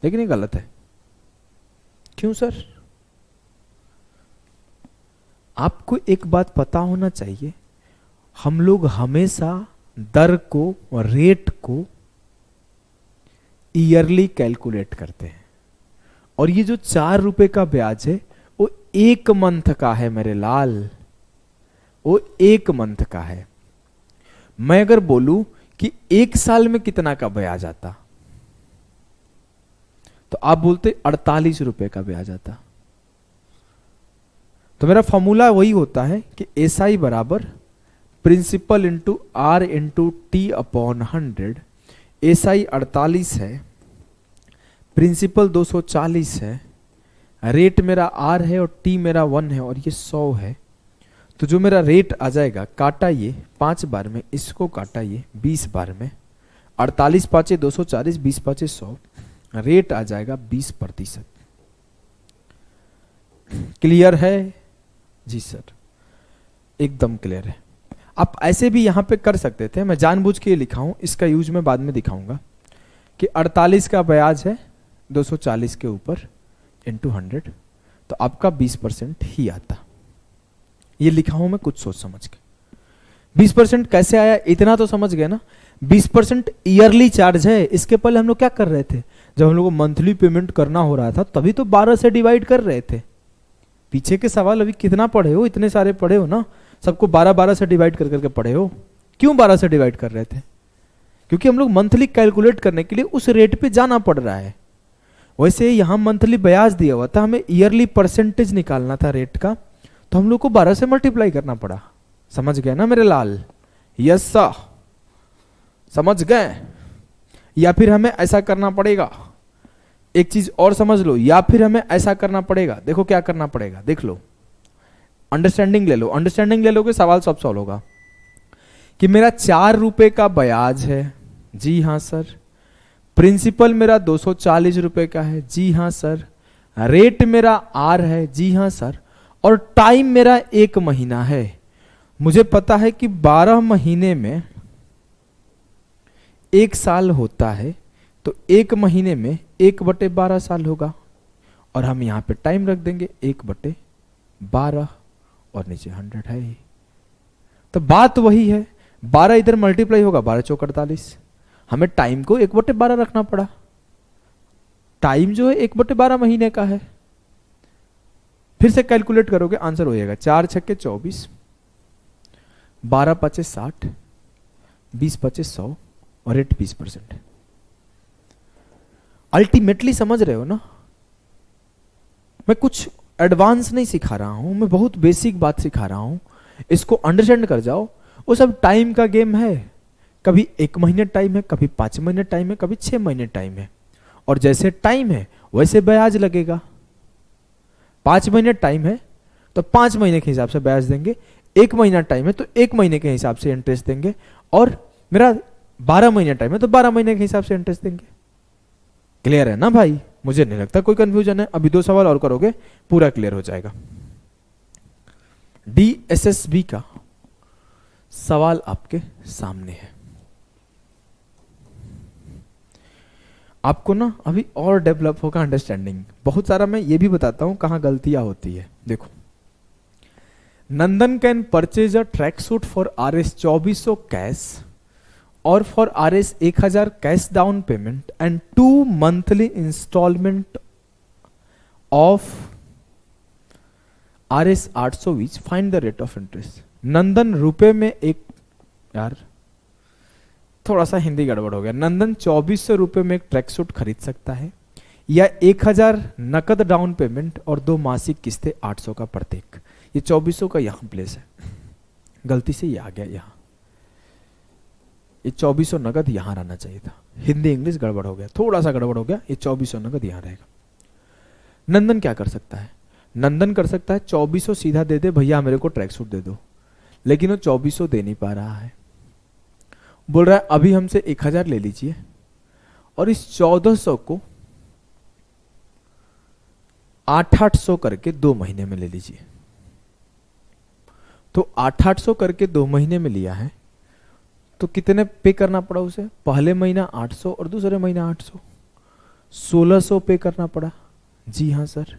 लेकिन ये गलत है। क्यों सर? आपको एक बात पता होना चाहिए, हम लोग हमेशा दर को और रेट को ईयरली कैलकुलेट करते हैं और ये जो 4 रुपए का ब्याज है वो 1 मंथ का है मेरे लाल, वो 1 मंथ का है। मैं अगर बोलूं कि 1 साल में कितना का ब्याज आता, तो आप बोलते 48 रुपए का ब्याज आता। तो मेरा फॉर्मूला वही होता है कि SI बराबर principal into R into T upon 100। SI 48 है, प्रिंसिपल 240 है, रेट मेरा R है और T मेरा 1 है और ये 100 है। तो जो मेरा रेट आ जाएगा, काटा ये 5 बार में, इसको काटा ये 20 बार में, 48 पाँचे 240, 20 पाँचे 100, रेट आ जाएगा 20%। क्लियर है जी सर? एकदम क्लियर है। आप ऐसे भी यहां पे कर सकते थे, मैं जानबूझ के लिखा हूं, इसका यूज मैं बाद में दिखाऊंगा कि 48 का ब्याज है 240 के ऊपर इंटू 100, तो आपका 20% ही आता। ये लिखा हूं मैं कुछ सोच समझ के। 20% कैसे आया इतना तो समझ गए ना। 20% ईयरली चार्ज है। इसके पहले हम लोग क्या कर रहे थे, जब हम लोग को मंथली पेमेंट करना हो रहा था तभी तो 12 से डिवाइड कर रहे थे। पीछे के सवाल अभी कितना पढ़े हो, इतने सारे पढ़े हो ना, सबको 12-12 से डिवाइड कर करके पढ़े हो। क्यों 12 से डिवाइड कर रहे थे? क्योंकि हम लोग मंथली कैलकुलेट करने के लिए उस रेट पे जाना पड़ रहा है। वैसे यहां मंथली ब्याज दिया हुआ था, हमें ईयरली परसेंटेज निकालना था रेट का, तो हम लोग को 12 से मल्टीप्लाई करना पड़ा। समझ गए ना मेरे लाल? यस सर, समझ गए? या फिर हमें ऐसा करना पड़ेगा, एक चीज और समझ लो, या फिर हमें ऐसा करना पड़ेगा। देखो क्या करना पड़ेगा, देख लो, अंडरस्टैंडिंग ले लो। अंडरस्टैंडिंग ले लोगे सवाल सब सॉल्व होगा। कि मेरा 4 रुपए का ब्याज है, जी हां सर। प्रिंसिपल मेरा 240 रुपए का है, जी हां सर। रेट मेरा R है, जी हां सर। और टाइम मेरा 1 महीना है। मुझे पता है कि 12 महीने में 1 साल होता है, तो 1 महीने में 1/12 साल होगा। और हम यहां पे टाइम रख देंगे 1/12 और नीचे 100 है। तो बात वही है, 12 इधर मल्टीप्लाई होगा, 12 चौक 48। हमें टाइम को 1/12 रखना पड़ा। टाइम जो है 1/12 महीने का है। फिर से कैलकुलेट करोगे आंसर हो जाएगा 4 छक्के 24, 12 पचे 60, 20 पचे 100 और रेट 20%। अल्टीमेटली समझ रहे हो ना? मैं कुछ एडवांस नहीं सिखा रहा हूं, मैं बहुत बेसिक बात सिखा रहा हूं। इसको अंडरस्टैंड कर जाओ। वो सब टाइम का गेम है। कभी 1 महीने टाइम है, कभी 5 महीने टाइम है, कभी 6 महीने टाइम है। और जैसे टाइम है वैसे ब्याज लगेगा। 5 महीने टाइम है तो 5 महीने के हिसाब से ब्याज देंगे। 1 महीना टाइम है तो 1 महीने के हिसाब से इंटरेस्ट देंगे। और मेरा 12 महीने टाइम है तो 12 महीने के हिसाब से इंटरेस्ट देंगे। क्लियर है ना भाई? मुझे नहीं लगता कोई कंफ्यूजन है। अभी 2 सवाल और करोगे पूरा क्लियर हो जाएगा। DSSB का सवाल आपके सामने है। आपको ना अभी और डेवलप होगा अंडरस्टैंडिंग। बहुत सारा मैं ये भी बताता हूं कहां गलतियां होती है। देखो, Nandan can purchase a track suit for RS 2400 cash और for RS 1000 cash down payment and 2 monthly instalment of RS 820। Find the rate of interest. Nandan रुपए में एक, यार थोड़ा सा हिंदी गड़बड़ हो गया। नंदन 2400 रुपए में एक ट्रैक सूट खरीद सकता है या 1000 नकद डाउन पेमेंट और 2 मासिक किस्तें 800 का प्रत्येक। ये 2400 का यहां प्लेस है, गलती से ये आ गया यहां। ये 2400 नगद यहां रहना चाहिए था। हिंदी इंग्लिश गड़बड़ हो गया, थोड़ा सा गड़बड़ हो गया। ये 2400 नगद यहां रहेगा। नंदन क्या कर सकता है? नंदन कर सकता है 2400 सीधा दे दे, भैया मेरे को ट्रैक सूट दे दो। लेकिन वो 2400 दे नहीं पा रहा है। बोल रहा है अभी हमसे 1000 ले लीजिए और इस 1400 को 800 करके 2 महीने में ले लीजिए। तो 800 करके 2 महीने में लिया है तो कितने पे करना पड़ा उसे? पहले महीना 800 और दूसरे महीना 800, 1600 पे करना पड़ा। जी हां सर।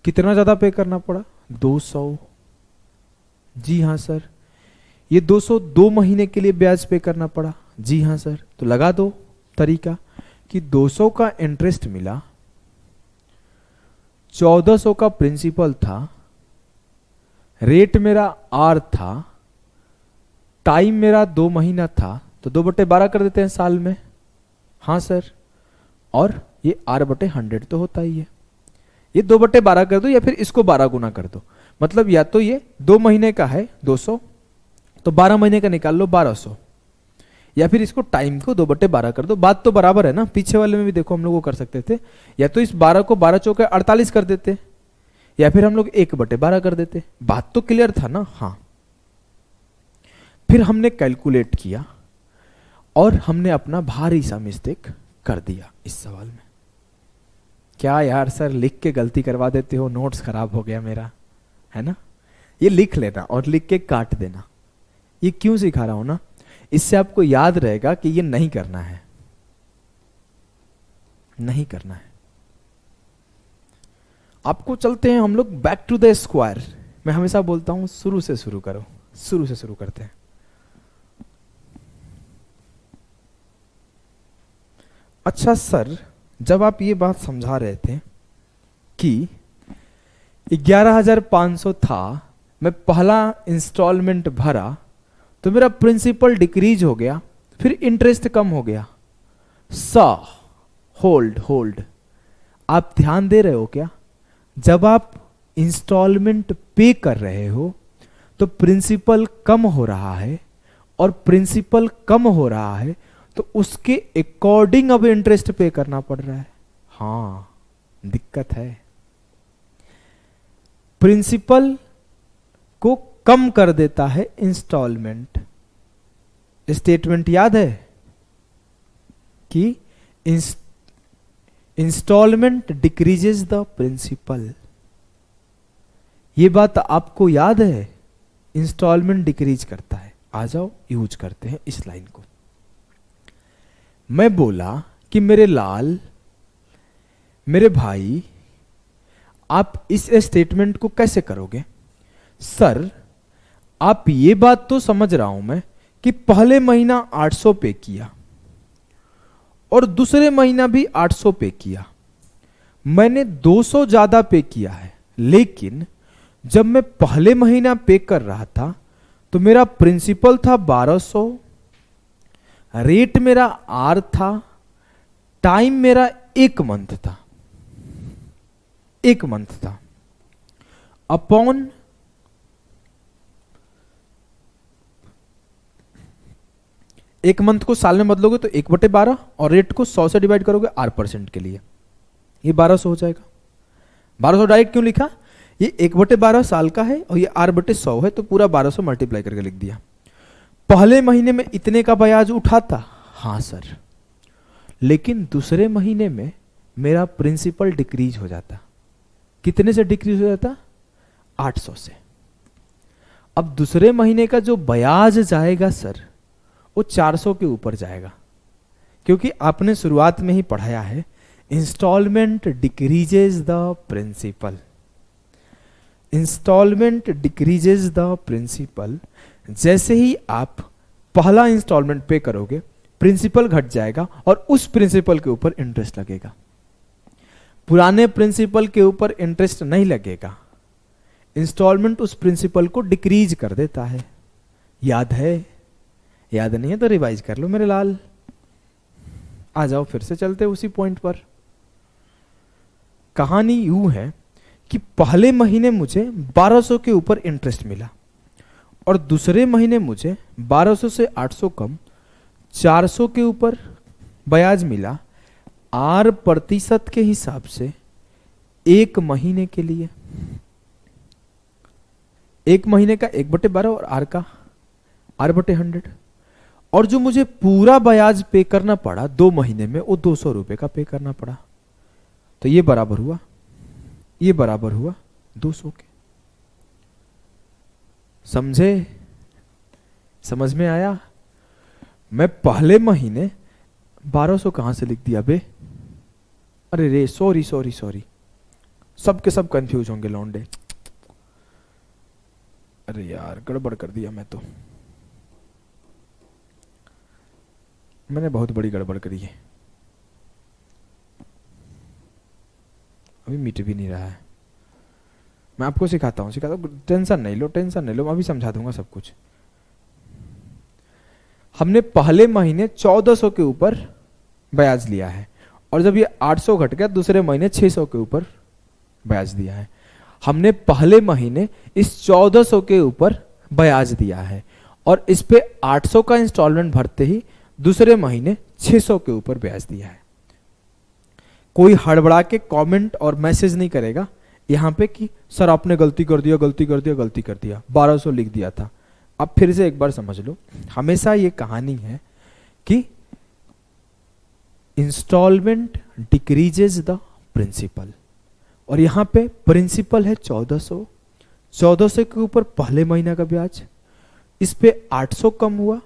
कितना ज्यादा पे करना पड़ा? 200। जी हां सर। ये 200 2 महीने के लिए ब्याज पे करना पड़ा। जी हां सर। तो लगा दो तरीका कि 200 का इंटरेस्ट मिला 1400 का प्रिंसिपल था, रेट मेरा आर था, टाइम मेरा 2 महीना था, तो 2/12 कर देते हैं साल में। हाँ सर, और ये R/100 तो होता ही है। ये 2/12 कर दो या फिर इसको 12 गुना कर दो, मतलब या तो ये 2 महीने का है 200, तो 12 महीने का निकाल लो 1200, या फिर इसको टाइम को 2/12 कर दो। बात तो बराबर है ना, पीछे वाले में भी देखो हम लोग वो कर सकते थे, या तो इस 12 को 12 चौके 48 कर देते, या फिर हम लोग 1/12 कर देते। बात तो क्लियर था ना। हाँ, फिर हमने कैलकुलेट किया और हमने अपना भारी सा मिस्टेक कर दिया इस सवाल में। क्या यार सर लिख के गलती करवा देते हो, नोट्स खराब हो गया मेरा, है ना। ये लिख लेना और लिख के काट देना। ये क्यों सिखा रहा हूं ना, इससे आपको याद रहेगा कि ये नहीं करना है, नहीं करना है आपको। चलते हैं हम लोग बैक टू द स्क्वायर। मैं हमेशा बोलता हूं शुरू से शुरू करो, शुरू से शुरू करते हैं। अच्छा सर, जब आप ये बात समझा रहे थे कि 11,500 था, मैं पहला इंस्टॉलमेंट भरा तो मेरा प्रिंसिपल डिक्रीज हो गया, फिर इंटरेस्ट कम हो गया। सा होल्ड होल्ड, आप ध्यान दे रहे हो क्या? जब आप इंस्टॉलमेंट पे कर रहे हो तो प्रिंसिपल कम हो रहा है, और प्रिंसिपल कम हो रहा है तो उसके अकॉर्डिंग अब इंटरेस्ट पे करना पड़ रहा है। हाँ, दिक्कत है। प्रिंसिपल को कम कर देता है इंस्टॉलमेंट। स्टेटमेंट याद है कि इंस्टॉलमेंट डिक्रीजेस द प्रिंसिपल। ये बात आपको याद है? इंस्टॉलमेंट डिक्रीज करता है। आ जाओ यूज करते हैं इस लाइन को। मैं बोला कि मेरे लाल, मेरे भाई, आप इस स्टेटमेंट को कैसे करोगे? सर, आप ये बात तो समझ रहा हूं मैं कि पहले महीना 800 पे किया और दूसरे महीना भी 800 पे किया, मैंने 200 ज्यादा पे किया है, लेकिन जब मैं पहले महीना पे कर रहा था तो मेरा प्रिंसिपल था 1200, रेट मेरा आर था, टाइम मेरा 1 मंथ था, 1 मंथ था, अपॉन एक मंथ को साल में बदलोगे तो 1/12 और रेट को 100 से डिवाइड करोगे R% के लिए, ये 1200 हो जाएगा। 1200 डायरेक्ट क्यों लिखा? ये 1/12 साल का है और ये R/100 है, तो पूरा 1200 मल्टीप्लाई करके लिख दिया। पहले महीने में इतने का ब्याज उठाता, हाँ सर, लेकिन दूसरे महीने में मेरा प्रिंसिपल डिक्रीज हो जाता। कितने से डिक्रीज हो जाता? 800 से। अब दूसरे महीने का जो ब्याज जाएगा सर, वो 400 के ऊपर जाएगा, क्योंकि आपने शुरुआत में ही पढ़ाया है instalment decreases the principal. Instalment decreases the principal. जैसे ही आप पहला इंस्टॉलमेंट पे करोगे, प्रिंसिपल घट जाएगा और उस प्रिंसिपल के ऊपर इंटरेस्ट लगेगा। पुराने प्रिंसिपल के ऊपर इंटरेस्ट नहीं लगेगा। इंस्टॉलमेंट उस प्रिंसिपल को डिक्रीज कर देता है। याद है? याद नहीं है तो रिवाइज कर लो मेरे लाल। आ जाओ फिर से चलते उसी पॉइंट पर। कहानी यूं है कि पहले महीने मुझे 1200 के ऊपर इंटरेस्ट मिला और दूसरे महीने मुझे 1200 से 800 कम 400 के ऊपर ब्याज मिला, R% के हिसाब से 1 महीने के लिए। 1 महीने का 1/12 और R का R/100। और जो मुझे पूरा ब्याज पे करना पड़ा 2 महीने में, वो 200 रुपए का पे करना पड़ा। तो ये बराबर हुआ, ये बराबर हुआ 200 के। समझे? समझ में आया? मैं पहले महीने 1200 कहां से लिख दिया बे? अरे रे, सॉरी सॉरी सॉरी, सब के सब कंफ्यूज होंगे लौंडे। अरे यार, गड़बड़ कर दिया मैं तो, मैंने बहुत बड़ी गड़बड़ करी है। अभी मिट भी नहीं रहा है। मैं आपको सिखाता हूँ, टेंशन नहीं लो, टेंशन नहीं लो, मैं अभी समझा दूंगा सब कुछ। हमने पहले महीने 1400 के ऊपर ब्याज लिया है, और जब ये 800 घट गया दूसरे महीने 600 के ऊपर ब्याज दिया है। हमने पहले महीने इस 1400 के ऊपर ब्याज दिया है, और इस पे 800 का इंस्टॉलमेंट भरते ही दूसरे महीने 600 के ऊपर ब्याज दिया है। कोई हड़बड़ा के कमेंट और मैसेज नहीं करेगा यहाँ पे कि सर आपने गलती कर दिया, गलती कर दिया, गलती कर दिया, 1200 लिख दिया था। अब फिर से एक बार समझ लो, हमेशा ये कहानी है कि इंस्टॉलमेंट डिक्रीजेज द प्रिंसिपल, और यहां पे प्रिंसिपल है 1400, 1400 के ऊपर पहले महीने का ब्याज, इस पे 800 कम हुआ,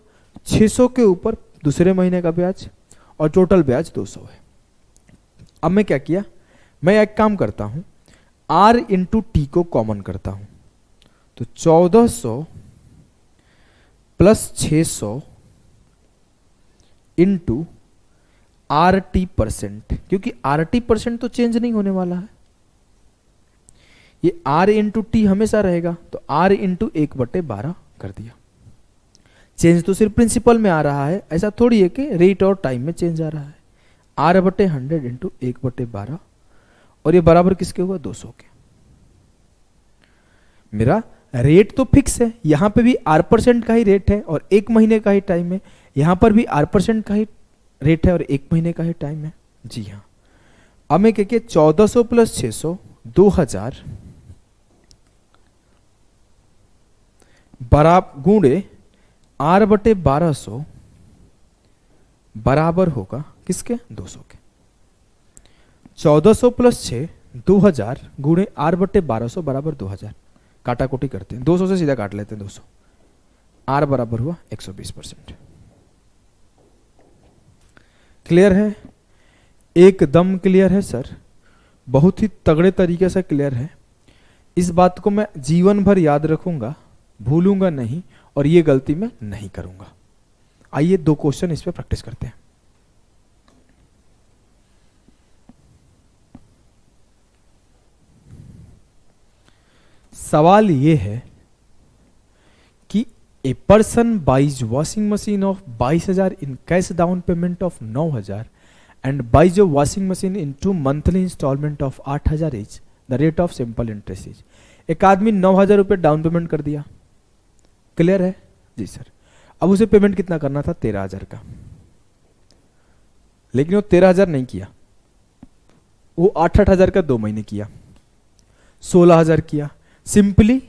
600 के ऊपर दूसरे महीने का ब्याज, और टोटल ब्याज 200 है। अब मैं क्या किया, मैं एक काम करता हूं, R इंटू टी को कॉमन करता हूं, तो 1400 प्लस 600 इंटू RT %, क्योंकि RT % तो चेंज नहीं होने वाला है, ये R इंटू टी हमेशा रहेगा, तो R इंटू 1/12 कर दिया। चेंज तो सिर्फ प्रिंसिपल में आ रहा है, ऐसा थोड़ी है कि रेट और टाइम में चेंज आ रहा है। R/100 इंटू 1/12, और ये बराबर किसके हुआ, 200 के। मेरा रेट तो फिक्स है, यहां पे भी R% का ही रेट है और 1 महीने का ही टाइम है, यहां पर भी R% का ही रेट है और 1 महीने का ही टाइम है। जी हाँ, अब मैं क्या किया, 1400 प्लस 600 2000 बराबर गुणे R/1200 बराबर होगा किसके, 200 के। 1400 प्लस 6 2000 गुणे R/1200 बराबर 2000, काटा कोटी करते हैं, 200 से सीधा काट लेते हैं 200, R बराबर हुआ 120%। क्लियर है, एकदम क्लियर है सर, बहुत ही तगड़े तरीके से क्लियर है। इस बात को मैं जीवन भर याद रखूंगा, भूलूंगा नहीं, और ये गलती मैं नहीं करूंगा। आइए 2 क्वेश्चन इस पे प्रैक्टिस करते हैं। सवाल ये है कि a person buys washing machine of 22,000 in cash down payment of 9,000 and buys a washing machine in 2 monthly instalment of 8,000 each, the rate of simple interest is. एक आदमी 9,000 रुपये डाउन पेमेंट कर दिया, क्लियर है जी सर। अब उसे पेमेंट कितना करना था, 13,000 का, लेकिन वो 13,000 नहीं किया, वो 8,000 का 2 महीने किया, 16,000 किया, सिंपली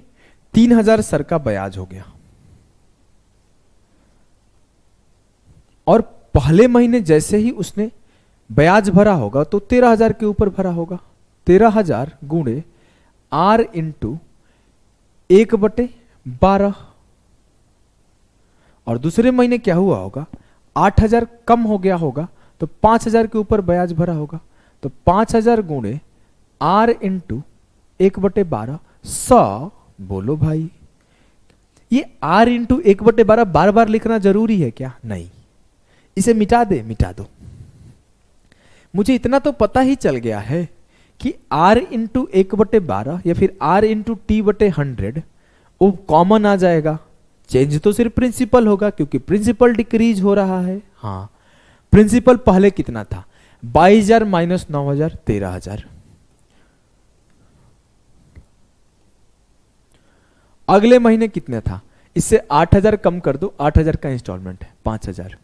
3,000 सर का ब्याज हो गया। और पहले महीने जैसे ही उसने ब्याज भरा होगा तो 13,000 के ऊपर भरा होगा, 13,000 गुणे R इंटू 1/12, और दूसरे महीने क्या हुआ होगा, 8,000 कम हो गया होगा तो 5,000 के ऊपर ब्याज भरा होगा, तो 5,000 गुणे R इंटू 1/12 100। बोलो भाई, ये R इंटू 1/12 बार बार लिखना जरूरी है क्या, नहीं, इसे मिटा दे, मिटा दो। मुझे इतना तो पता ही चल गया है कि R इंटू 1/12 या फिर R इंटू T/100 वो कॉमन आ जाएगा, चेंज तो सिर्फ प्रिंसिपल होगा क्योंकि प्रिंसिपल डिक्रीज हो रहा है। हाँ, प्रिंसिपल पहले कितना था, 22,000 माइनस 9,000 13,000। अगले महीने कितने था, इससे 8,000 कम कर दो, 8,000 का इंस्टॉलमेंट है 5,000,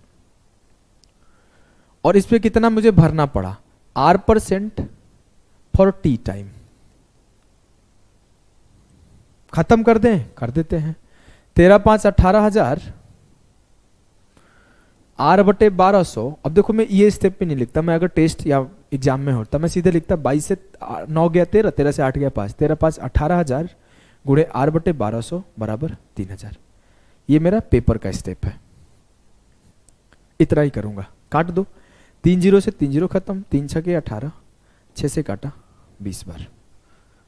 और इस पे कितना मुझे भरना पड़ा, R% फॉर टी टाइम। खत्म कर दें, कर देते हैं, 13,5 18,000 R/1200। अब देखो मैं ये स्टेप पे नहीं लिखता, मैं अगर टेस्ट या एग्जाम में होता मैं सीधे लिखता 22 से 9 गया 13, 13 से 8 गया 5, 13,5 18,000 गुणे R/1200 बराबर 3,000। ये मेरा पेपर का स्टेप है, इतना ही करूंगा, काट दो, 3 0 से 3 0 खत्म, 3 6 के 18, 6 से काटा 20 बार,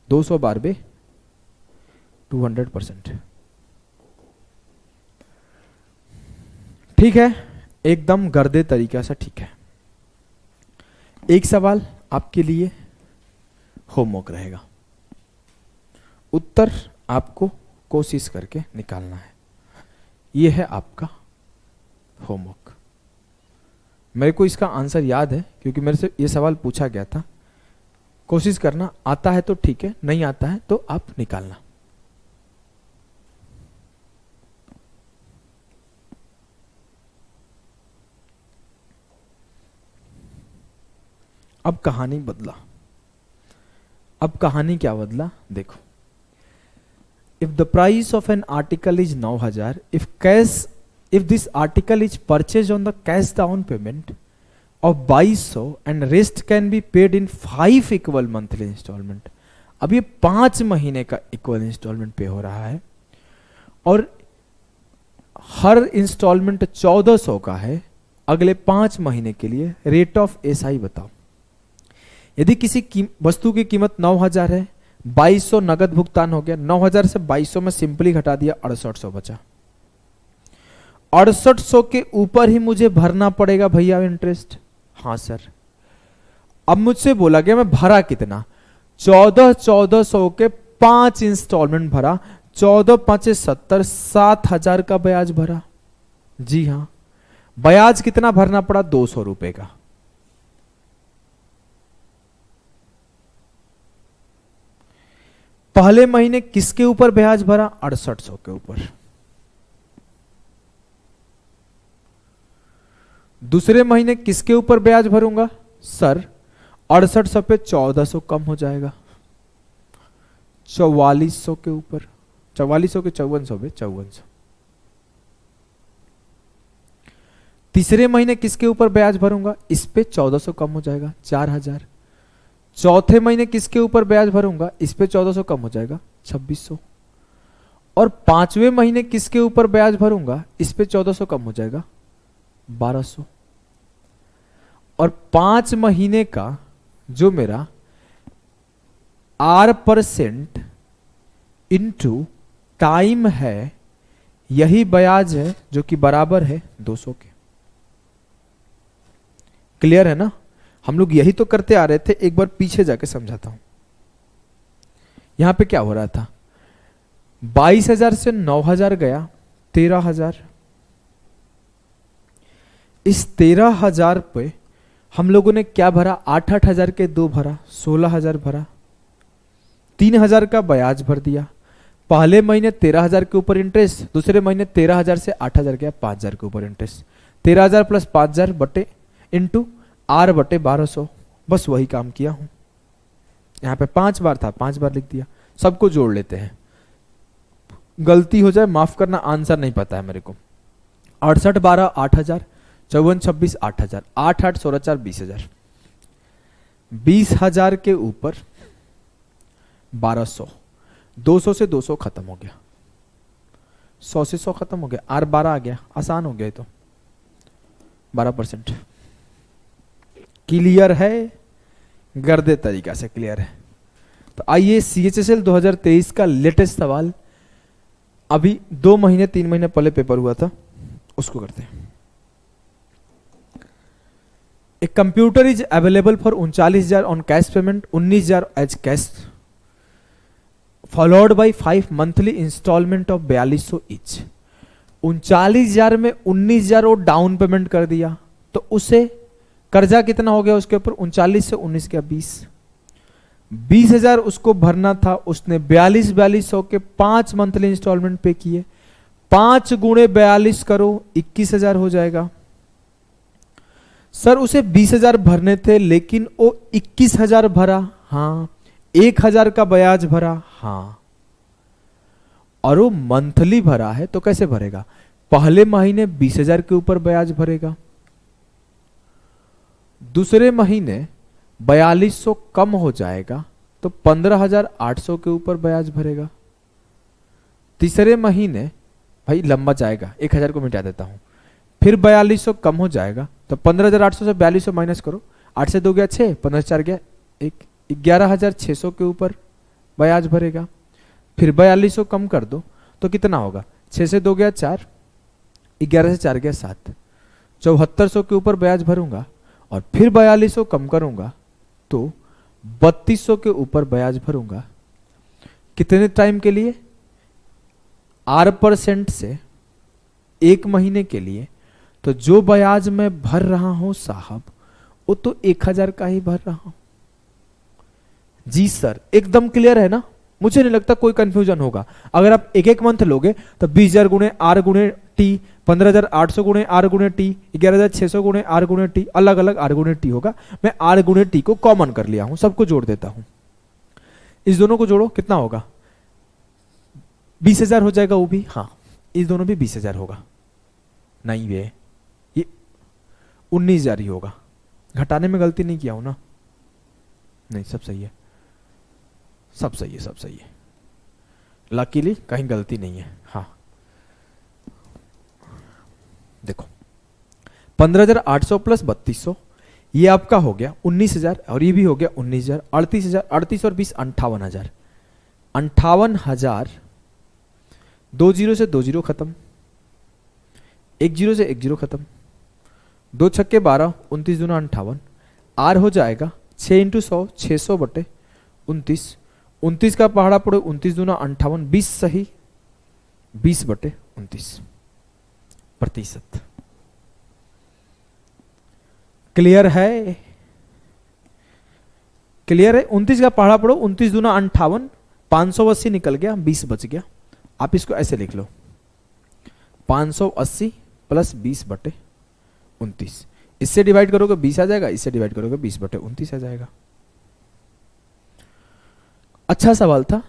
200 बार बे 200%। ठीक है, एकदम गर्दे तरीका से ठीक है। एक सवाल आपके लिए होमवर्क रहेगा। उत्तर आपको कोशिश करके निकालना है। यह है आपका होमवर्क। मेरे को इसका आंसर याद है क्योंकि मेरे से ये सवाल पूछा गया था। कोशिश करना, आता है तो ठीक है, नहीं आता है तो आप निकालना। अब कहानी बदला। अब कहानी क्या बदला देखो। If the price of an article is 9000, if this article is purchased on the cash down payment of 2200 and rest can be paid in 5 equal monthly installment। अब ये 5 महीने का इक्वल इंस्टॉलमेंट पे हो रहा है और हर इंस्टॉलमेंट 1400 का है अगले 5 महीने के लिए। रेट ऑफ एसआई बताओ। यदि किसी वस्तु की कीमत 9000 है, 2200 नगद भुगतान हो गया, 9000 से 2200 में सिंपली घटा दिया, 6800 बचा। 6800 के ऊपर ही मुझे भरना पड़ेगा भैया इंटरेस्ट। हाँ सर। अब मुझसे बोला गया मैं भरा कितना, 1400 के 5 इंस्टॉलमेंट भरा, 14 5 70, 7000 का ब्याज भरा। जी हाँ, ब्याज कितना भरना पड़ा, 200 रुपए का। पहले महीने किसके ऊपर ब्याज भरा, 6800 के ऊपर। दूसरे महीने किसके ऊपर ब्याज भरूंगा, सर 6800 पे 1400 कम हो जाएगा, 4400 के ऊपर, 4400 के 5400 पे 5400। तीसरे महीने किसके ऊपर ब्याज भरूंगा, इस पे 1400 कम हो जाएगा, 4000। चौथे महीने किसके ऊपर ब्याज भरूंगा, इस पे 1400 कम हो जाएगा, 2600। और 5वें महीने किसके ऊपर ब्याज भरूंगा, इस पे 1400 कम हो जाएगा, 1200। और 5 महीने का जो मेरा R% इंटू टाइम है, यही ब्याज है जो कि बराबर है 200 के। क्लियर है ना। हम लोग यही तो करते आ रहे थे, एक बार पीछे जाके समझाता हूं। यहां पे क्या हो रहा था, 22000 से 9000 गया, 13000। इस 13000 पे हम लोगों ने क्या भरा, 8-8000 के 2 भरा, 16000 भरा, 3000 का ब्याज भर दिया। पहले महीने 13000 के ऊपर इंटरेस्ट, दूसरे महीने 13000 से 8000 गया, 5000 के ऊपर इंटरेस्ट। 13000 प्लस 5000 बटे इंटू R बटे 1200। बस वही काम किया हूं। यहां पे 5 बार था, 5 बार लिख दिया। सबको जोड़ लेते हैं, गलती हो जाए माफ करना, आंसर नहीं पता है मेरे को। 68 12 8000, 54 26 8000, 8 8 16 4 20000। 20000 के ऊपर 1200, 200 से 200 खत्म हो गया, 100 से 100 खत्म हो गया, R 12 आ गया। आसान हो गया तो 12%। क्लियर है, गर्दे तरीका से क्लियर है। तो आइए CHSL 2023 का लेटेस्ट सवाल, अभी 2 महीने 3 महीने पहले पेपर हुआ था, उसको करते हैं। A computer is available for 39,000 on cash payment, 19,000 as cash, followed by 5 monthly instalment of 4200 each. 39,000 में 19,000 और डाउन पेमेंट कर दिया, तो उसे कर्जा कितना हो गया उसके ऊपर, 39 से 19 गया 20। 20,000 उसको भरना था, उसने 4200 के 5 मंथली इंस्टॉलमेंट पे किए। 5 गुणे 42 करो, 21,000 हो जाएगा। सर उसे 20,000 भरने थे लेकिन वो 21,000 भरा, हाँ। 1,000 का ब्याज भरा, हाँ। और वो मंथली भरा है तो कैसे भरेगा, पहले महीने 20,000 के ऊपर ब्याज भरेगा, दूसरे महीने 4200 कम हो जाएगा तो 15,800 के ऊपर ब्याज भरेगा, तीसरे महीने भाई लंबा जाएगा, 1,000 को मिटा देता हूं, फिर 4200 कम हो जाएगा तो 15,800 से 4200 माइनस करो, 8 से 2 गया 6, 15 से 4 गया 1, 11,600 के ऊपर ब्याज भरेगा। फिर 4200 कम कर दो तो कितना होगा, 6 से 2 गया 4, 11 से 4 गया 7, 7400 के ऊपर ब्याज भरूंगा और फिर 4200 कम करूंगा तो 3200 के ऊपर ब्याज भरूंगा, कितने टाइम के लिए? R% से 1 महीने के लिए। तो जो ब्याज मैं भर रहा हूं साहब, वो तो 1000 का ही भर रहा हूं। जी सर, एकदम क्लियर है ना? मुझे नहीं लगता कोई कंफ्यूजन होगा। अगर आप एक एक मंथ लोगे तो 20000 गुणे R गुणे T, 15800 गुणे R गुणे T, 11600 गुणे R गुणे T, अलग अलग R गुणे T होगा। मैं R गुणे T को कॉमन कर लिया हूं, सबको जोड़ देता हूं। इस दोनों को जोड़ो, कितना होगा? 20000 हो जाएगा वो भी। हाँ, इस दोनों भी 20000 होगा। नहीं वे, ये 19000 ही होगा। घटाने में गलती नहीं किया हूं ना? नहीं, सब सही है, सब सही है, सब सही है। लकीली कहीं गलती नहीं है। हाँ देखो, 15800 प्लस 3200, ये आपका हो गया 19000, और ये भी हो गया 19000, 38000, 38 और 20 58000। 58000, 2 जीरो से 2 जीरो खत्म, 1 जीरो से 1 जीरो खत्म, 2 छक्के 12, 29 दूना 58। आर हो जाएगा 6 इंटू 100, 600 बटे 29। 29 का पहाड़ा पड़े 29 दूना 58, 20 सही, 20 बटे 29%। क्लियर है? क्लियर है? 29 का पहाड़ा पड़ो 29 दूना 58, 580 निकल गया, 20 बच गया। आप इसको ऐसे लिख लो, 580 प्लस 20 बटे 29। इससे डिवाइड करोगे 20 आ जाएगा, इससे डिवाइड करोगे 20 बटे 29 आ जाएगा। अच्छा सवाल था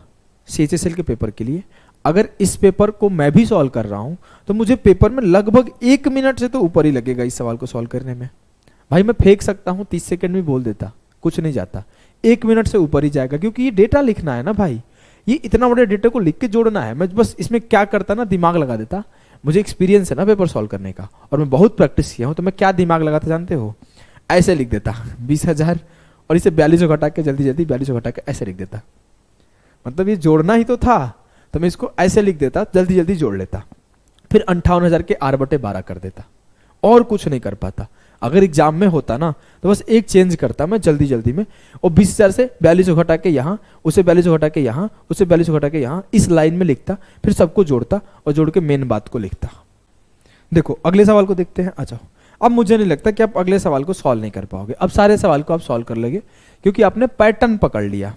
CHSL के पेपर के लिए। अगर इस पेपर को मैं भी सॉल्व कर रहा हूं तो मुझे पेपर में लगभग 1 मिनट से तो ऊपर ही लगेगा इस सवाल को सॉल्व करने में। भाई मैं फेंक सकता हूं, 30 सेकंड में बोल देता, कुछ नहीं जाता, 1 मिनट से ऊपर ही जाएगा, क्योंकि ये डेटा लिखना है ना भाई। ये इतना बड़े डेटा को लिख के जोड़ना है। मैं बस इसमें क्या करता ना, दिमाग लगा देता। मुझे एक्सपीरियंस है ना पेपर सॉल्व करने का, और मैं बहुत प्रैक्टिस किया हूं, तो मैं क्या दिमाग लगाता जानते हो? ऐसे लिख देता 20000 और इसे 42 घटा के जल्दी जल्दी 42 घटा के ऐसे लिख देता। मतलब ये जोड़ना ही तो था, तो मैं इसको ऐसे लिख देता, जल्दी जल्दी जोड़ लेता, फिर 58000 के R/12 कर देता, और कुछ नहीं कर पाता। अगर एग्जाम में होता ना तो बस एक चेंज करता मैं जल्दी जल्दी में, और 20000 से 42 घटा के यहाँ, उसे 42 घटा के यहाँ, उसे 42 घटा के यहाँ, इस लाइन में लिखता, फिर सबको जोड़ता और जोड़ के मेन बात को लिखता। देखो अगले सवाल को देखते हैं। अच्छा, अब मुझे नहीं लगता कि आप अगले सवाल को सॉल्व नहीं कर पाओगे। अब सारे सवाल को आप सॉल्व कर लोगे, क्योंकि आपने पैटर्न पकड़ लिया।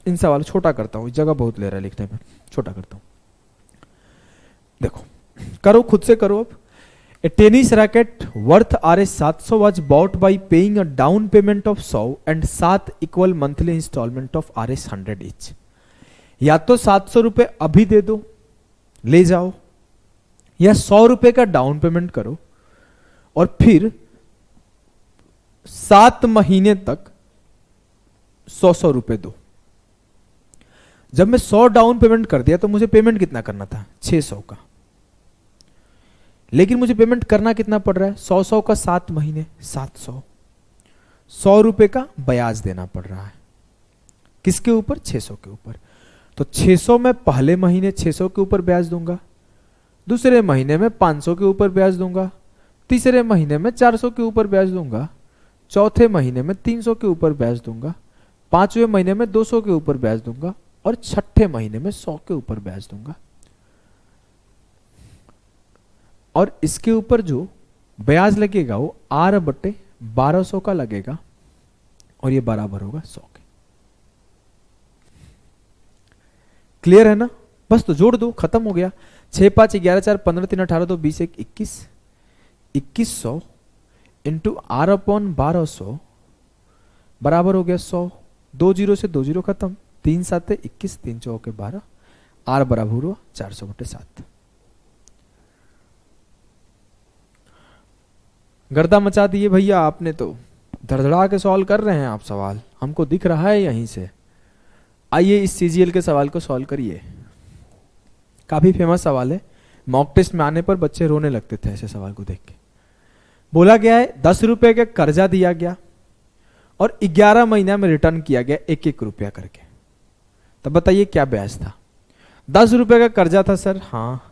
इन सवाल छोटा करता हूं, जगह बहुत ले रहा है लिखने में, छोटा करता हूं। देखो करो, खुद से करो। अब A tennis racket worth Rs 700 was bought by paying a down payment of 100 and 7 equal monthly installment of Rs 100 each। या तो 700 रुपए अभी दे दो, ले जाओ, या 100 रुपए का डाउन पेमेंट करो और फिर 7 महीने तक 100 रुपए दो। जब मैं 100 डाउन पेमेंट कर दिया तो मुझे पेमेंट कितना करना था? 600 का। लेकिन मुझे पेमेंट करना कितना पड़ रहा है? 100 का 7 महीने 700, 100 रुपए का ब्याज देना पड़ रहा है। किसके ऊपर? 600 के ऊपर। तो 600 में पहले महीने 600 के ऊपर ब्याज दूंगा, दूसरे महीने में 500 के ऊपर ब्याज दूंगा, तीसरे महीने में 400 के ऊपर ब्याज दूंगा, चौथे महीने में 300 के ऊपर ब्याज दूंगा, पांचवें महीने में 200 के ऊपर ब्याज दूंगा, और छठे महीने में 100 के ऊपर ब्याज दूंगा। और इसके ऊपर जो ब्याज लगेगा वो R/1200 का लगेगा, और ये बराबर होगा 100 के। क्लियर है ना? बस तो जोड़ दो, खत्म हो गया। 6 5 11 4 15 3 18 2 20 1 21, 2100 इंटू R/1200 बराबर हो गया 100। 2 जीरो से 2 जीरो खत्म, 3 7 21, 3 चौके 12, R बराबर हुआ 400/7। गर्दा मचा दिए भैया आपने, तो धड़धड़ा के सॉल्व कर रहे हैं आप सवाल, हमको दिख रहा है यहीं से। आइए इस CGL के सवाल को सॉल्व करिए। काफी फेमस सवाल है, मॉक टेस्ट में आने पर बच्चे रोने लगते थे ऐसे सवाल को देख के। बोला गया है 10 रुपए का कर्जा दिया गया और 11 महीना में रिटर्न किया गया 1-1 रुपया करके। तब बताइए क्या ब्याज था? 10 रुपए का कर्जा था सर, हाँ।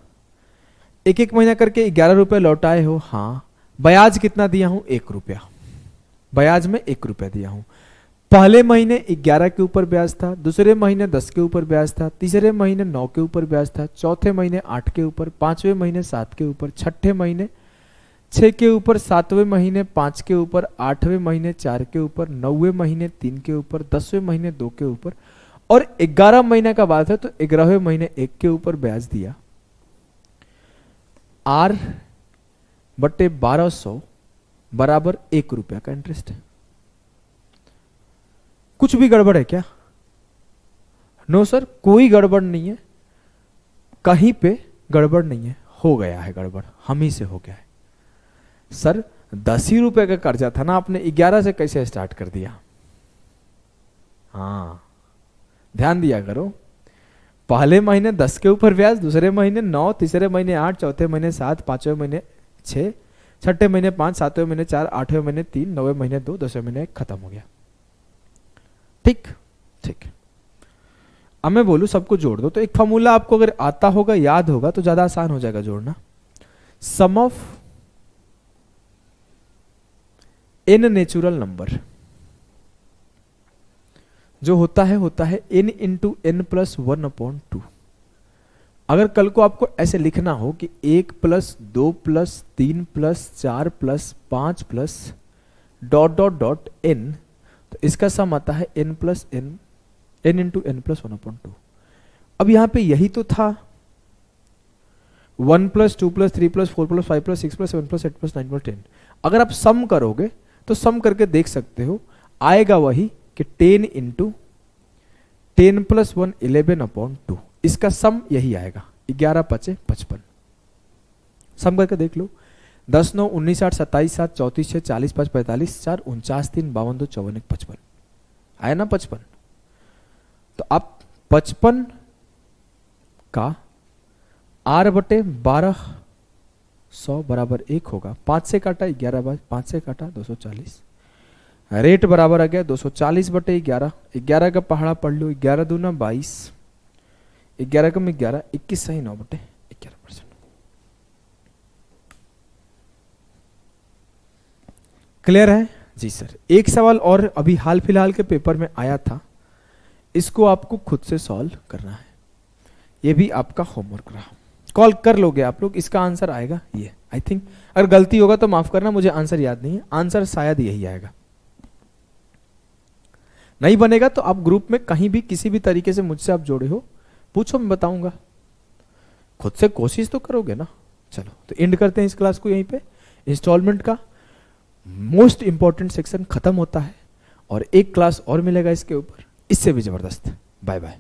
1-1 महीना करके 11 रुपए लौटाए हो, हाँ। ब्याज कितना दिया हूं? 1 रुपया। ब्याज में 1 रुपया दिया हूं। पहले महीने 11 के ऊपर ब्याज था, दूसरे महीने 10 के ऊपर ब्याज था, तीसरे महीने 9 के ऊपर ब्याज था, चौथे महीने 8 के ऊपर, पांचवें महीने 7 के ऊपर, छठे महीने 6 के ऊपर, सातवें महीने 5 के ऊपर, आठवें महीने 4 के ऊपर, नौवें महीने 3 के ऊपर, 10वें महीने 2 के ऊपर, और 11 महीने का बात है तो 11वें महीने 1 के ऊपर ब्याज दिया। R बटे 1200 बराबर 1 रुपया का इंटरेस्ट है। कुछ भी गड़बड़ है क्या? नो सर, कोई गड़बड़ नहीं है, कहीं पे गड़बड़ नहीं है, हो गया है गड़बड़, हम ही से हो गया है। सर 10 ही रुपए का कर्जा था ना, आपने 11 से कैसे स्टार्ट कर दिया? हाँ ध्यान दिया करो, पहले महीने 10 के ऊपर ब्याज, दूसरे महीने 9, तीसरे महीने 8, चौथे महीने 7, पांचवें महीने 6, छठे महीने 5, सातवें महीने 4, आठवें महीने 3, नौवें महीने 2, 10वें महीने 1, खत्म हो गया। ठीक ठीक। अब मैं बोलूं सबको जोड़ दो, तो एक फॉर्मूला आपको अगर आता होगा, याद होगा, तो ज्यादा आसान हो जाएगा जोड़ना। सम ऑफ n नेचुरल नंबर जो होता है n इंटू एन प्लस 1/2। अगर कल को आपको ऐसे लिखना हो कि 1 plus 2 plus 3 plus 4 plus 5 plus dot dot dot n, तो इसका सम आता है n plus n, n into n plus 1/2। अब यहां पे यही तो था, 1 plus 2 plus 3 plus 4 plus 5 plus 6 plus 7 plus 8 plus 9 plus 10। अगर आप सम करोगे तो सम करके देख सकते हो, आएगा वही कि 10 इंटू 10 प्लस 1 11/2। इसका सम यही आएगा, 11 पचे 55। सम करके देख लो, 10 9 19 8 27 7 34 6 40 5 45 4 49 3 52 2 54 1 55 आया ना 55। तो आप 55 का R बटे 1200 बराबर 1 होगा, 5 से काटा 11 बार 5 से काटा 240, रेट बराबर आ गया 240 बटे 11। 11 का पहाड़ा पढ़ लो, 11 दूना 22, 11 कम 11 21 सही 9 बटे 11%। क्लियर है जी सर? एक सवाल और अभी हाल फिलहाल के पेपर में आया था, इसको आपको खुद से सॉल्व करना है, ये भी आपका होमवर्क रहा। कॉल कर लोगे आप लोग, इसका आंसर आएगा ये, आई थिंक। अगर गलती होगा तो माफ करना, मुझे आंसर याद नहीं है, आंसर शायद यही आएगा। नहीं बनेगा तो आप ग्रुप में कहीं भी किसी भी तरीके से मुझसे आप जोड़े हो, पूछो, मैं बताऊंगा। खुद से कोशिश तो करोगे ना। चलो तो एंड करते हैं इस क्लास को यहीं पे। इंस्टॉलमेंट का मोस्ट इंपॉर्टेंट सेक्शन खत्म होता है और एक क्लास और मिलेगा इसके ऊपर, इससे भी जबरदस्त। Bye bye.